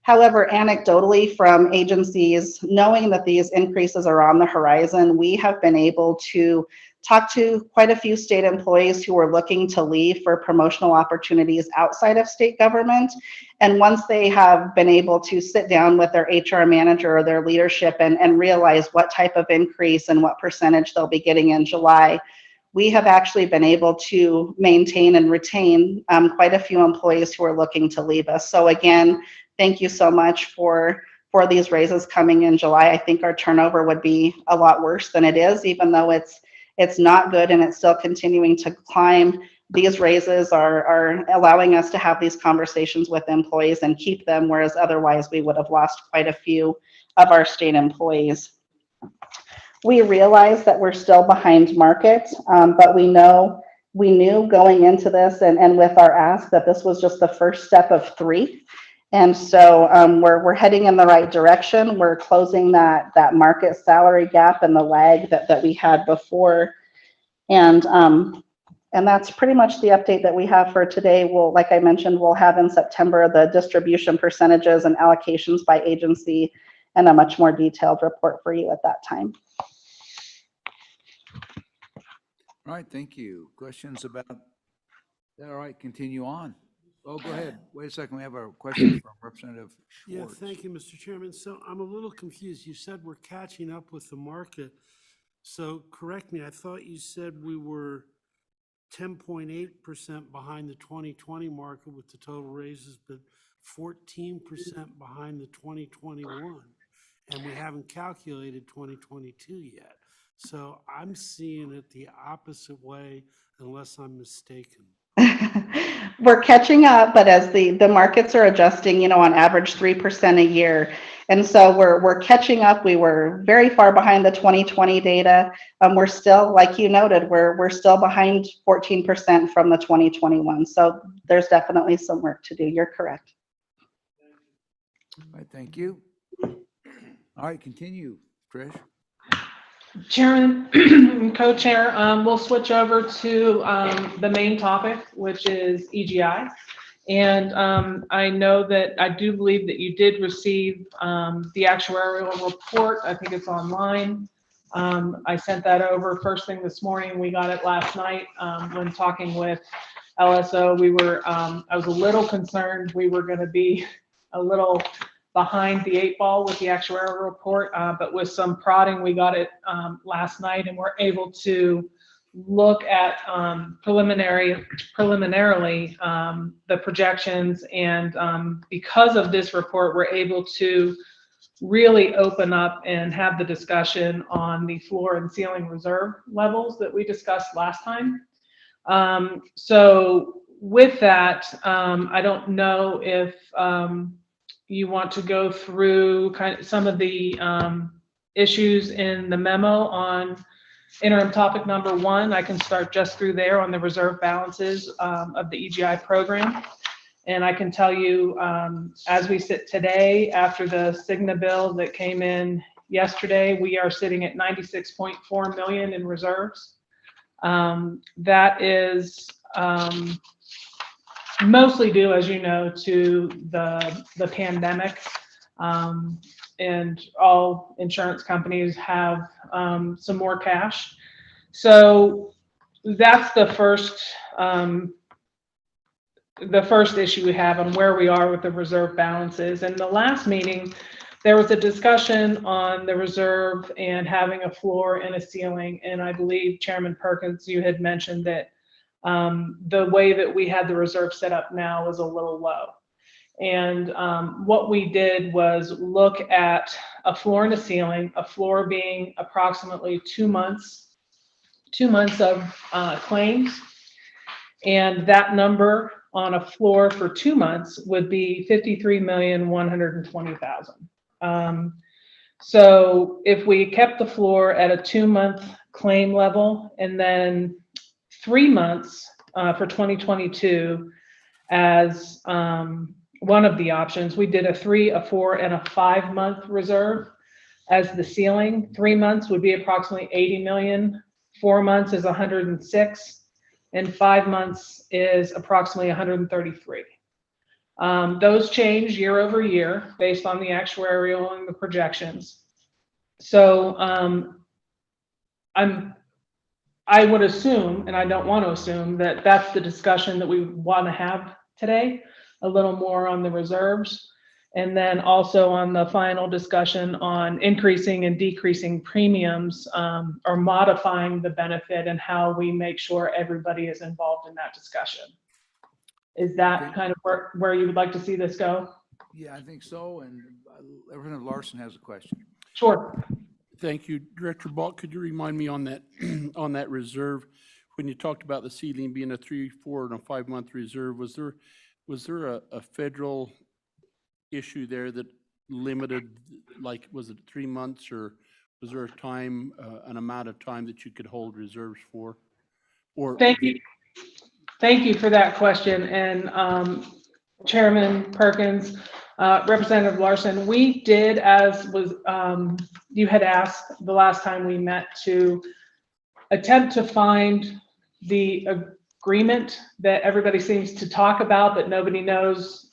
However, anecdotally from agencies, knowing that these increases are on the horizon, we have been able to talk to quite a few state employees who are looking to leave for promotional opportunities outside of state government. And once they have been able to sit down with their HR manager or their leadership and realize what type of increase and what percentage they'll be getting in July, we have actually been able to maintain and retain quite a few employees who are looking to leave us. So again, thank you so much for these raises coming in July. I think our turnover would be a lot worse than it is, even though it's not good and it's still continuing to climb. These raises are allowing us to have these conversations with employees and keep them, whereas otherwise we would have lost quite a few of our state employees. We realize that we're still behind market, but we knew going into this and with our ask that this was just the first step of 3. And so we're heading in the right direction. We're closing that market salary gap and the lag that we had before. And that's pretty much the update that we have for today. Like I mentioned, we'll have in September the distribution percentages and allocations by agency and a much more detailed report for you at that time. All right, thank you. Questions about that? All right, continue on. Oh, go ahead. Wait a second. We have a question from Representative Schwartz. Yeah, thank you, Mr. Chairman. So I'm a little confused. You said we're catching up with the market. So correct me, I thought you said we were 10.8% behind the 2020 market with the total raises, but 14% behind the 2021. And we haven't calculated 2022 yet. So I'm seeing it the opposite way unless I'm mistaken. We're catching up, but as the markets are adjusting, on average 3% a year. And so we're catching up. We were very far behind the 2020 data. We're still, like you noted, we're still behind 14% from the 2021. So there's definitely some work to do. You're correct. All right, thank you. All right, continue, Trish. Chairman and co-chair, we'll switch over to the main topic, which is EGI. And I know that I do believe that you did receive the actuarial report. I think it's online. I sent that over first thing this morning. We got it last night when talking with LSO. I was a little concerned we were going to be a little behind the 8 ball with the actuarial report, but with some prodding, we got it last night, and we're able to look at preliminarily the projections. And because of this report, we're able to really open up and have the discussion on the floor and ceiling reserve levels that we discussed last time. So with that, I don't know if you want to go through kind of some of the issues in the memo on interim topic number 1. I can start just through there on the reserve balances of the EGI program. And I can tell you, as we sit today, after the Cigna bill that came in yesterday, we are sitting at 96.4 million in reserves. That is mostly due, as you know, to the pandemic, and all insurance companies have some more cash. So that's the first issue we have on where we are with the reserve balances. In the last meeting, there was a discussion on the reserve and having a floor and a ceiling, and I believe Chairman Perkins, you had mentioned that the way that we had the reserve set up now was a little low. And what we did was look at a floor and a ceiling, a floor being approximately 2 months of claims. And that number on a floor for 2 months would be 53,120,000. So if we kept the floor at a 2-month claim level, and then 3 months for 2022 as one of the options, we did a 3, a 4, and a 5-month reserve. as the ceiling. 3 months would be approximately 80 million. 4 months is 106, and 5 months is approximately 133. Those change year over year based on the actuarial and the projections. So I would assume, and I don't want to assume, that that's the discussion that we want to have today, a little more on the reserves, and then also on the final discussion on increasing and decreasing premiums, or modifying the benefit and how we make sure everybody is involved in that discussion. Is that kind of where you would like to see this go? Yeah, I think so, and Representative Larson has a question. Sure. Thank you. Director Balk, could you remind me on that, on that reserve, when you talked about the ceiling being a 3, 4, and a 5-month reserve, was there a federal issue there that limited, like, was it 3 months, or was there a time, an amount of time that you could hold reserves for? Or Thank you. Thank you for that question. And Chairman Perkins, Representative Larson, we did, as was you had asked the last time we met, to attempt to find the agreement that everybody seems to talk about, but nobody knows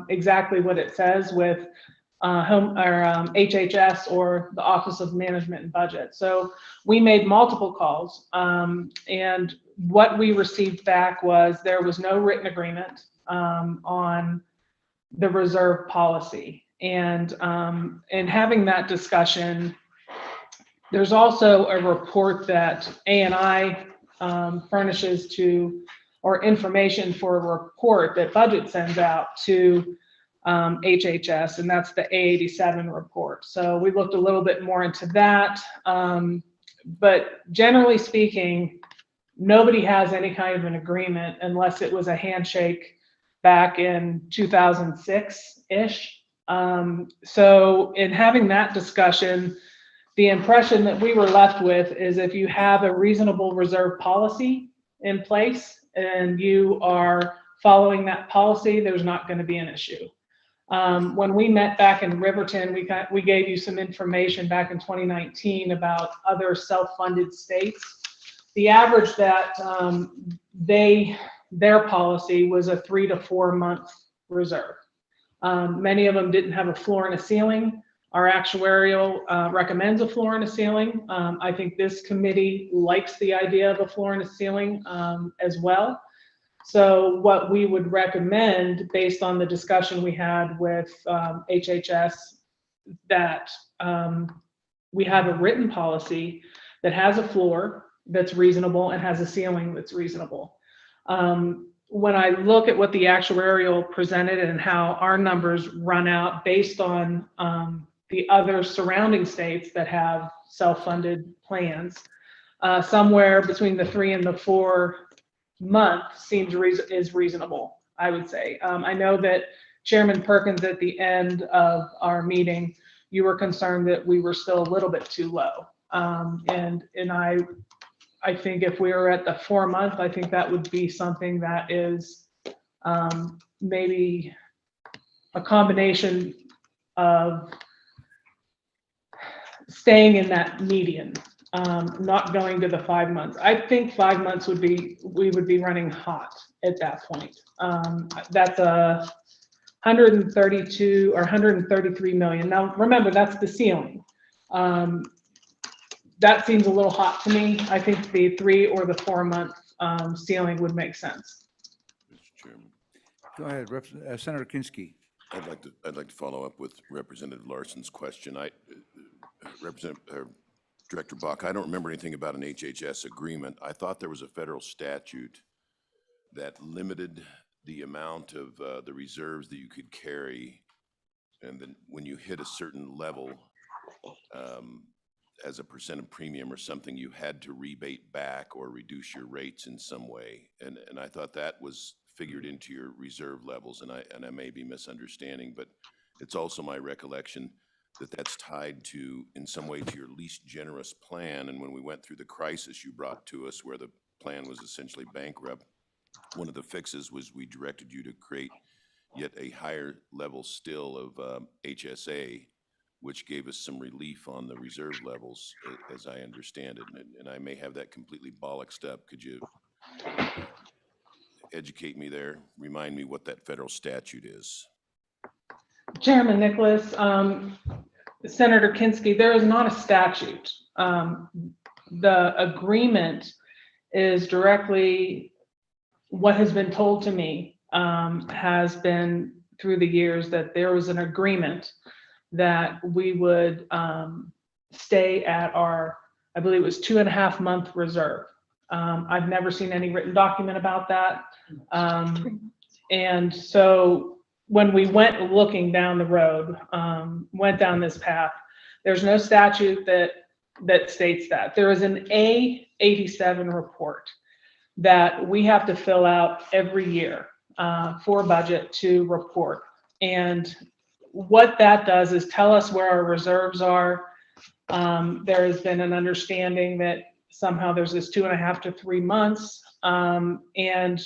exactly what it says with HHS or the Office of Management and Budget. So we made multiple calls, and what we received back was there was no written agreement on the reserve policy. And in having that discussion, there's also a report that A&I furnishes to, or information for a report that budget sends out to HHS, and that's the A87 report. So we looked a little bit more into that. But generally speaking, nobody has any kind of an agreement unless it was a handshake back in 2006-ish. So in having that discussion, the impression that we were left with is if you have a reasonable reserve policy in place and you are following that policy, there's not going to be an issue. When we met back in Riverton, we gave you some information back in 2019 about other self-funded states. The average that their policy was a 3 to 4 month reserve. Many of them didn't have a floor and a ceiling. Our actuarial recommends a floor and a ceiling. I think this committee likes the idea of a floor and a ceiling as well. So what we would recommend, based on the discussion we had with HHS, that we have a written policy that has a floor that's reasonable and has a ceiling that's reasonable. When I look at what the actuarial presented and how our numbers run out based on the other surrounding states that have self-funded plans, somewhere between the 3 and the 4 month seems is reasonable, I would say. I know that Chairman Perkins, at the end of our meeting, you were concerned that we were still a little bit too low. And I think if we were at the 4 month, I think that would be something that is maybe a combination of staying in that median, not going to the 5 months. I think 5 months we would be running hot at that point. That's a 132 or 133 million. Now, remember, that's the ceiling. That seems a little hot to me. I think the 3 or the 4 month ceiling would make sense. Mr. Chairman. Go ahead, Senator Kinski. I'd like to follow up with Representative Larson's question. Director Buck, I don't remember anything about an HHS agreement. I thought there was a federal statute that limited the amount of the reserves that you could carry, and then when you hit a certain level, as a percent of premium or something, you had to rebate back or reduce your rates in some way. And I thought that was figured into your reserve levels, and I may be misunderstanding, but it's also my recollection that that's tied to, in some way, to your least generous plan. And when we went through the crisis you brought to us, where the plan was essentially bankrupt, one of the fixes was we directed you to create yet a higher level still of HSA which gave us some relief on the reserve levels, as I understand it. And I may have that completely bollocksed up. Could you educate me there? Remind me what that federal statute is. Chairman Nicholas, Senator Kinski, there is not a statute. The agreement is directly what has been told to me, has been through the years that there was an agreement that we would stay at our, I believe it was 2.5 month reserve. I've never seen any written document about that. And so when we went looking down the road, went down this path, there's no statute that states that. There is an A87 report that we have to fill out every year for budget to report. And what that does is tell us where our reserves are. There has been an understanding that somehow there's this 2.5 to 3 months. And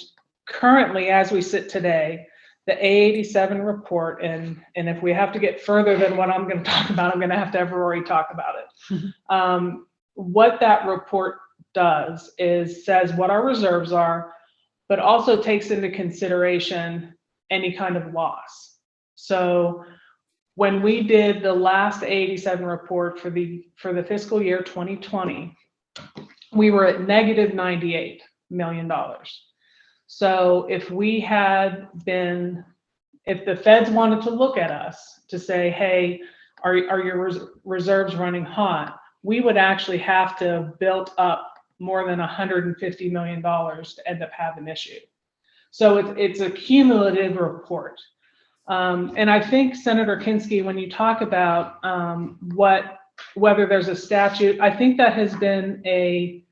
currently, as we sit today, the A87 report, and if we have to get further than what I'm going to talk about, I'm going to have Rory talk about it. What that report does is says what our reserves are, but also takes into consideration any kind of loss. So when we did the last A87 report for the fiscal year 2020, we were at negative $98 million. So if we had been, if the feds wanted to look at us to say, hey, are your reserves running hot? We would actually have to have built up more than $150 million to end up having an issue. So it's a cumulative report. And I think, Senator Kinski, when you talk about whether there's a statute, I think that has been a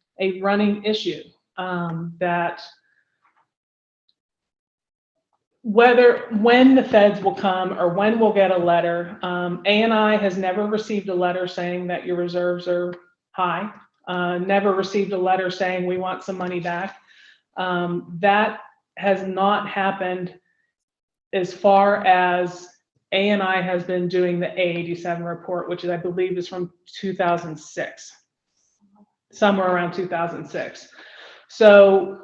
running issue, that when the feds will come or when we'll get a letter. ANI has never received a letter saying that your reserves are high, never received a letter saying we want some money back. That has not happened as far as ANI has been doing the A87 report, which I believe is from 2006, somewhere around 2006. So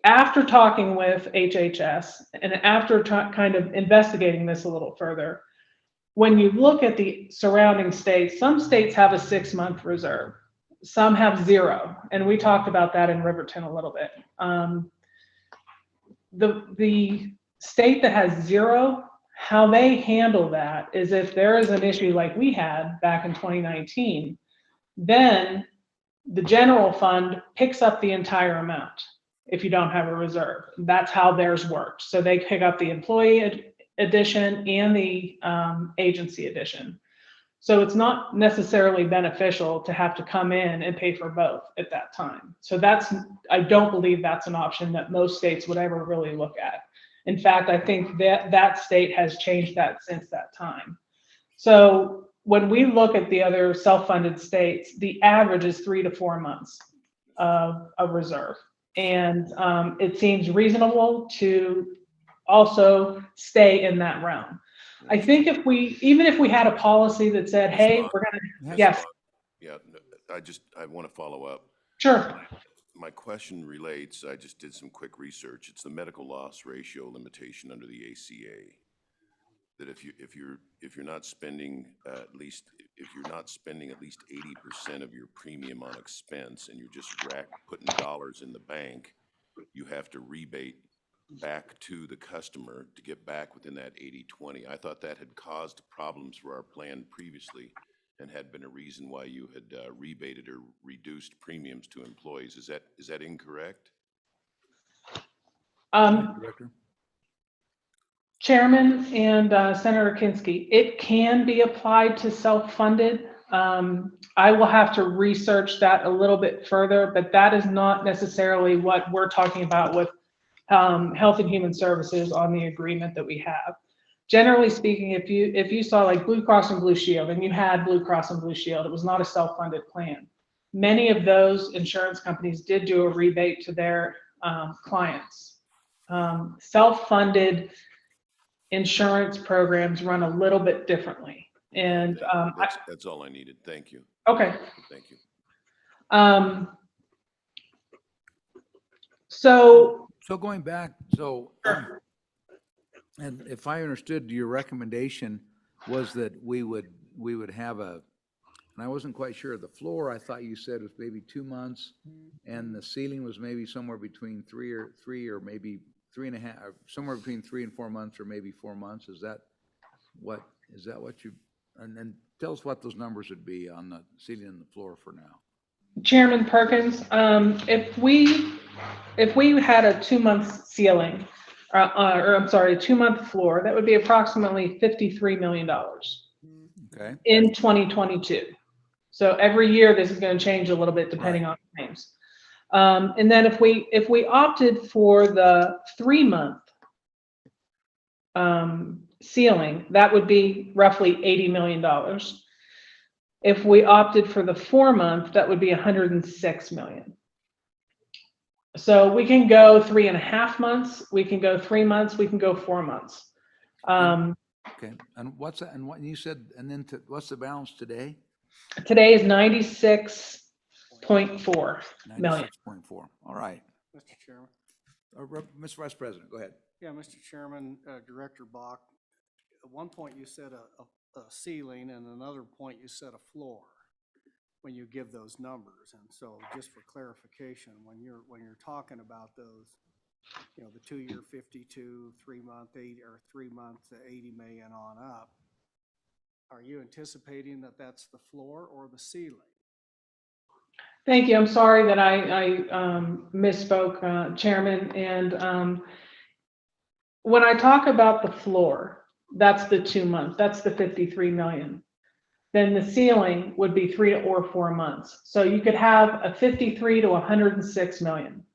after talking with HHS and after kind of investigating this a little further, when you look at the surrounding states, some states have a 6-month reserve, some have 0, and we talked about that in Riverton a little bit. The state that has 0, how they handle that is if there is an issue like we had back in 2019, then the general fund picks up the entire amount if you don't have a reserve. That's how theirs worked. So they pick up the employee addition and the agency addition. So it's not necessarily beneficial to have to come in and pay for both at that time. So I don't believe that's an option that most states would ever really look at. In fact, I think that state has changed that since that time. So when we look at the other self-funded states, the average is 3 to 4 months of a reserve. And it seems reasonable to also stay in that realm. I think even if we had a policy that said, hey, we're gonna, yes. Yeah, I want to follow up. Sure. My question relates, I just did some quick research. It's the medical loss ratio limitation under the ACA. That if you're not spending at least 80% of your premium on expense and you're just putting dollars in the bank, you have to rebate back to the customer to get back within that 80-20. I thought that had caused problems for our plan previously and had been a reason why you had rebated or reduced premiums to employees. Is that incorrect? Director? Chairman and Senator Kinski, it can be applied to self-funded. I will have to research that a little bit further, but that is not necessarily what we're talking about with Health and Human Services on the agreement that we have. Generally speaking, if you saw like Blue Cross and Blue Shield, and you had Blue Cross and Blue Shield, it was not a self-funded plan. Many of those insurance companies did do a rebate to their clients. Self-funded insurance programs run a little bit differently. And, That's all I needed. Thank you. okay. Thank you. So, So going back, and if I understood, your recommendation was that we would have and I wasn't quite sure of the floor. I thought you said was maybe 2 months, and the ceiling was maybe somewhere between three or maybe 3.5, or somewhere between 3 and 4 months, or maybe 4 months. Is that what you? And then tell us what those numbers would be on the ceiling and the floor for now. Chairman Perkins, if we had a 2-month ceiling, or I'm sorry, a 2-month floor, that would be approximately $53 million Okay. in 2022. So every year, this is going to change a little bit depending on claims. And then if we opted for the 3-month ceiling, that would be roughly $80 million. If we opted for the 4-month, that would be $106 million. So we can go 3.5 months, we can go 3 months, we can go 4 months. Okay. And what's that? And what you said? And then what's the balance today? Today is 96.4 million. 96.4. All right. Mr. Chairman. Mr. Vice President, go ahead. Yeah, Mr. Chairman, Director Bach, at one point you said a ceiling, and another point you said a floor when you give those numbers. And so just for clarification, when you're talking about those, you know, the 2-year 52, 3-month 80, or 3 months 80 million on up, are you anticipating that that's the floor or the ceiling? Thank you. I'm sorry that I misspoke, Chairman. And when I talk about the floor, that's the 2 months, that's the 53 million. Then the ceiling would be 3 or 4 months. So you could have a 53 to 106 million,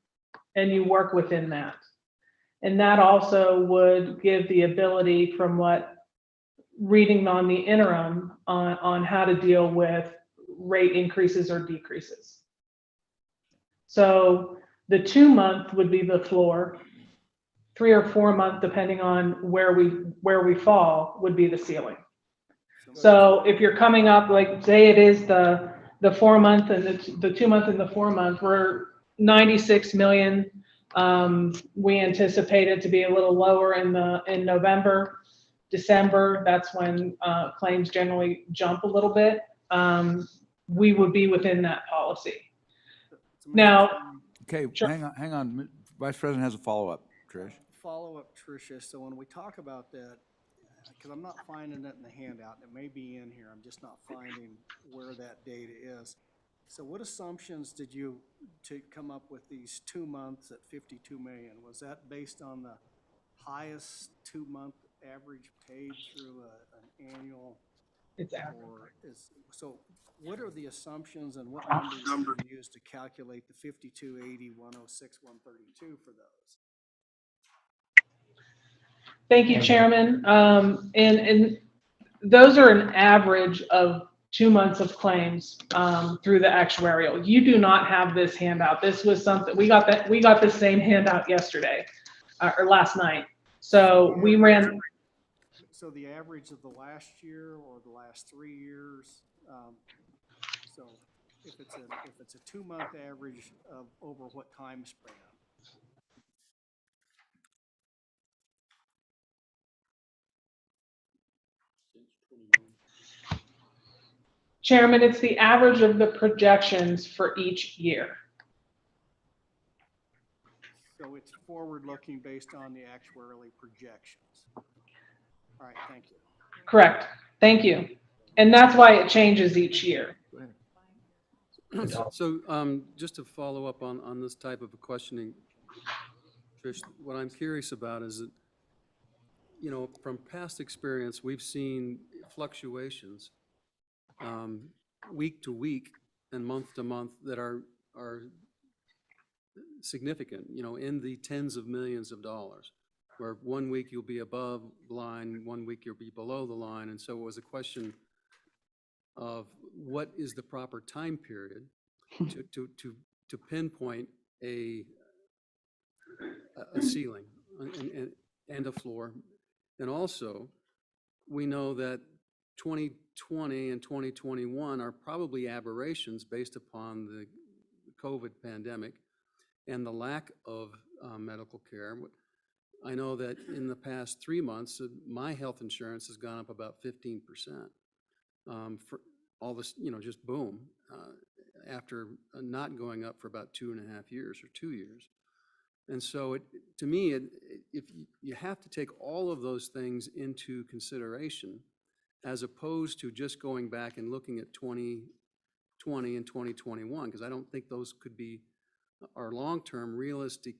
and you work within that. And that also would give the ability, from what reading on the interim, on how to deal with rate increases or decreases. So the 2-month would be the floor. 3 or 4 month, depending on where we fall, would be the ceiling. So if you're coming up, like say it is the 4-month and the 2-month and the 4-month, we're 96 million. We anticipate it to be a little lower in November, December. That's when claims generally jump a little bit. We would be within that policy. Now, okay, sure. hang on. Vice President has a follow-up, Trish. Follow-up, Tricia. So when we talk about that, because I'm not finding it in the handout, it may be in here, I'm just not finding where that data is. So what assumptions did you to come up with these 2 months at 52 million? Was that based on the highest 2-month average paid through an annual? It's average. So what are the assumptions and what numbers do you use to calculate the 52, 80, 106, 132 for those? Thank you, Chairman. And those are an average of 2 months of claims through the actuarial. You do not have this handout. This was something we got the same handout yesterday or last night. So we ran. So the average of the last year or the last 3 years. So if it's a 2-month average of over what time span? Chairman, it's the average of the projections for each year. So it's forward-looking based on the actuarially projections. All right, thank you. Correct. Thank you. And that's why it changes each year. So just to follow up on this type of a questioning, Trish, what I'm curious about is that, you know, from past experience, we've seen fluctuations week to week and month to month that are significant, you know, in the tens of millions of dollars, where 1 week you'll be above the line, 1 week you'll be below the line. And so it was a question of what is the proper time period to pinpoint a ceiling and a floor. And also, we know that 2020 and 2021 are probably aberrations based upon the COVID pandemic and the lack of medical care. I know that in the past 3 months, my health insurance has gone up about 15%. For all this, just boom, after not going up for about 2.5 years or 2 years. And so to me, if you have to take all of those things into consideration, as opposed to just going back and looking at 2020 and 2021, because I don't think those could be our long-term realistic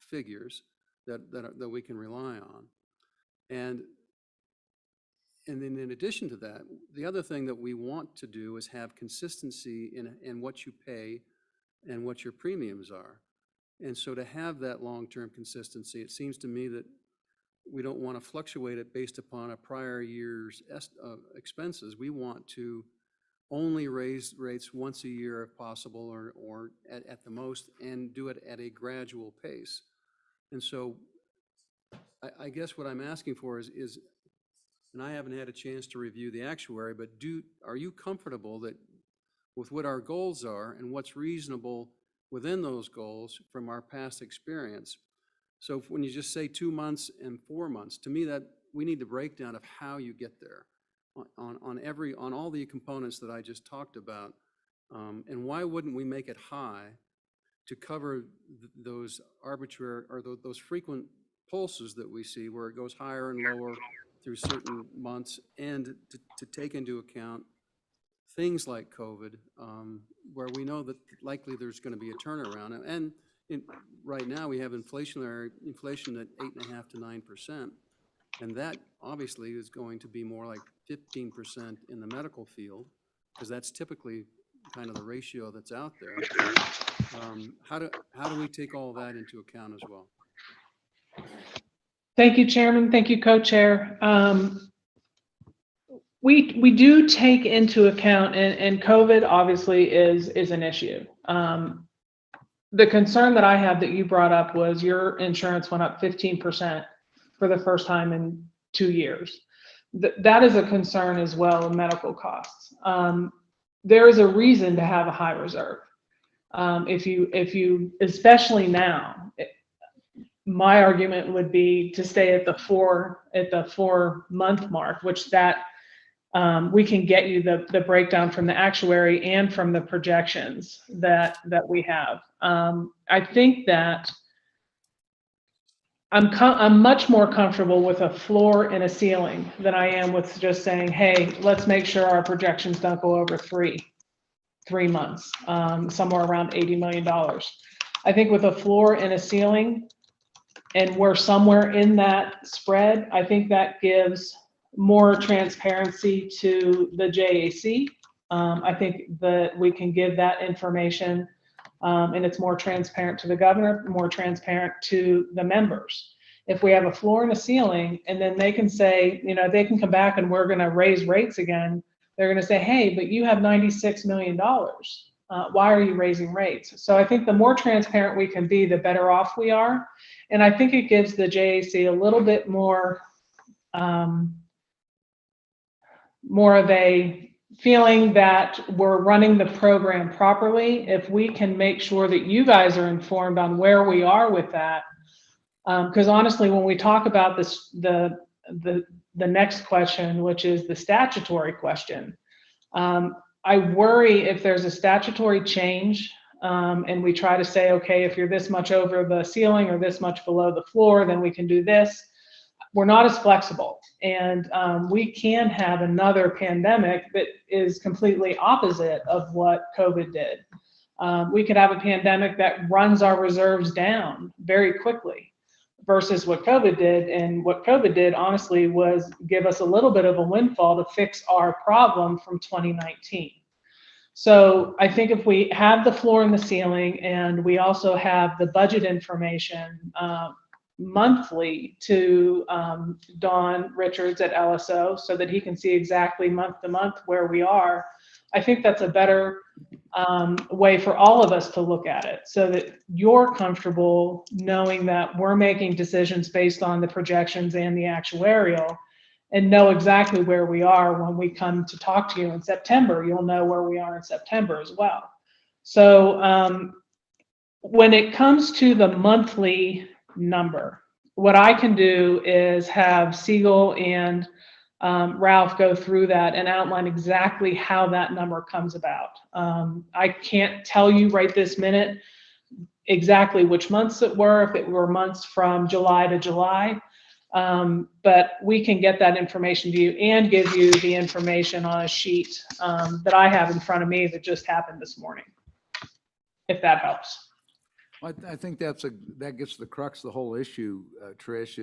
figures that we can rely on. And then in addition to that, the other thing that we want to do is have consistency in what you pay and what your premiums are. And so to have that long-term consistency, it seems to me that we don't want to fluctuate it based upon a prior year's expenses. We want to only raise rates once a year if possible, or at the most, and do it at a gradual pace. And so I guess what I'm asking for is, and I haven't had a chance to review the actuary, but are you comfortable that with what our goals are and what's reasonable within those goals from our past experience? So when you just say 2 months and 4 months, to me that we need the breakdown of how you get there on all the components that I just talked about. And why wouldn't we make it high to cover those arbitrary or those frequent pulses that we see where it goes higher and lower through certain months, and to take into account things like COVID, where we know that likely there's going to be a turnaround. And right now we have inflation at 8.5% to 9%. And that obviously is going to be more like 15% in the medical field, because that's typically kind of the ratio that's out there. How do we take all that into account as well? Thank you, Chairman. Thank you, Co-Chair. We do take into account, and COVID obviously is an issue. The concern that I have that you brought up was your insurance went up 15% for the first time in 2 years. That is a concern as well in medical costs. There is a reason to have a high reserve. If you, especially now, my argument would be to stay at the 4 month mark, which that we can get you the breakdown from the actuary and from the projections that we have. I think that I'm much more comfortable with a floor and a ceiling than I am with just saying, hey, let's make sure our projections don't go over three months, somewhere around $80 million. I think with a floor and a ceiling, and we're somewhere in that spread, I think that gives more transparency to the JAC. I think that we can give that information, and it's more transparent to the governor, more transparent to the members. If we have a floor and a ceiling, and then they can say, they can come back and we're going to raise rates again, they're going to say, hey, but you have $96 million. Why are you raising rates? So I think the more transparent we can be, the better off we are. And I think it gives the JAC a little bit more of a feeling that we're running the program properly. If we can make sure that you guys are informed on where we are with that. Because honestly, when we talk about this, the next question, which is the statutory question, I worry if there's a statutory change and we try to say, okay, if you're this much over the ceiling or this much below the floor, then we can do this. We're not as flexible, and we can have another pandemic that is completely opposite of what COVID did. We could have a pandemic that runs our reserves down very quickly versus what COVID did. And what COVID did, honestly, was give us a little bit of a windfall to fix our problem from 2019. So I think if we have the floor and the ceiling, and we also have the budget information monthly to Don Richards at LSO so that he can see exactly month to month where we are, I think that's a better way for all of us to look at it, so that you're comfortable knowing that we're making decisions based on the projections and the actuarial, and know exactly where we are when we come to talk to you in September. You'll know where we are in September as well. So when it comes to the monthly number, what I can do is have Siegel and Ralph go through that and outline exactly how that number comes about. I can't tell you right this minute exactly which months it were, if it were months from July to July. But we can get that information to you and give you the information on a sheet that I have in front of me that just happened this morning, if that helps. I think that gets to the crux of the whole issue, Trish,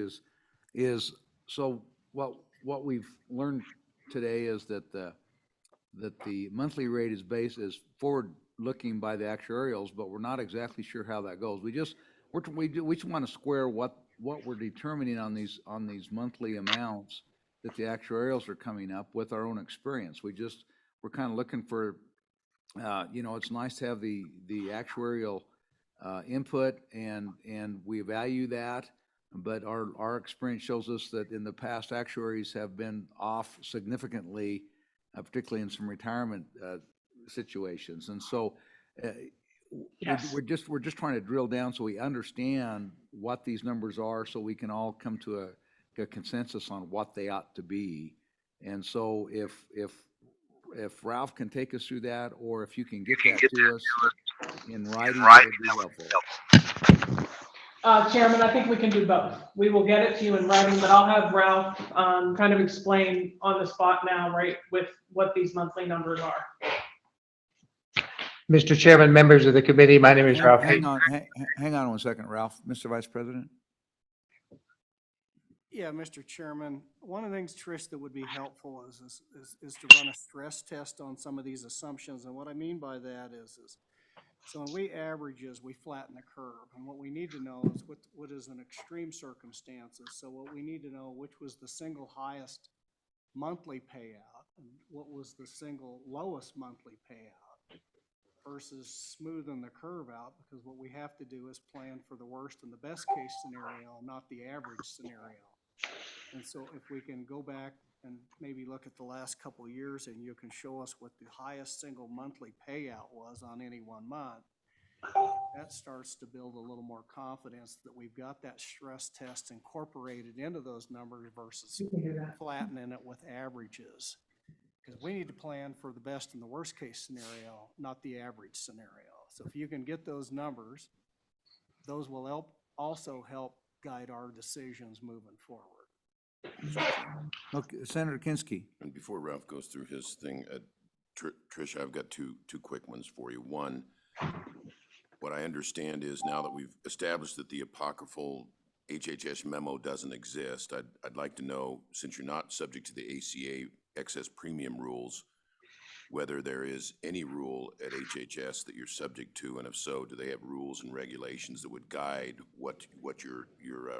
is so what we've learned today is that the monthly rate is forward looking by the actuarials, but we're not exactly sure how that goes. We just want to square what we're determining on these monthly amounts that the actuarials are coming up with our own experience. We're kind of looking for, it's nice to have the actuarial input, and we value that, but our experience shows us that in the past, actuaries have been off significantly, particularly in some retirement situations. And so Yes. we're just trying to drill down so we understand what these numbers are, so we can all come to a consensus on what they ought to be. And so if Ralph can take us through that, or if you can get that to us in writing, that would be helpful. Chairman, I think we can do both. We will get it to you in writing, but I'll have Ralph kind of explain on the spot now, right, with what these monthly numbers are. Mr. Chairman, members of the committee, my name is Ralph. Hang on 1 second, Ralph. Mr. Vice President? Yeah, Mr. Chairman, one of the things, Trish, that would be helpful is to run a stress test on some of these assumptions. And what I mean by that is so when we averages, we flatten the curve. And what we need to know is what is an extreme circumstances. So what we need to know, which was the single highest monthly payout, and what was the single lowest monthly payout, versus smoothing the curve out, because what we have to do is plan for the worst and the best case scenario, not the average scenario. And so if we can go back and maybe look at the last couple of years, and you can show us what the highest single monthly payout was on any 1 month, that starts to build a little more confidence that we've got that stress test incorporated into those numbers versus flattening it with averages. Because we need to plan for the best and the worst case scenario, not the average scenario. So if you can get those numbers, those will also help guide our decisions moving forward. Okay, Senator Kinski. And before Ralph goes through his thing, Trish, I've got two quick ones for you. One, what I understand is now that we've established that the apocryphal HHS memo doesn't exist, I'd like to know, since you're not subject to the ACA excess premium rules, whether there is any rule at HHS that you're subject to, and if so, do they have rules and regulations that would guide what your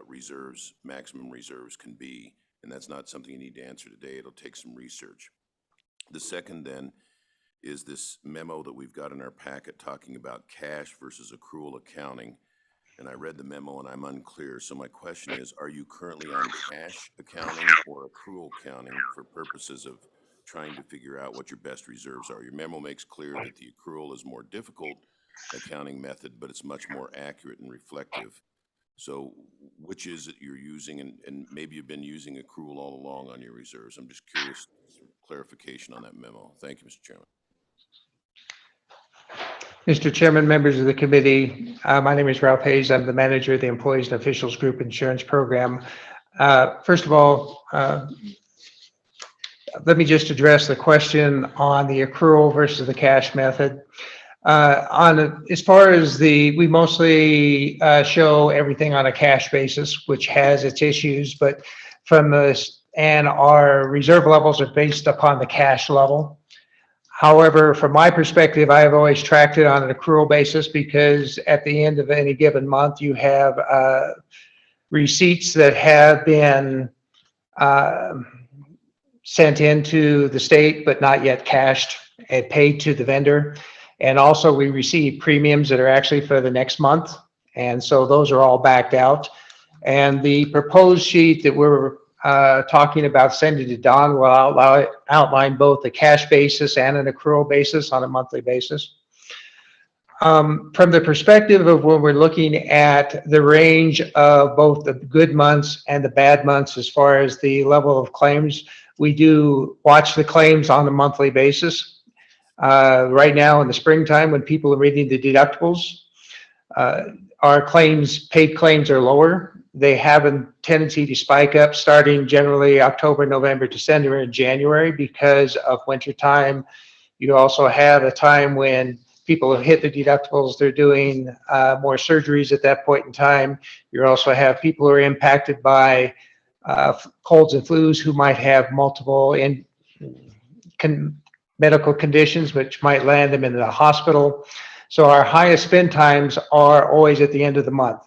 reserves, maximum reserves can be? And that's not something you need to answer today. It'll take some research. The second then is this memo that we've got in our packet talking about cash versus accrual accounting. And I read the memo and I'm unclear. So my question is, are you currently on cash accounting or accrual accounting for purposes of trying to figure out what your best reserves are? Your memo makes clear that the accrual is more difficult accounting method, but it's much more accurate and reflective. So which is it you're using? And maybe you've been using accrual all along on your reserves. I'm just curious, clarification on that memo. Thank you, Mr. Chairman. Mr. Chairman, members of the committee, my name is Ralph Hayes. I'm the manager of the Employees and Officials Group Insurance Program. First of all, let me just address the question on the accrual versus the cash method. As far as we mostly show everything on a cash basis, which has its issues, but and our reserve levels are based upon the cash level. However, from my perspective, I have always tracked it on an accrual basis, because at the end of any given month, you have receipts that have been sent into the state, but not yet cashed and paid to the vendor. And also we receive premiums that are actually for the next month. And so those are all backed out. And the proposed sheet that we're talking about sending to Don will outline both the cash basis and an accrual basis on a monthly basis. From the perspective of when we're looking at the range of both the good months and the bad months as far as the level of claims, we do watch the claims on a monthly basis. Right now in the springtime, when people are reading the deductibles, our paid claims are lower. They have a tendency to spike up starting generally October, November, December, and January because of winter time. You also have a time when people have hit the deductibles. They're doing more surgeries at that point in time. You also have people who are impacted by colds and flus who might have multiple medical conditions, which might land them in the hospital. So our highest spend times are always at the end of the month.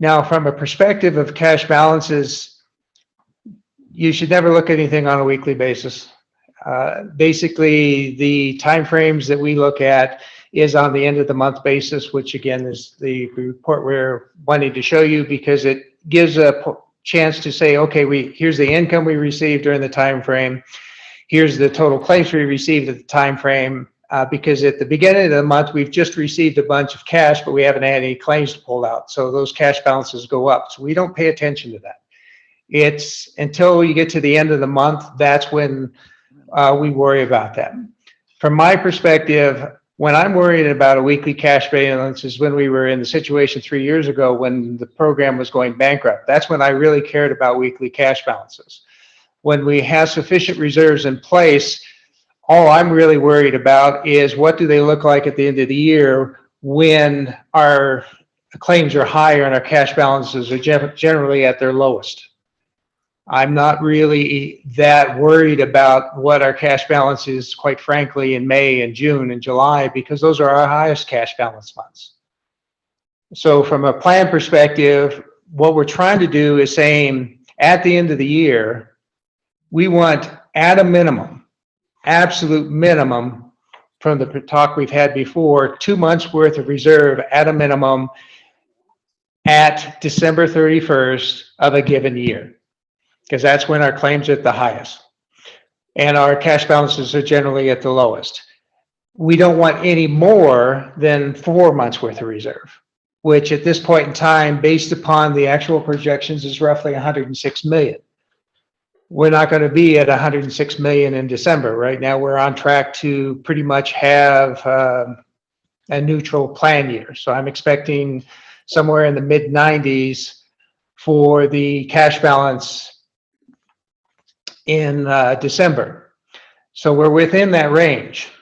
Now, from a perspective of cash balances, you should never look at anything on a weekly basis. Basically, the timeframes that we look at is on the end of the month basis, which again is the report we're wanting to show you because it gives a chance to say, okay, here's the income we received during the time frame. Here's the total claims we received at the time frame. Because at the beginning of the month, we've just received a bunch of cash, but we haven't had any claims to pull out. So those cash balances go up. So we don't pay attention to that. It's until you get to the end of the month, that's when we worry about that. From my perspective, when I'm worried about a weekly cash balance is when we were in the situation 3 years ago when the program was going bankrupt. That's when I really cared about weekly cash balances. When we have sufficient reserves in place, all I'm really worried about is what do they look like at the end of the year when our claims are higher and our cash balances are generally at their lowest. I'm not really that worried about what our cash balance is, quite frankly, in May and June and July, because those are our highest cash balance months. So from a plan perspective, what we're trying to do is saying at the end of the year, we want at a minimum, absolute minimum from the talk we've had before, 2 months worth of reserve at a minimum at December 31st of a given year, because that's when our claims are at the highest and our cash balances are generally at the lowest. We don't want any more than 4 months worth of reserve, which at this point in time, based upon the actual projections, is roughly 106 million. We're not going to be at 106 million in December. Right now, we're on track to pretty much have a neutral plan year. So I'm expecting somewhere in the mid 90s for the cash balance in December. So we're within that range.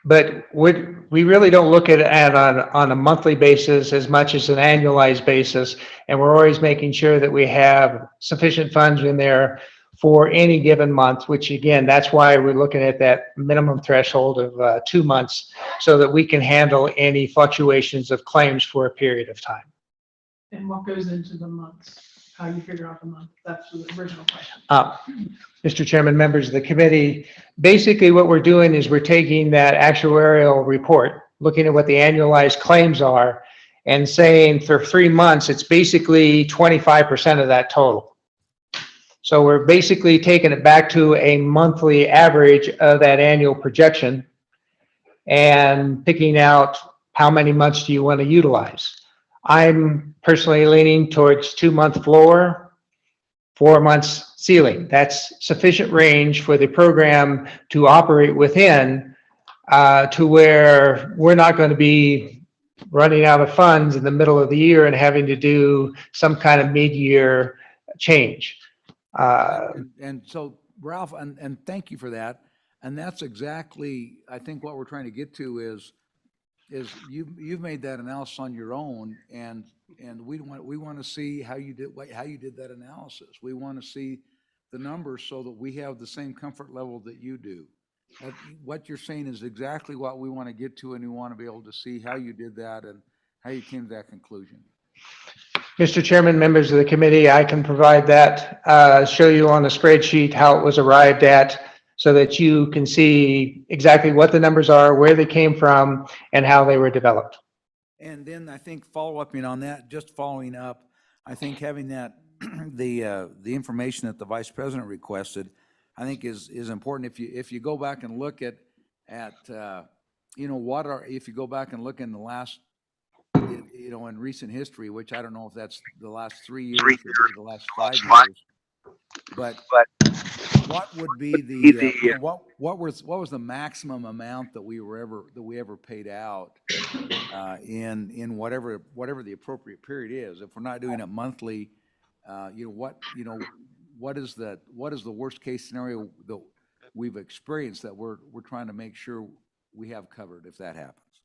But we really don't look at it on a monthly basis as much as an annualized basis. And we're always making sure that we have sufficient funds in there for any given month, which again, that's why we're looking at that minimum threshold of 2 months so that we can handle any fluctuations of claims for a period of time. And what goes into the months? How you figure out the month? That's the original question. Mr. Chairman, members of the committee, basically what we're doing is we're taking that actuarial report, looking at what the annualized claims are, and saying for 3 months, it's basically 25% of that total. So we're basically taking it back to a monthly average of that annual projection and picking out how many months do you want to utilize. I'm personally leaning towards 2-month floor, 4 months ceiling. That's sufficient range for the program to operate within to where we're not going to be running out of funds in the middle of the year and having to do some kind of mid-year change. And so, Ralph, and thank you for that. And that's exactly, I think, what we're trying to get to is you've made that analysis on your own, and we want to see how you did that analysis. We want to see the numbers so that we have the same comfort level that you do. What you're saying is exactly what we want to get to, and we want to be able to see how you did that and how you came to that conclusion. Mr. Chairman, members of the committee, I can provide that, show you on a spreadsheet how it was arrived at so that you can see exactly what the numbers are, where they came from, and how they were developed. And then I think follow-upping on that, just following up, I think having that, the information that the vice president requested, I think is important. If you go back and look at, you know, if you go back and look in the last, you know, in recent history, which I don't know if that's the last 3 years or the last 5 years, but what would be the, you know, what was the maximum amount that we ever paid out in whatever the appropriate period is? If we're not doing it monthly, you know, what is the worst case scenario that we've experienced that we're trying to make sure we have covered if that happens?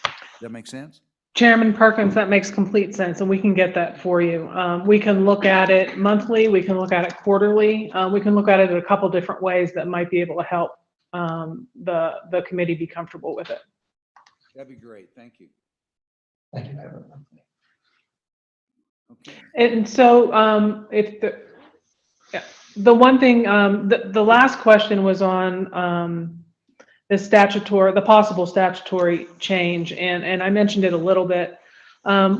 Does that make sense? Chairman Perkins, that makes complete sense, and we can get that for you. We can look at it monthly, we can look at it quarterly, we can look at it in a couple different ways that might be able to help the committee be comfortable with it. That'd be great. Thank you. Thank you. Okay. And so the one thing, the last question was on the possible statutory change, and I mentioned it a little bit.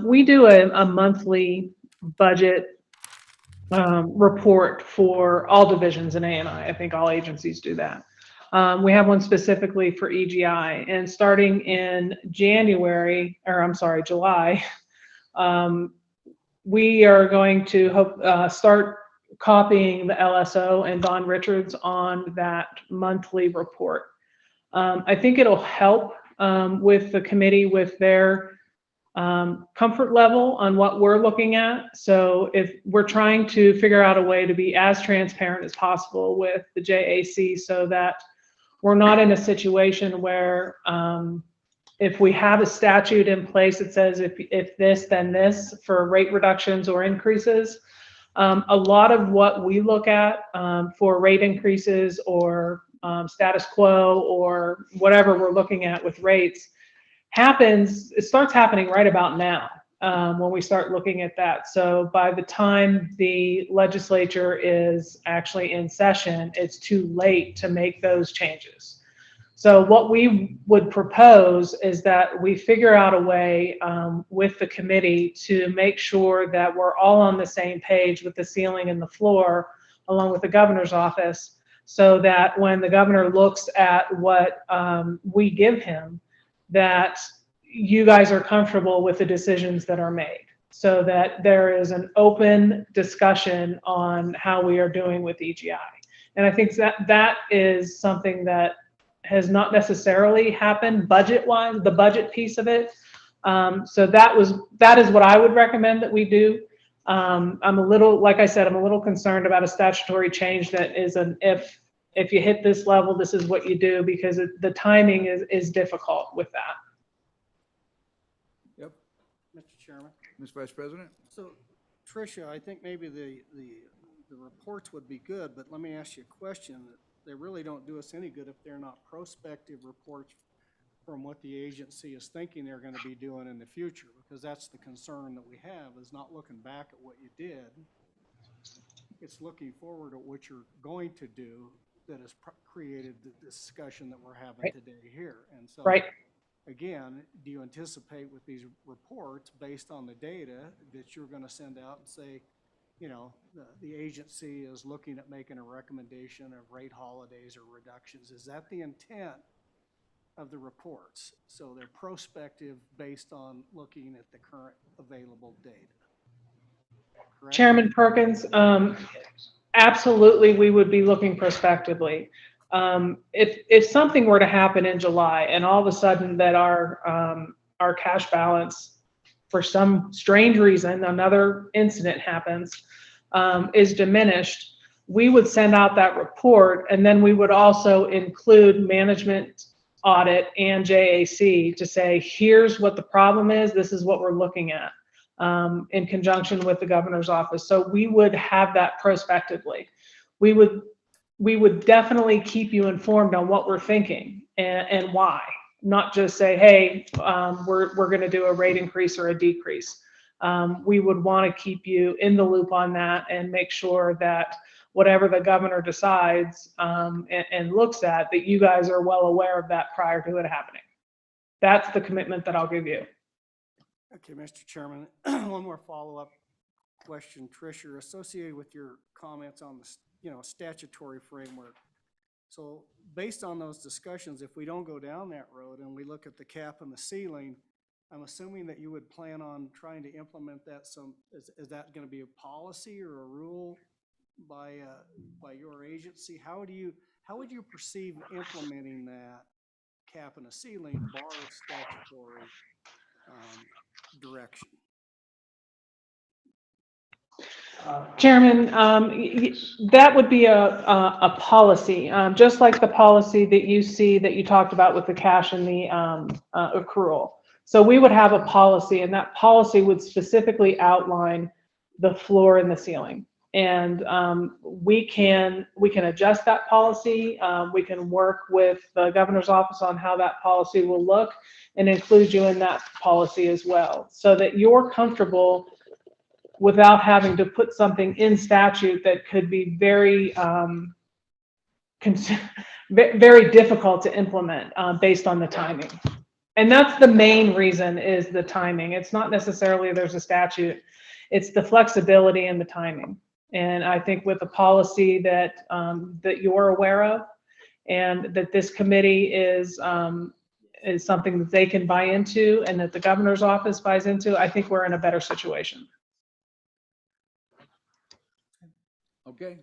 We do a monthly budget report for all divisions in ANI. I think all agencies do that. We have one specifically for EGI, and starting in July, we are going to start copying the LSO and Don Richards on that monthly report. I think it'll help with the committee with their comfort level on what we're looking at. So if we're trying to figure out a way to be as transparent as possible with the JAC so that we're not in a situation where if we have a statute in place that says if this, then this for rate reductions or increases, a lot of what we look at for rate increases or status quo or whatever we're looking at with rates it starts happening right about now when we start looking at that. So by the time the legislature is actually in session, it's too late to make those changes. So what we would propose is that we figure out a way with the committee to make sure that we're all on the same page with the ceiling and the floor, along with the governor's office, so that when the governor looks at what we give him, that you guys are comfortable with the decisions that are made, so that there is an open discussion on how we are doing with EGI. And I think that is something that has not necessarily happened budget-wise, the budget piece of it. So that is what I would recommend that we do. I'm a little, like I said, I'm a little concerned about a statutory change that is an if you hit this level, this is what you do, because the timing is difficult with that. Yep. Mr. Chairman. Mr. Vice President? So, Tricia, I think maybe the reports would be good, but let me ask you a question. They really don't do us any good if they're not prospective reports from what the agency is thinking they're going to be doing in the future, because that's the concern that we have, is not looking back at what you did. It's looking forward at what you're going to do that has created the discussion that we're having today here. And so, again, do you anticipate with these reports, based on the data, that you're going to send out and say, you know, the agency is looking at making a recommendation of rate holidays or reductions? Is that the intent of the reports? So they're prospective based on looking at the current available data. Correct? Chairman Perkins, absolutely, we would be looking prospectively. If something were to happen in July and all of a sudden that our cash balance, for some strange reason, another incident happens, is diminished, we would send out that report, and then we would also include management audit and JAC to say, here's what the problem is, this is what we're looking at, in conjunction with the governor's office. So we would have that prospectively. We would definitely keep you informed on what we're thinking and why. Not just say, hey, we're going to do a rate increase or a decrease. We would want to keep you in the loop on that and make sure that whatever the governor decides and looks at, that you guys are well aware of that prior to it happening. That's the commitment that I'll give you. Okay, Mr. Chairman, one more follow-up question, Tricia, associated with your comments on the, statutory framework. So based on those discussions, if we don't go down that road and we look at the cap and the ceiling, I'm assuming that you would plan on trying to implement that is that going to be a policy or a rule by your agency? How would you perceive implementing that cap and a ceiling bar statutory direction? Chairman, that would be a policy, just like the policy that you see that you talked about with the cash and the accrual. So we would have a policy, and that policy would specifically outline the floor and the ceiling. And we can adjust that policy. We can work with the governor's office on how that policy will look and include you in that policy as well, so that you're comfortable without having to put something in statute that could be very, very difficult to implement based on the timing. And that's the main reason, is the timing. It's not necessarily there's a statute, it's the flexibility and the timing. And I think with a policy that you're aware of, and that this committee is something that they can buy into, and that the governor's office buys into, I think we're in a better situation. Okay,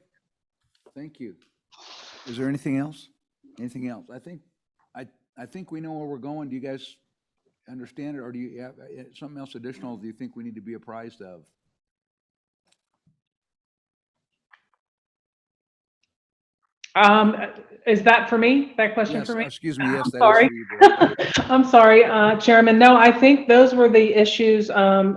thank you. Is there anything else? Anything else? I think we know where we're going. Do you guys understand it, or do you have something else additional do you think we need to be apprised of? Is that for me? That question Yes, for me? excuse me, yes, I'm that is sorry. for you, Brett. I'm sorry, Chairman. No, I think those were the issues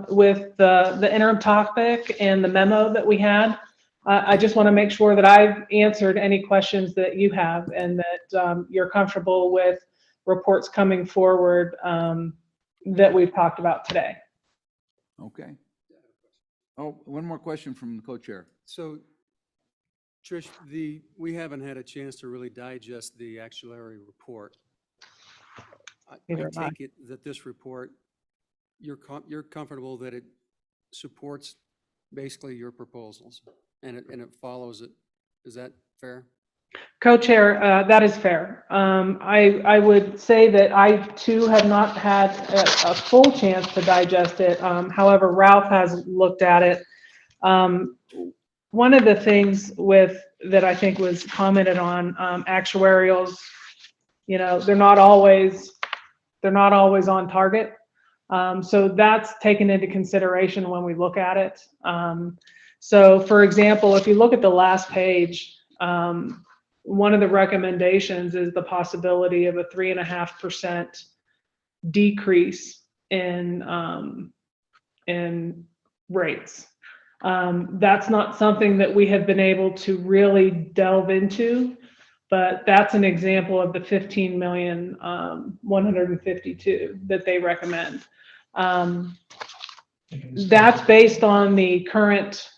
with the interim topic and the memo that we had. I just want to make sure that I've answered any questions that you have, and that you're comfortable with reports coming forward that we've talked about today. Okay. Oh, one more question from the co-chair. So, Trish, we haven't had a chance to really digest the actuary report. I take it that this report, you're comfortable that it supports basically your proposals, and it follows it. Is that fair? Co-chair, that is fair. I would say that I too have not had a full chance to digest it. However, Ralph has looked at it. One of the things that I think was commented on, actuarials, they're not always on target. So that's taken into consideration when we look at it. So for example, if you look at the last page, one of the recommendations is the possibility of a 3.5% decrease in rates. That's not something that we have been able to really delve into, but that's an example of the 15,152 that they recommend. That's based on the current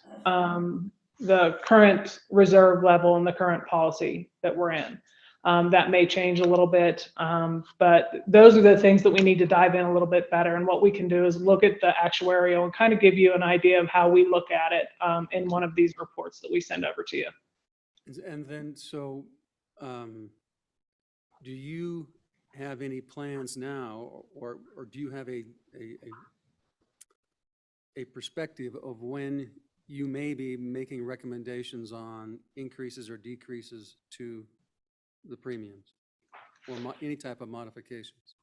reserve level and the current policy that we're in. That may change a little bit, but those are the things that we need to dive in a little bit better. And what we can do is look at the actuarial and kind of give you an idea of how we look at it in one of these reports that we send over to you. And then, so do you have any plans now, or do you have a perspective of when you may be making recommendations on increases or decreases to the premiums, or any type of modifications?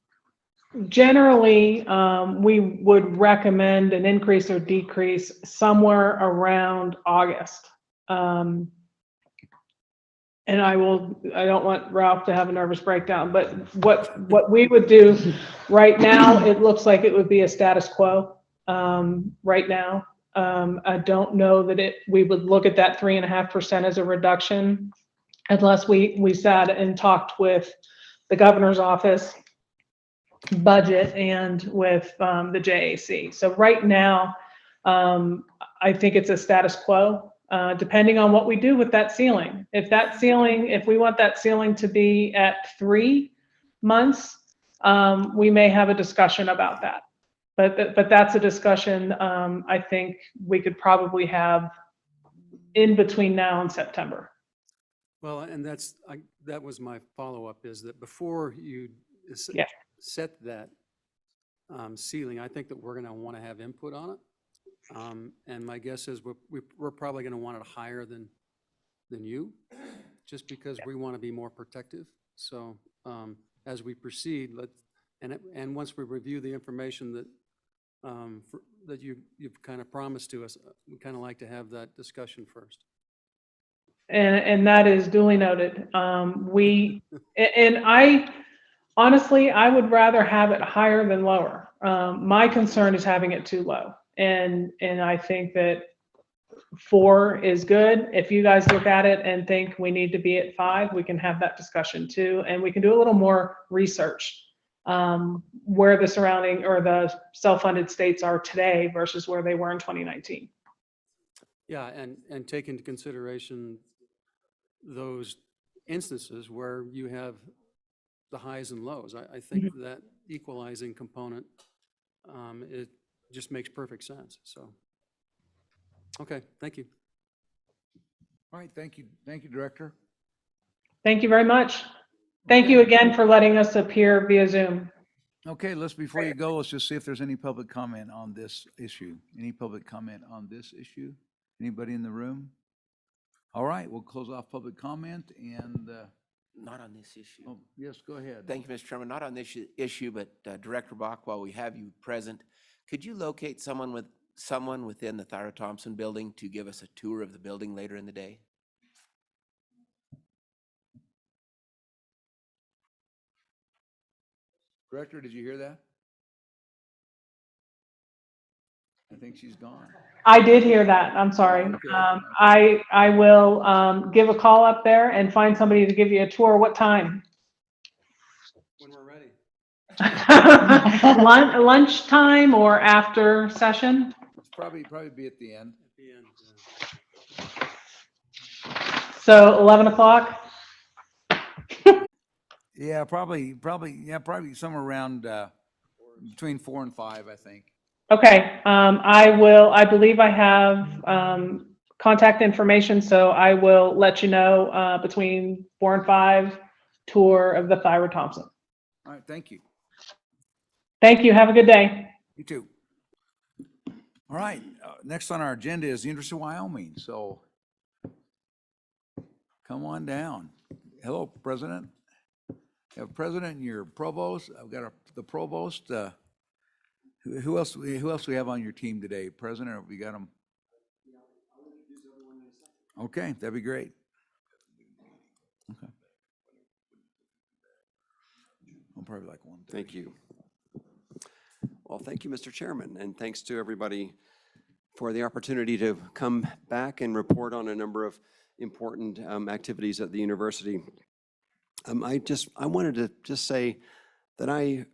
Generally, we would recommend an increase or decrease somewhere around August. And I don't want Ralph to have a nervous breakdown, but what we would do right now, it looks like it would be a status quo right now. I don't know that we would look at that 3.5% as a reduction unless we sat and talked with the governor's office, budget, and with the JAC. So right now, I think it's a status quo, depending on what we do with that ceiling. If we want that ceiling to be at 3 months, we may have a discussion about that. But that's a discussion, I think we could probably have in between now and September. Well, and that was my follow-up, is that before you Yeah. set that ceiling, I think that we're going to want to have input on it. And my guess is we're probably going to want it higher than you, just because we want to be more protective. So as we proceed, and once we review the information that you've kind of promised to us, we kind of like to have that discussion first. And that is duly noted. Honestly, I would rather have it higher than lower. My concern is having it too low. And I think that 4 is good. If you guys look at it and think we need to be at 5, we can have that discussion too. And we can do a little more research, where the surrounding or the self-funded states are today versus where they were in 2019. Yeah, and take into consideration those instances where you have the highs and lows. I think that equalizing component, it just makes perfect sense. So, okay, thank you. All right, thank you, Director. Thank you very much. Thank you again for letting us appear via Zoom. Okay, before you go, let's just see if there's any public comment on this issue. Any public comment on this issue? Anybody in the room? All right, we'll close off public comment and. Not on this issue. Oh, yes, go ahead. Thank you, Mr. Chairman. Not on this issue, but Director Bach, while we have you present, could you locate someone within the Thyra Thompson building to give us a tour of the building later in the day? Director, did you hear that? I think she's gone. I did hear that. I'm sorry. Okay. I will give a call up there and find somebody to give you a tour. What time? When we're ready. Lunchtime or after session? It's probably be at the end. At the end, So 11 o'clock? Yeah, probably somewhere around between 4 and 5, I think. Okay, I believe I have contact information, so I will let you know between 4 and 5, tour of the Thyra Thompson. All right, thank you. Thank you. Have a good day. You too. All right, next on our agenda is the University of Wyoming, so come on down. Hello, President. You have President and your Provost. I've got the Provost. Who else we have on your team today? President, have we got them? Okay, that'd be great. Okay. I'll probably like 1. Thank you. Well, thank you, Mr. Chairman, and thanks to everybody for the opportunity to come back and report on a number of important activities at the university. I wanted to just say that I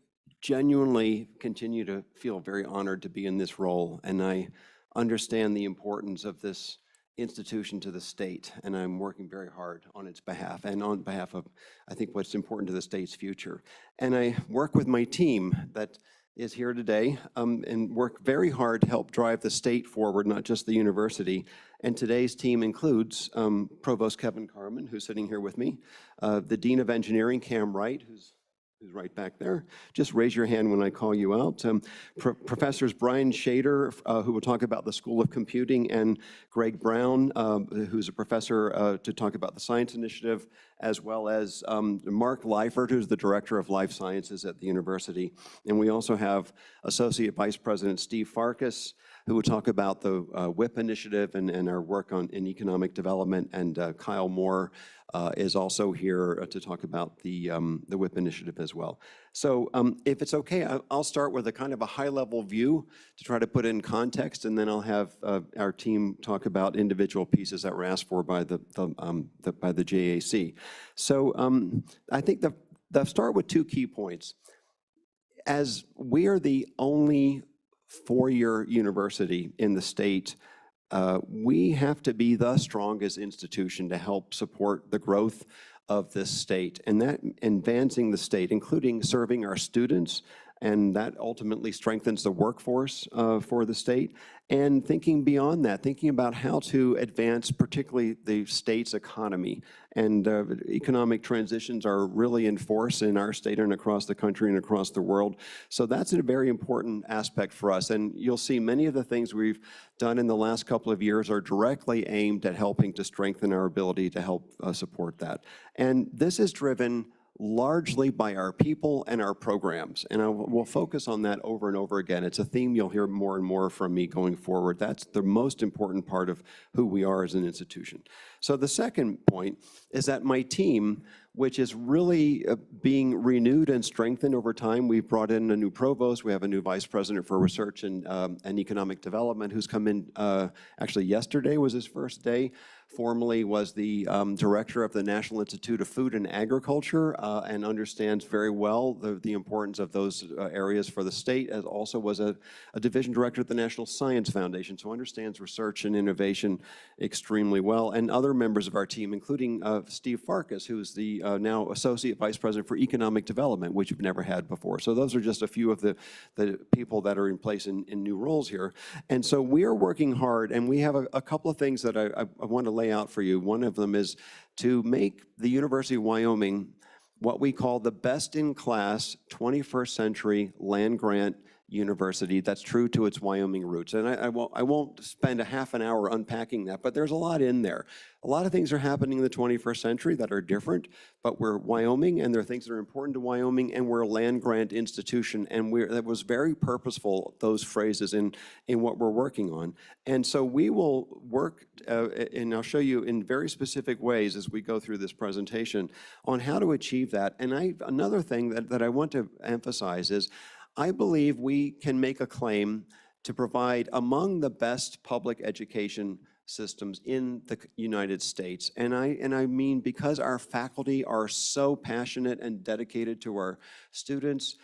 genuinely continue to feel very honored to be in this role, and I understand the importance of this institution to the state, and I'm working very hard on its behalf and on behalf of, I think, what's important to the state's future. And I work with my team that is here today and work very hard to help drive the state forward, not just the university. And today's team includes Provost Kevin Carman, who's sitting here with me, the Dean of Engineering, Cam Wright, who's right back there. Just raise your hand when I call you out. Professors Brian Shader, who will talk about the School of Computing, and Greg Brown, who's a professor to talk about the Science Initiative, as well as Mark Leifert, who's the Director of Life Sciences at the university. And we also have Associate Vice President Steve Farkas, who will talk about the WIP initiative and our work in economic development, and Kyle Moore is also here to talk about the WIP initiative as well. So if it's okay, I'll start with a kind of a high-level view to try to put in context, and then I'll have our team talk about individual pieces that were asked for by the JAC. So I think they'll start with 2 key points. As we are the only 4-year university in the state, we have to be the strongest institution to help support the growth of this state, and that advancing the state, including serving our students And that ultimately strengthens the workforce for the state. And thinking beyond that, thinking about how to advance particularly the state's economy. And economic transitions are really in force in our state and across the country and across the world. So that's a very important aspect for us. And you'll see many of the things we've done in the last couple of years are directly aimed at helping to strengthen our ability to help support that. And this is driven largely by our people and our programs. And we'll focus on that over and over again. It's a theme you'll hear more and more from me going forward. That's the most important part of who we are as an institution. So the second point is that my team, which is really being renewed and strengthened over time. We've brought in a new provost. We have a new vice president for research and economic development who's come in, actually yesterday was his first day. Formerly was the director of the National Institute of Food and Agriculture and understands very well the importance of those areas for the state, as also was a division director at the National Science Foundation, so understands research and innovation extremely well. And other members of our team, including Steve Farkas, who's the now Associate Vice President for Economic Development, which you've never had before. So those are just a few of the people that are in place in new roles here. And so we are working hard, and we have a couple of things that I want to lay out for you. One of them is to make the University of Wyoming what we call the best-in-class 21st century land-grant university that's true to its Wyoming roots. And I won't spend a half an hour unpacking that, but there's a lot in there. A lot of things are happening in the 21st century that are different, but we're Wyoming, and there are things that are important to Wyoming, and we're a land-grant institution, and that was very purposeful, those phrases in what we're working on. And so we will work, and I'll show you in very specific ways as we go through this presentation on how to achieve that. And another thing that I want to emphasize is I believe we can make a claim to provide among the best public education systems in the United States. And I mean because our faculty are so passionate and dedicated to our students.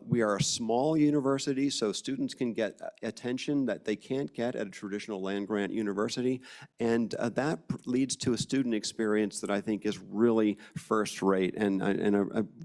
We are a small university, so students can get attention that they can't get at a traditional land-grant university, and that leads to a student experience that I think is really first-rate, and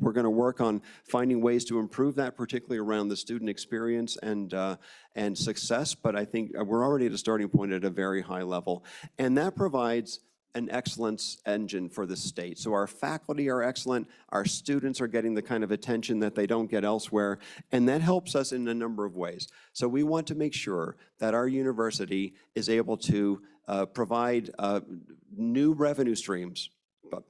we're going to work on finding ways to improve that, particularly around the student experience and success, but I think we're already at a starting point at a very high level, and that provides an excellence engine for the state. So our faculty are excellent, our students are getting the kind of attention that they don't get elsewhere, and that helps us in a number of ways. So we want to make sure that our university is able to provide new revenue streams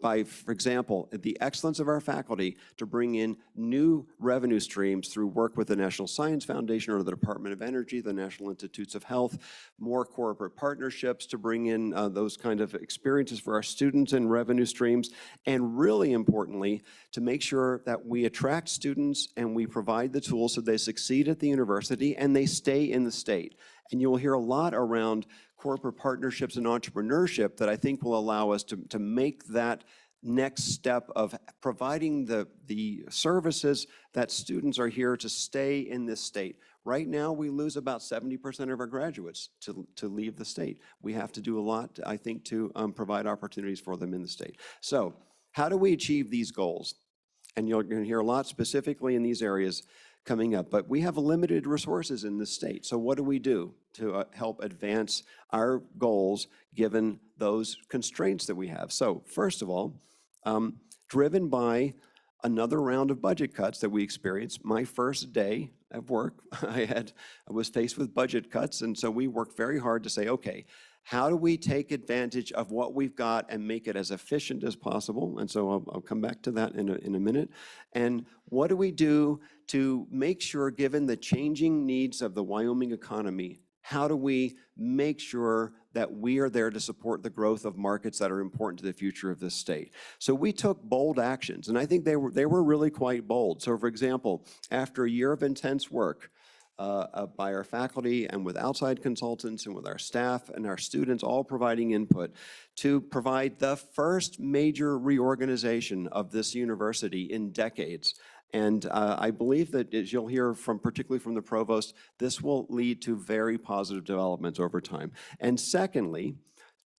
by, for example, the excellence of our faculty to bring in new revenue streams through work with the National Science Foundation or the Department of Energy, the National Institutes of Health, more corporate partnerships to bring in those kind of experiences for our students and revenue streams, and really importantly, to make sure that we attract students and we provide the tools so they succeed at the university and they stay in the state. And you will hear a lot around corporate partnerships and entrepreneurship that I think will allow us to make that next step of providing the services that students are here to stay in this state. Right now, we lose about 70% of our graduates to leave the state. We have to do a lot, I think, to provide opportunities for them in the state. So how do we achieve these goals? And you're going to hear a lot specifically in these areas coming up, but we have limited resources in the state. So what do we do to help advance our goals given those constraints that we have? So first of all, driven by another round of budget cuts that we experienced, my first day of work, I was faced with budget cuts, and so we worked very hard to say, okay, how do we take advantage of what we've got and make it as efficient as possible? And so I'll come back to that in a minute. And what do we do to make sure, given the changing needs of the Wyoming economy, how do we make sure that we are there to support the growth of markets that are important to the future of this state? So we took bold actions, and I think they were really quite bold. So for example, after a year of intense work, by our faculty and with outside consultants and with our staff and our students all providing input to provide the first major reorganization of this university in decades. And I believe that, as you'll hear particularly from the provost, this will lead to very positive developments over time. And secondly,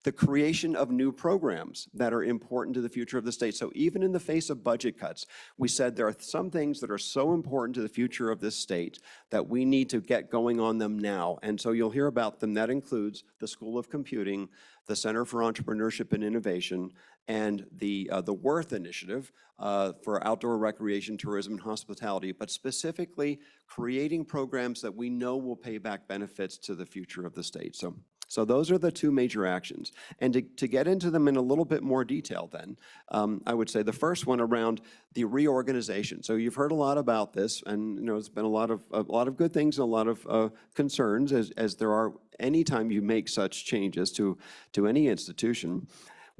the creation of new programs that are important to the future of the state. So even in the face of budget cuts, we said there are some things that are so important to the future of this state that we need to get going on them now. And so you'll hear about them. That includes the School of Computing, the Center for Entrepreneurship and Innovation, and the Worth Initiative for outdoor recreation, tourism, and hospitality, but specifically creating programs that we know will pay back benefits to the future of the state. So those are the two major actions. And to get into them in a little bit more detail then, I would say the first one around the reorganization. So you've heard a lot about this, and it's been a lot of good things and a lot of concerns, as there are anytime you make such changes to any institution.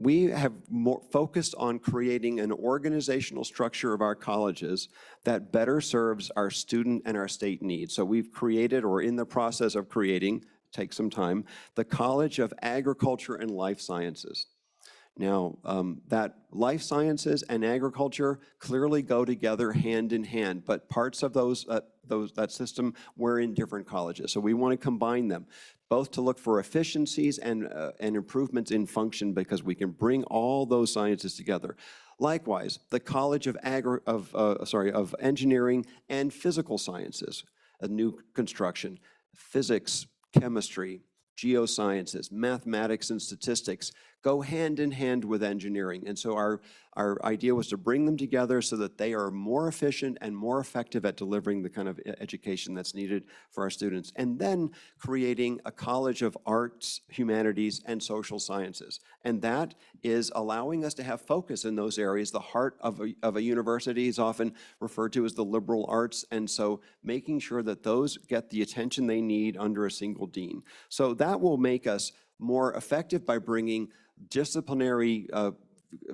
We have more focused on creating an organizational structure of our colleges that better serves our student and our state needs. So we've created, or in the process of creating, take some time, the College of Agriculture and Life Sciences. Now, that life sciences and agriculture clearly go together hand in hand, but parts of that system were in different colleges. So we want to combine them, both to look for efficiencies and improvements in function, because we can bring all those sciences together. Likewise, the College of Engineering and Physical Sciences, a new construction, physics, chemistry, geosciences, mathematics, and statistics go hand in hand with engineering. And so our idea was to bring them together so that they are more efficient and more effective at delivering the kind of education that's needed for our students. And then creating a College of Arts, Humanities, and Social Sciences. And that is allowing us to have focus in those areas. The heart of a university is often referred to as the liberal arts, and so making sure that those get the attention they need under a single dean. So that will make us more effective by bringing disciplinary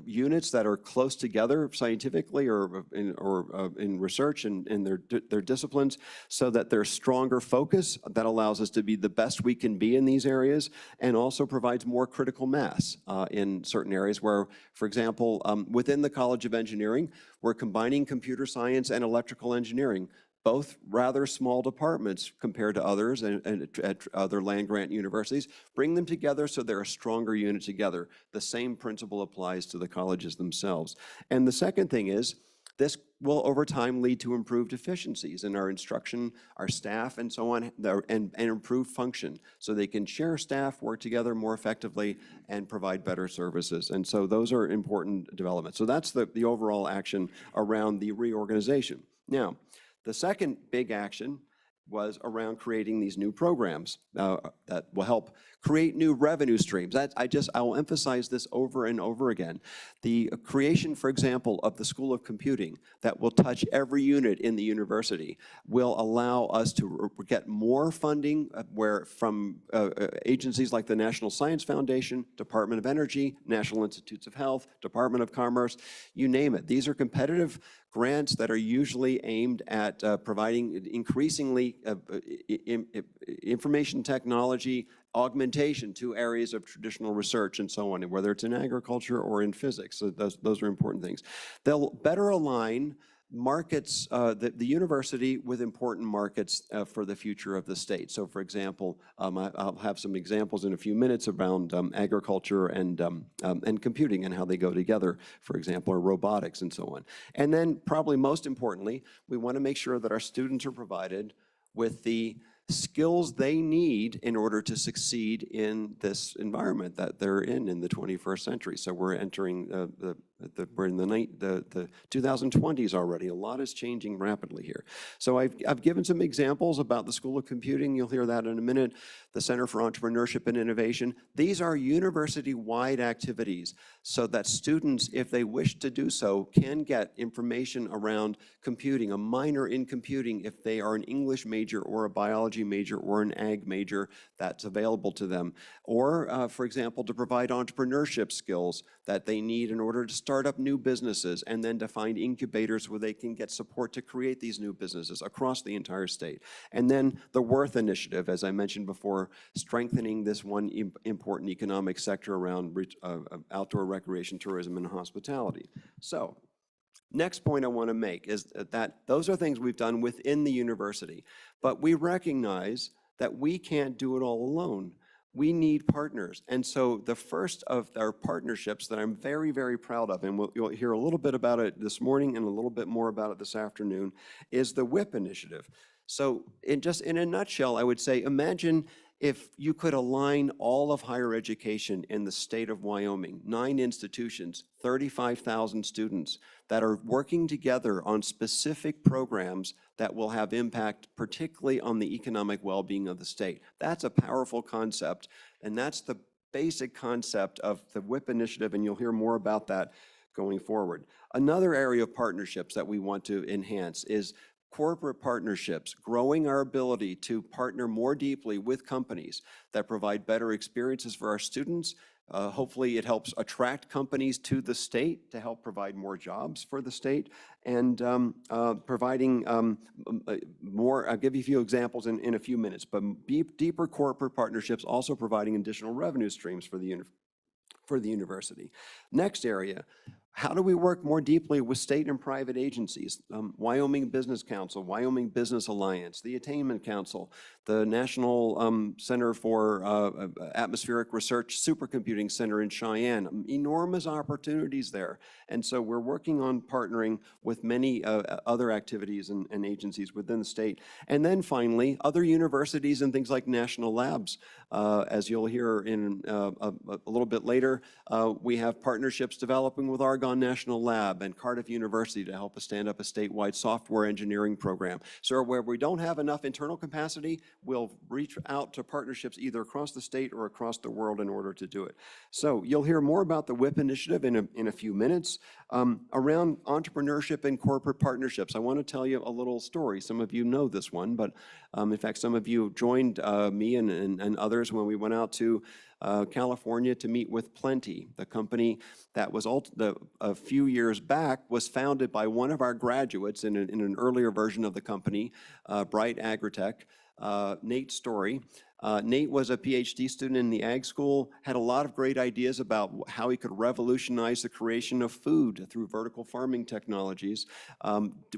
units that are close together scientifically or in research and in their disciplines, so that there's stronger focus that allows us to be the best we can be in these areas, and also provides more critical mass in certain areas where, for example, within the College of Engineering, we're combining computer science and electrical engineering, both rather small departments compared to others and at other land-grant universities. Bring them together so they're a stronger unit together. The same principle applies to the colleges themselves. And the second thing is, this will over time lead to improved efficiencies in our instruction, our staff, and so on, and improved function, so they can share staff, work together more effectively, and provide better services. And so those are important developments. So that's the overall action around the reorganization. Now, the second big action was around creating these new programs that will help create new revenue streams. I'll emphasize this over and over again. The creation, for example, of the School of Computing that will touch every unit in the university will allow us to get more funding from agencies like the National Science Foundation, Department of Energy, National Institutes of Health, Department of Commerce, you name it. These are competitive grants that are usually aimed at providing increasingly information technology augmentation to areas of traditional research and so on, whether it's in agriculture or in physics. So those are important things. They'll better align markets, the university with important markets for the future of the state. So for example, I'll have some examples in a few minutes around agriculture and computing and how they go together, for example, or robotics and so on. And then probably most importantly, we want to make sure that our students are provided with the skills they need in order to succeed in this environment that they're in the 21st century. So we're entering we're in the 2020s already. A lot is changing rapidly here. So I've given some examples about the School of Computing. You'll hear that in a minute. The Center for Entrepreneurship and Innovation. These are university-wide activities so that students, if they wish to do so, can get information around computing, a minor in computing if they are an English major or a biology major or an ag major, that's available to them. Or, for example, to provide entrepreneurship skills that they need in order to start up new businesses, and then to find incubators where they can get support to create these new businesses across the entire state. And then the Worth Initiative, as I mentioned before, strengthening this one important economic sector around outdoor recreation, tourism, and hospitality. So, next point I want to make is that those are things we've done within the university, but we recognize that we can't do it all alone. We need partners. And so the first of our partnerships that I'm very, very proud of, and you'll hear a little bit about it this morning and a little bit more about it this afternoon, is the WHIP initiative. So in a nutshell, I would say, imagine if you could align all of higher education in the state of Wyoming, 9 institutions, 35,000 students that are working together on specific programs that will have impact, particularly on the economic well-being of the state. That's a powerful concept, and that's the basic concept of the WHIP initiative, and you'll hear more about that going forward. Another area of partnerships that we want to enhance is corporate partnerships, growing our ability to partner more deeply with companies that provide better experiences for our students. Hopefully it helps attract companies to the state to help provide more jobs for the state, and providing more, I'll give you a few examples in a few minutes, but deeper corporate partnerships also providing additional revenue streams for the university. Next area, how do we work more deeply with state and private agencies? Wyoming Business Council, Wyoming Business Alliance, the Attainment Council, the National Center for Atmospheric Research Supercomputing Center in Cheyenne. Enormous opportunities there. And so we're working on partnering with many other activities and agencies within the state. And then finally, other universities and things like national labs. As you'll hear in a little bit later, we have partnerships developing with Argonne National Lab and Cardiff University to help us stand up a statewide software engineering program. So where we don't have enough internal capacity, we'll reach out to partnerships either across the state or across the world in order to do it. So you'll hear more about the WHIP initiative in a few minutes. Around entrepreneurship and corporate partnerships, I want to tell you a little story. Some of you know this one, but in fact, some of you joined me and others when we went out to California to meet with Plenty, the company that was a few years back was founded by one of our graduates in an earlier version of the company, Bright Agritech, Nate Story. Nate was a PhD student in the ag school, had a lot of great ideas about how he could revolutionize the creation of food through vertical farming technologies,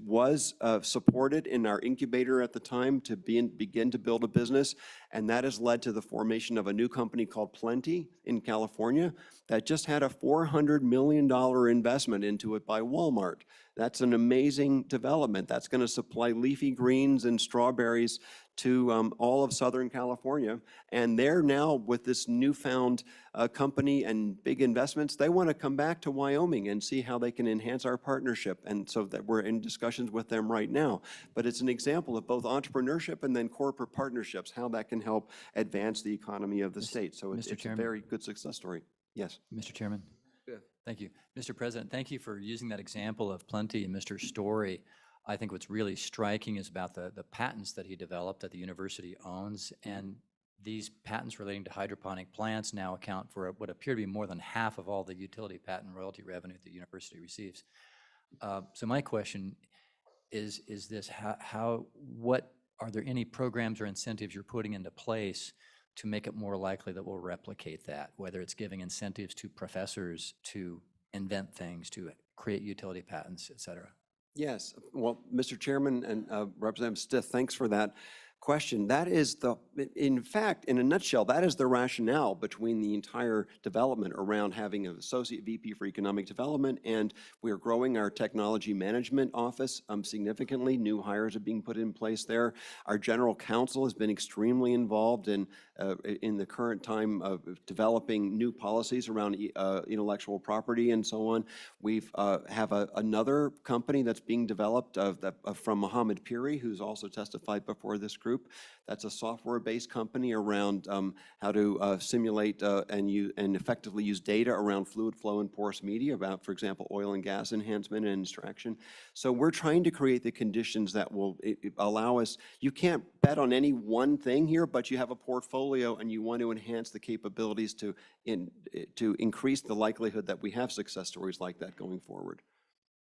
was supported in our incubator at the time to begin to build a business, and that has led to the formation of a new company called Plenty in California that just had a $400 million investment into it by Walmart. That's an amazing development. That's going to supply leafy greens and strawberries to all of Southern California. And they're now, with this newfound company and big investments, they want to come back to Wyoming and see how they can enhance our partnership. And so that we're in discussions with them right now. But it's an example of both entrepreneurship and then corporate partnerships, how that can help advance the economy of the state. So it's a very good success story. Yes. Mr. Chairman. Yeah. Thank you. Mr. President, thank you for using that example of Plenty and Mr. Story. I think what's really striking is about the patents that he developed that the university owns, and these patents relating to hydroponic plants now account for what appear to be more than half of all the utility patent royalty revenue the university receives. So my question is this: what are there any programs or incentives you're putting into place to make it more likely that we'll replicate that, whether it's giving incentives to professors to invent things, to create utility patents, et cetera? Yes. Well, Mr. Chairman and Representative Stith, thanks for that question. That is in fact, in a nutshell, that is the rationale between the entire development around having an Associate VP for Economic Development, and we are growing our Technology Management Office significantly. New hires are being put in place there. Our General Counsel has been extremely involved in the current time of developing new policies around intellectual property and so on. We've have another company that's being developed from Mohammed Piri, who's also testified before this group. That's a software-based company around how to simulate and effectively use data around fluid flow and porous media about, for example, oil and gas enhancement and extraction. So we're trying to create the conditions that will allow us, you can't bet on any one thing here, but you have a portfolio and you want to enhance the capabilities to increase the likelihood that we have success stories like that going forward.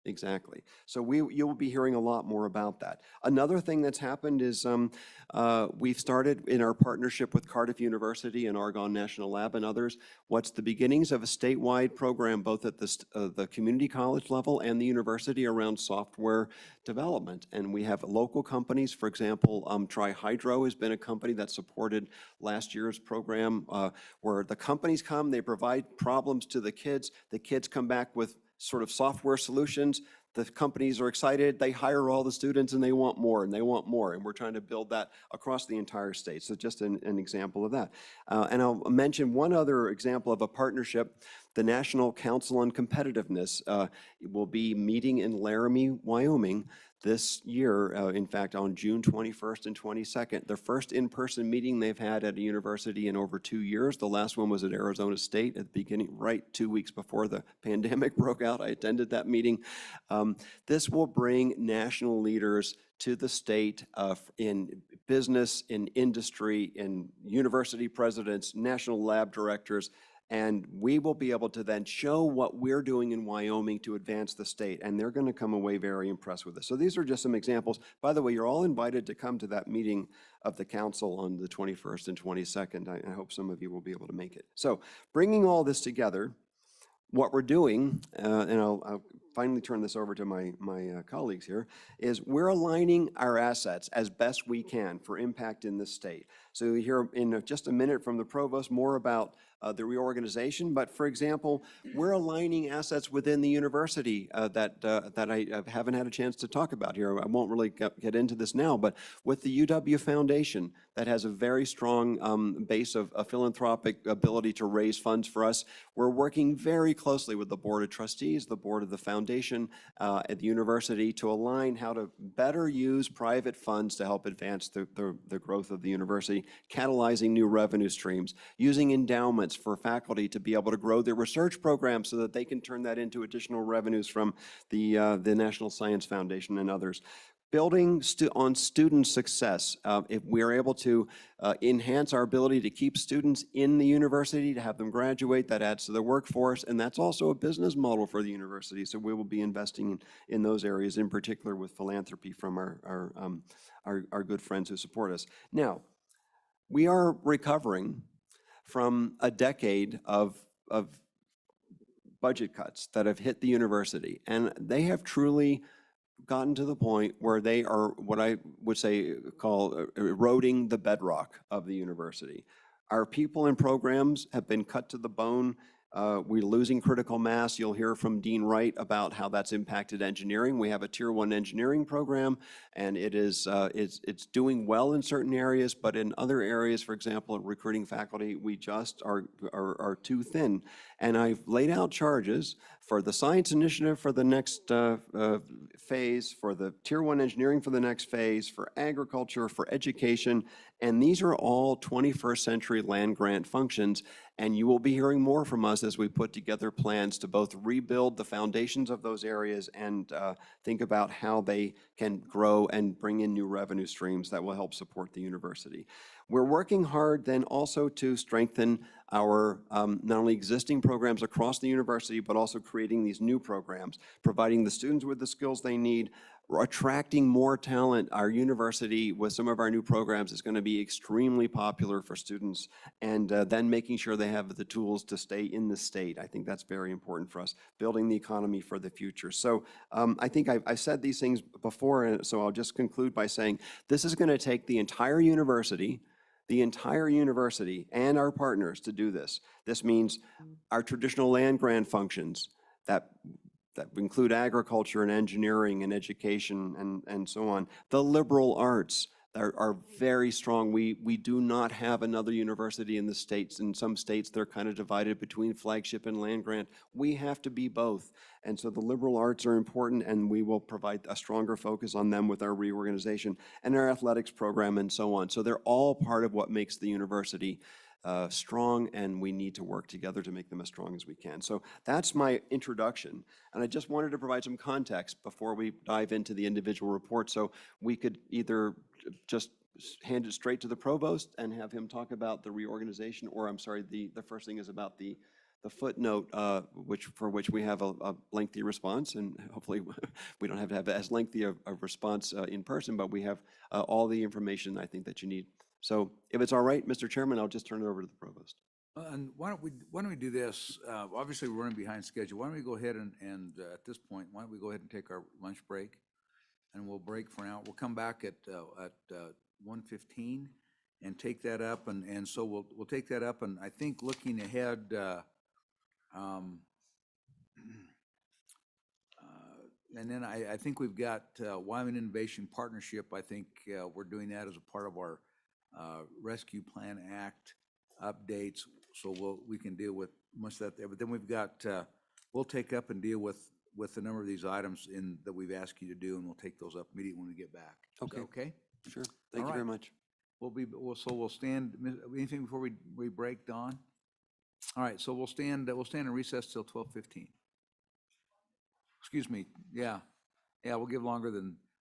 Exactly. So you'll be hearing a lot more about that. Another thing that's happened is we've started in our partnership with Cardiff University and Argonne National Lab and others, what's the beginnings of a statewide program, both at the community college level and the university around software development. And we have local companies, for example, TriHydro has been a company that supported last year's program where the companies come, they provide problems to the kids come back with sort of software solutions. The companies are excited, they hire all the students and they want more and they want more. And we're trying to build that across the entire state. So just an example of that. And I'll mention one other example of a partnership. The National Council on Competitiveness will be meeting in Laramie, Wyoming this year, in fact, on June 21st and 22nd. The first in-person meeting they've had at a university in over 2 years. The last one was at Arizona State at the beginning, right 2 weeks before the pandemic broke out. I attended that meeting. This will bring national leaders to the state in business, in industry, in university presidents, national lab directors, and we will be able to then show what we're doing in Wyoming to advance the state, and they're going to come away very impressed with this. So these are just some examples. By the way, you're all invited to come to that meeting of the council on the 21st and 22nd. I hope some of you will be able to make it. So bringing all this together, what we're doing, and I'll finally turn this over to my colleagues here, is we're aligning our assets as best we can for impact in this state. So you hear in just a minute from the provost more about the reorganization, but for example, we're aligning assets within the university that I haven't had a chance to talk about here. I won't really get into this now, but with the UW Foundation, that has a very strong base of a philanthropic ability to raise funds for us. We're working very closely with the Board of Trustees, the Board of the Foundation at the university to align how to better use private funds to help advance the growth of the university, catalyzing new revenue streams, using endowments for faculty to be able to grow their research programs so that they can turn that into additional revenues from the National Science Foundation and others. Building on student success. If we're able to enhance our ability to keep students in the university, to have them graduate, that adds to the workforce, and that's also a business model for the university. So we will be investing in those areas, in particular with philanthropy from our good friends who support us. Now, we are recovering from a decade of budget cuts that have hit the university, and they have truly gotten to the point where they are what I would say call eroding the bedrock of the university. Our people and programs have been cut to the bone. We're losing critical mass. You'll hear from Dean Wright about how that's impacted engineering. We have a Tier 1 engineering program, and it's doing well in certain areas, but in other areas, for example, recruiting faculty, we just are too thin. And I've laid out charges for the science initiative for the next phase, for the Tier 1 engineering for the next phase, for agriculture, for education, and these are all 21st century land grant functions, and you will be hearing more from us as we put together plans to both rebuild the foundations of those areas and think about how they can grow and bring in new revenue streams that will help support the university. We're working hard then also to strengthen our not only existing programs across the university, but also creating these new programs, providing the students with the skills they need, attracting more talent. Our university, with some of our new programs, is going to be extremely popular for students, and then making sure they have the tools to stay in the state. I think that's very important for us, building the economy for the future. So I think I said these things before, and so I'll just conclude by saying this is going to take the entire university and our partners to do this. This means our traditional land grant functions that include agriculture and engineering and education and so on. The liberal arts are very strong. We do not have another university in the states. In some states, they're kind of divided between flagship and land grant. We have to be both. And so the liberal arts are important, and we will provide a stronger focus on them with our reorganization and our athletics program and so on. So they're all part of what makes the university strong, and we need to work together to make them as strong as we can. So that's my introduction, and I just wanted to provide some context before we dive into the individual reports, so we could either just hand it straight to the provost and have him talk about the reorganization, or I'm sorry, the first thing is about the the footnote, for which we have a lengthy response, and hopefully we don't have to have as lengthy a response in person, but we have all the information I think that you need. So if it's all right, Mr. Chairman, I'll just turn it over to the provost. And why don't we do this? Obviously, we're running behind schedule. Why don't we go ahead and at this point, why don't we go ahead and take our lunch break? And we'll break for now. We'll come back at 1:15 and take that up. And so we'll take that up. And I think looking ahead, and then I think we've got Wyoming Innovation Partnership. I think we're doing that as a part of our Rescue Plan Act updates. So we can deal with much of that there. But then we've got, we'll take up and deal with a number of these items that we've asked you to do, and we'll take those up immediately when we get back. Is that okay? Sure. Thank you very much. We'll stand, anything before we break, Dawn? All right, so we'll stand in recess till 12:15. Excuse me, yeah, we'll give longer than